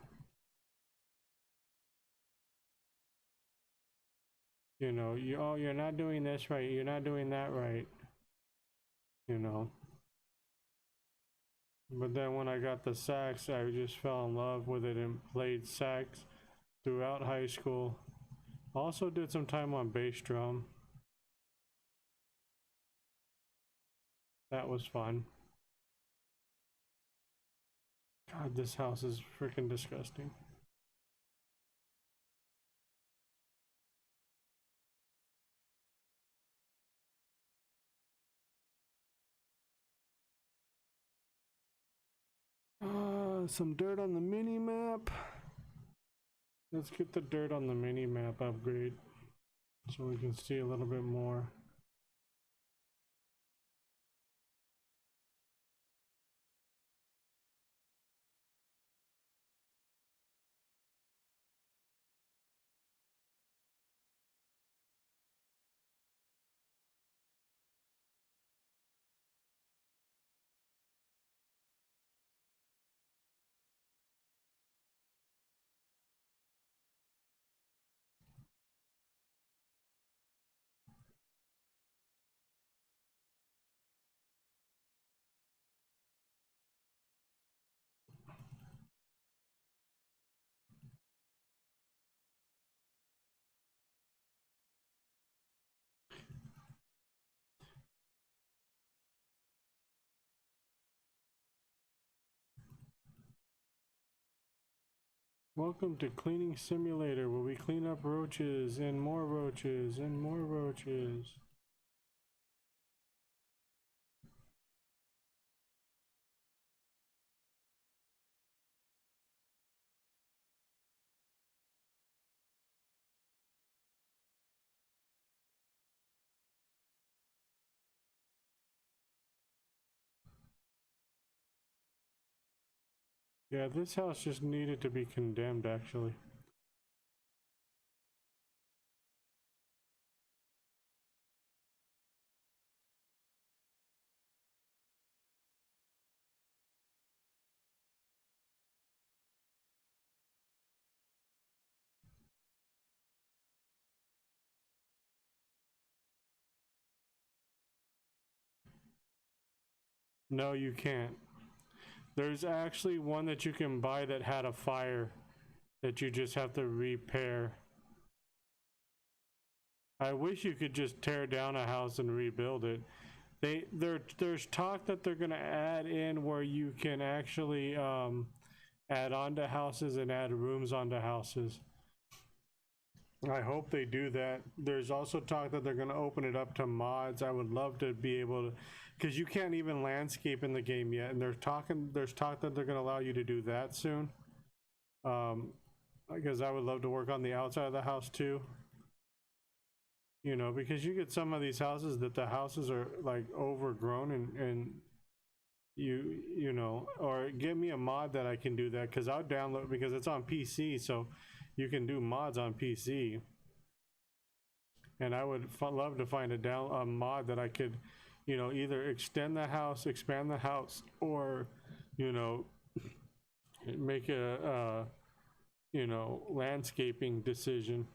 You know, you're not doing this right, you're not doing that right, you know. But then when I got the sax, I just fell in love with it and played sax throughout high school. Also did some time on bass drum. That was fun. God, this house is freaking disgusting. Some dirt on the mini map. Let's get the dirt on the mini map upgrade so we can see a little bit more. Welcome to Cleaning Simulator, where we clean up roaches and more roaches and more roaches. Yeah, this house just needed to be condemned, actually. No, you can't. There's actually one that you can buy that had a fire that you just have to repair. I wish you could just tear down a house and rebuild it. There's talk that they're gonna add in where you can actually add onto houses and add rooms onto houses. I hope they do that. There's also talk that they're going to open it up to mods. I would love to be able to, because you can't even landscape in the game yet, and there's talk that they're going to allow you to do that soon. Because I would love to work on the outside of the house too. You know, because you get some of these houses that the houses are like overgrown and you know, or get me a mod that I can do that, because I'll download, because it's on PC, so you can do mods on PC. And I would love to find a mod that I could, you know, either extend the house, expand the house, or, you know, make a you know, landscaping decision.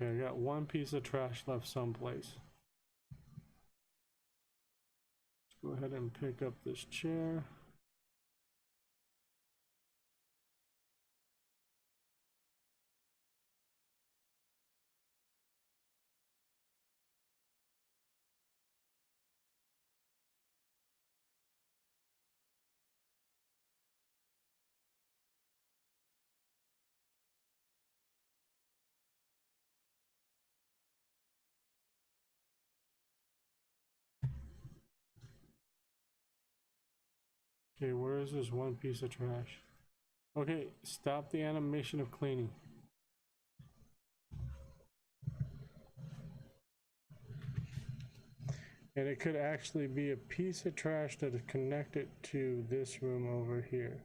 Okay, I got one piece of trash left someplace. Let's go ahead and pick up this chair. Okay, where is this one piece of trash? Okay, stop the animation of cleaning. And it could actually be a piece of trash that is connected to this room over here.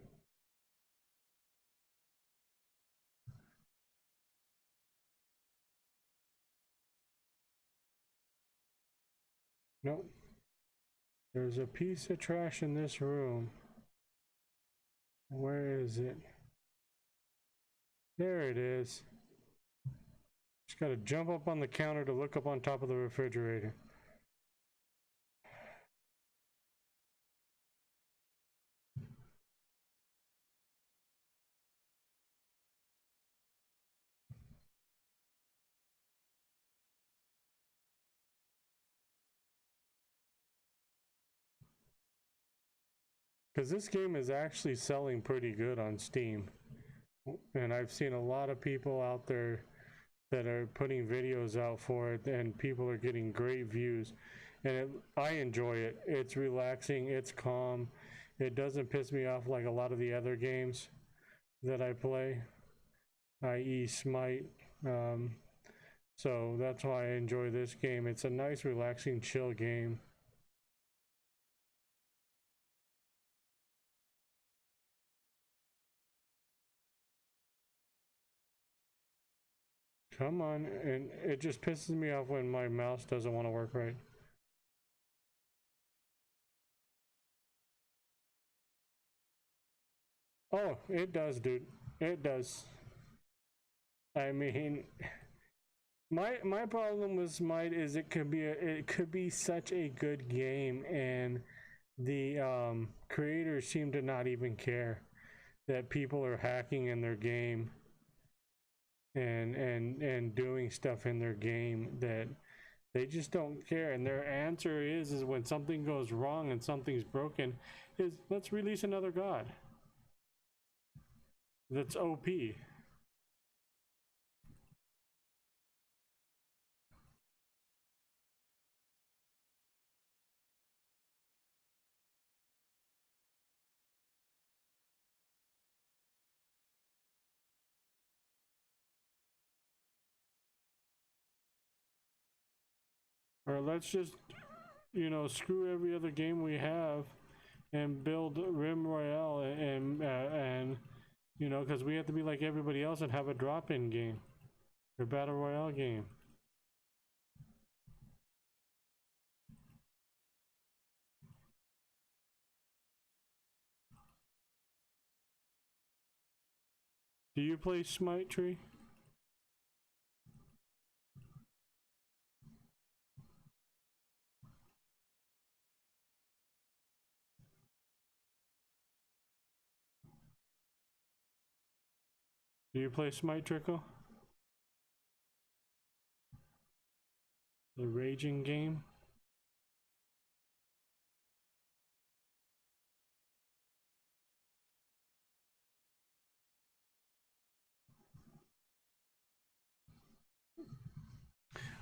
Nope. There's a piece of trash in this room. Where is it? There it is. Just gotta jump up on the counter to look up on top of the refrigerator. Because this game is actually selling pretty good on Steam. And I've seen a lot of people out there that are putting videos out for it, and people are getting great views. And I enjoy it. It's relaxing, it's calm. It doesn't piss me off like a lot of the other games that I play, i.e. Smite. So that's why I enjoy this game. It's a nice, relaxing, chill game. Come on, and it just pisses me off when my mouse doesn't want to work right. Oh, it does, dude. It does. I mean, my problem with Smite is it could be such a good game, and the creators seem to not even care that people are hacking in their game and doing stuff in their game that they just don't care. And their answer is when something goes wrong and something's broken, is let's release another god that's OP. Or let's just, you know, screw every other game we have and build Rim Royale and you know, because we have to be like everybody else and have a drop-in game or battle royale game. Do you play Smite, Tree? Do you play Smite, Trickle? The raging game?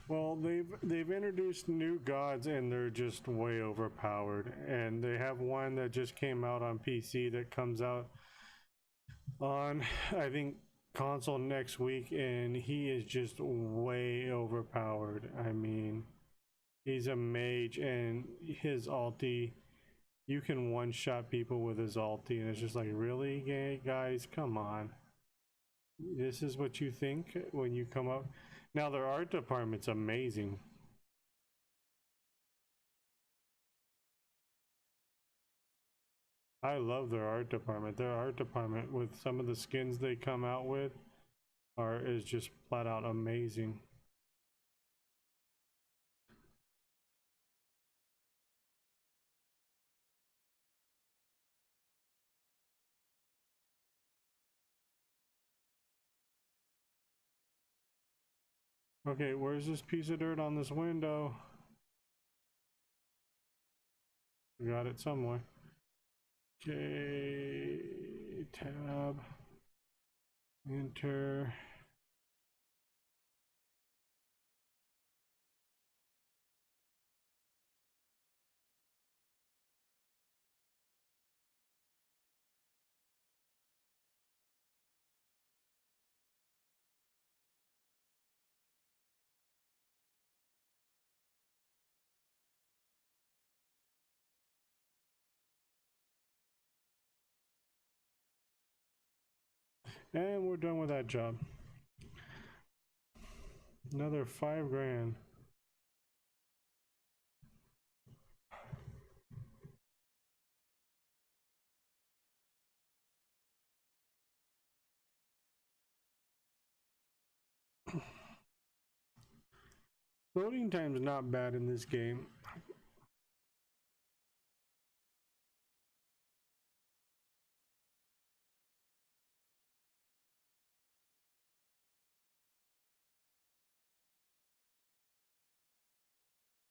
Well, they've introduced new gods and they're just way overpowered. And they have one that just came out on PC that comes out on, I think, console next week, and he is just way overpowered. I mean, he's a mage, and his ulti, you can one-shot people with his ulti, and it's just like, really, guys, come on. This is what you think when you come up. Now their art department's amazing. I love their art department. Their art department with some of the skins they come out with is just flat out amazing. Okay, where's this piece of dirt on this window? Got it somewhere. Okay, tab, enter. And we're done with that job. Another 5 grand. Loading time's not bad in this game.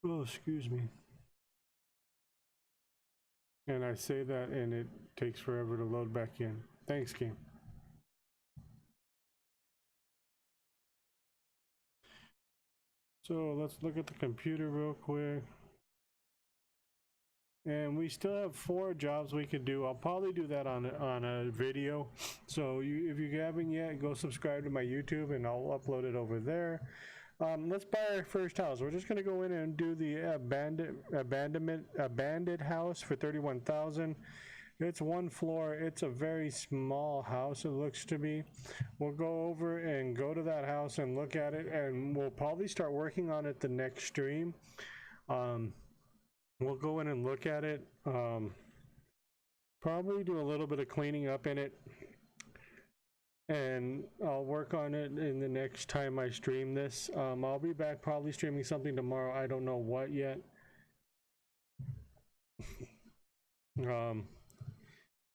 Oh, excuse me. And I say that and it takes forever to load back in. Thanks, game. So let's look at the computer real quick. And we still have 4 jobs we could do. I'll probably do that on a video. So if you haven't yet, go subscribe to my YouTube and I'll upload it over there. Let's buy our first house. We're just gonna go in and do the abandoned house for 31,000. It's 1 floor. It's a very small house, it looks to be. We'll go over and go to that house and look at it, and we'll probably start working on it the next stream. We'll go in and look at it. Probably do a little bit of cleaning up in it. And I'll work on it in the next time I stream this. I'll be back probably streaming something tomorrow. I don't know what yet.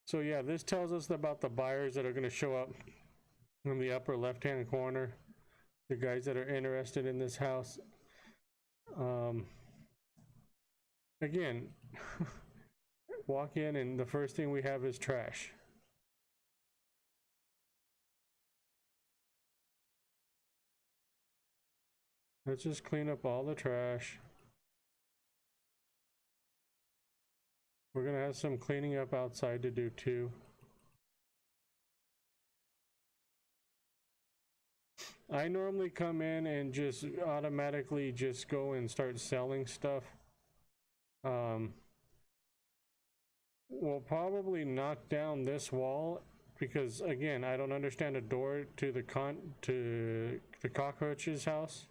So yeah, this tells us about the buyers that are going to show up in the upper left-hand corner. The guys that are interested in this house. Again, walk in and the first thing we have is trash. Let's just clean up all the trash. We're gonna have some cleaning up outside to do too. I normally come in and just automatically just go and start selling stuff. We'll probably knock down this wall because again, I don't understand a door to the cockroach's house.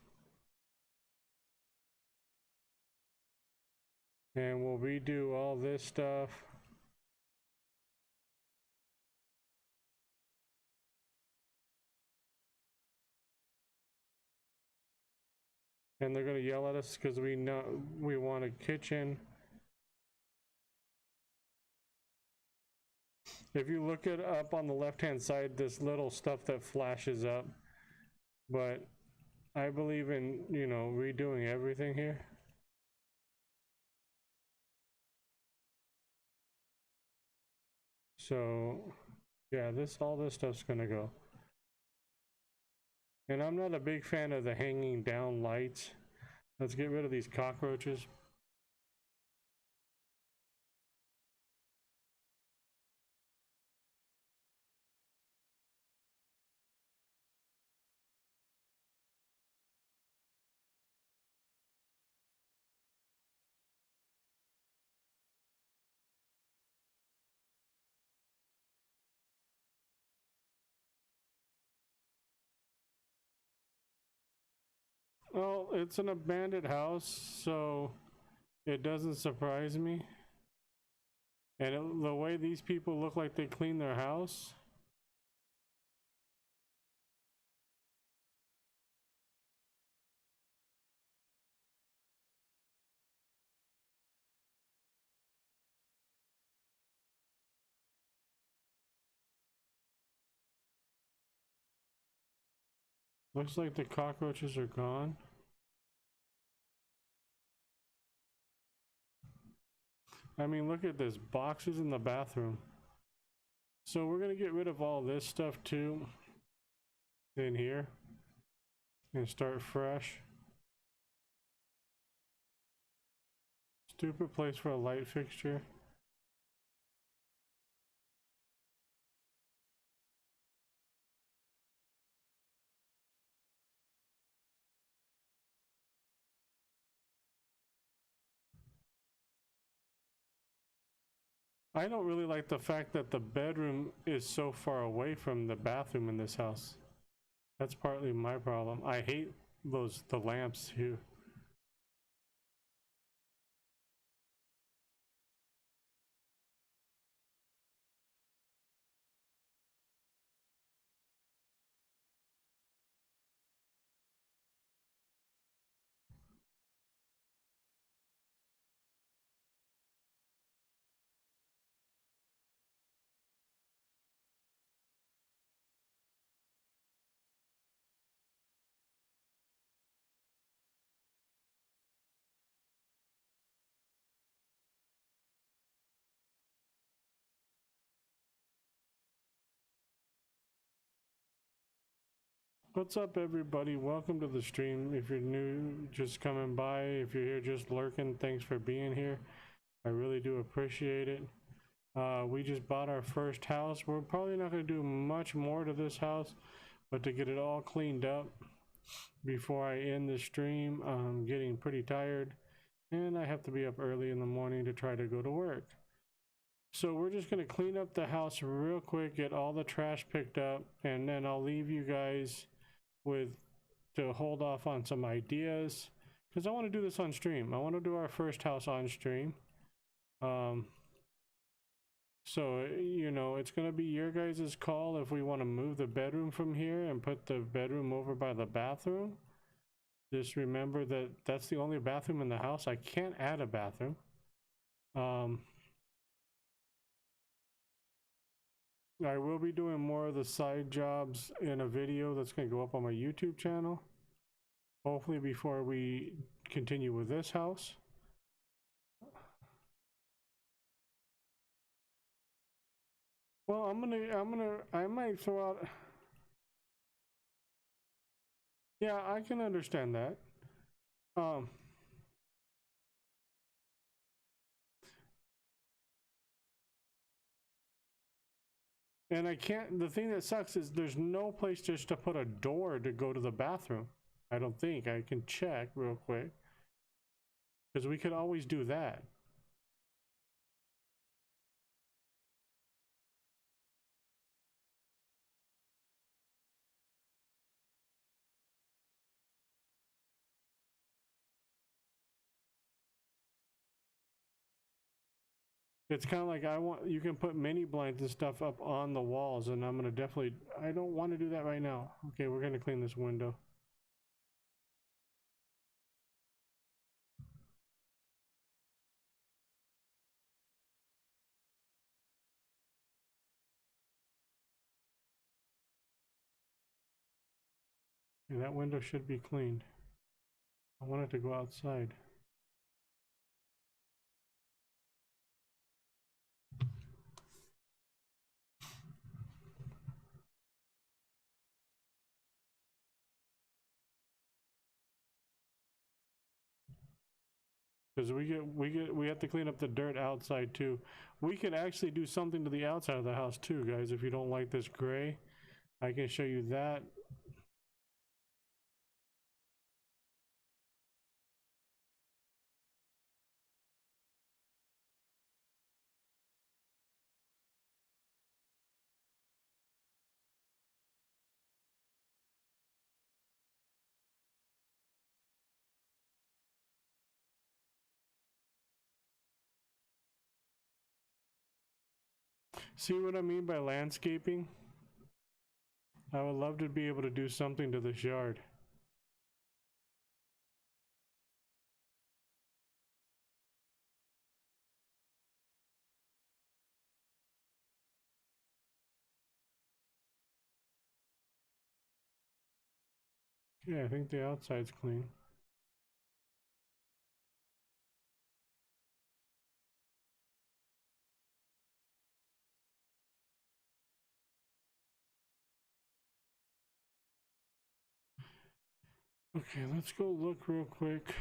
And we'll redo all this stuff. And they're gonna yell at us because we know we want a kitchen. If you look it up on the left-hand side, this little stuff that flashes up. But I believe in, you know, redoing everything here. So yeah, all this stuff's gonna go. And I'm not a big fan of the hanging down lights. Let's get rid of these cockroaches. Well, it's an abandoned house, so it doesn't surprise me. And the way these people look like they clean their house. Looks like the cockroaches are gone. I mean, look at this, boxes in the bathroom. So we're gonna get rid of all this stuff too in here and start fresh. Stupid place for a light fixture. I don't really like the fact that the bedroom is so far away from the bathroom in this house. That's partly my problem. I hate the lamps too. What's up, everybody? Welcome to the stream. If you're new, just coming by, if you're here just lurking, thanks for being here. I really do appreciate it. We just bought our first house. We're probably not going to do much more to this house, but to get it all cleaned up before I end the stream, I'm getting pretty tired, and I have to be up early in the morning to try to go to work. So we're just going to clean up the house real quick, get all the trash picked up, and then I'll leave you guys to hold off on some ideas, because I want to do this on stream. I want to do our first house on stream. So, you know, it's going to be your guys' call if we want to move the bedroom from here and put the bedroom over by the bathroom. Just remember that that's the only bathroom in the house. I can't add a bathroom. I will be doing more of the side jobs in a video that's going to go up on my YouTube channel, hopefully before we continue with this house. Well, I might throw out. Yeah, I can understand that. And I can't, the thing that sucks is there's no place just to put a door to go to the bathroom. I don't think. I can check real quick, because we could always do that. It's kind of like you can put mini blinds and stuff up on the walls, and I'm gonna definitely, I don't want to do that right now. Okay, we're gonna clean this window. Yeah, that window should be cleaned. I want it to go outside. Because we have to clean up the dirt outside too. We could actually do something to the outside of the house too, guys. If you don't like this gray, I can show you that. See what I mean by landscaping? I would love to be able to do something to this yard. Yeah, I think the outside's clean. Okay, let's go look real quick.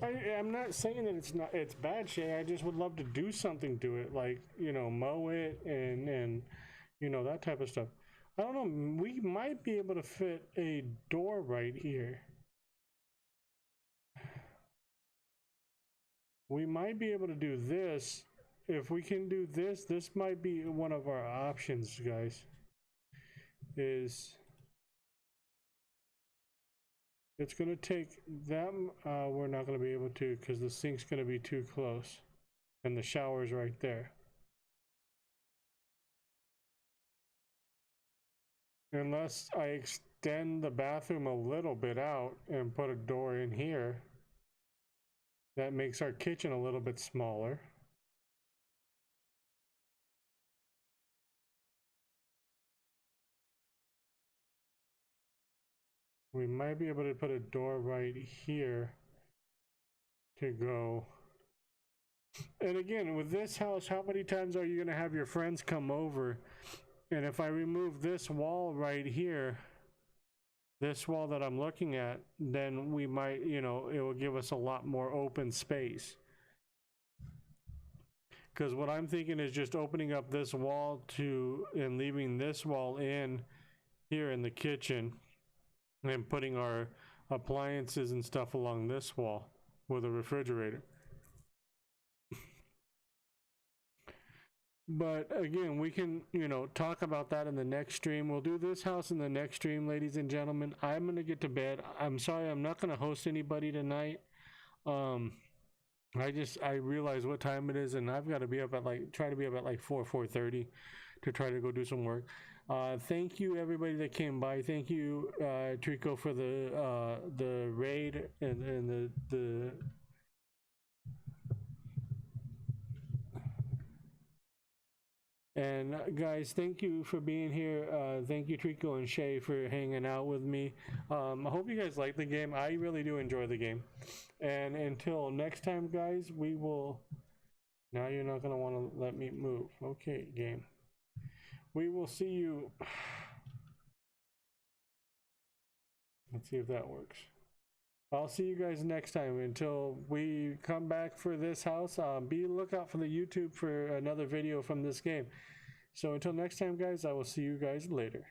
I'm not saying that it's bad shit. I just would love to do something to it, like, you know, mow it and you know, that type of stuff. I don't know, we might be able to fit a door right here. we might be able to do this. If we can do this, this might be one of our options, guys. Is it's going to take them, we're not going to be able to because the sink's going to be too close and the shower's right there. Unless I extend the bathroom a little bit out and put a door in here, that makes our kitchen a little bit smaller. We might be able to put a door right here to go. And again, with this house, how many times are you going to have your friends come over? And if I remove this wall right here, this wall that I'm looking at, then we might, you know, it will give us a lot more open space. Because what I'm thinking is just opening up this wall to and leaving this wall in here in the kitchen and putting our appliances and stuff along this wall with a refrigerator. But again, we can, you know, talk about that in the next stream. We'll do this house in the next stream, ladies and gentlemen. I'm going to get to bed. I'm sorry, I'm not going to host anybody tonight. I realize what time it is, and I've got to be up at try to be up at 4:30 to try to go do some work. Thank you everybody that came by. Thank you Trico for the raid and the and guys, thank you for being here. Thank you Trico and Shay for hanging out with me. I hope you guys like the game. I really do enjoy the game. And until next time, guys, we will. Now you're not gonna want to let me move. Okay, game. We will see you. Let's see if that works. I'll see you guys next time. Until we come back for this house, be lookout for the YouTube for another video from this game. So until next time, guys, I will see you guys later.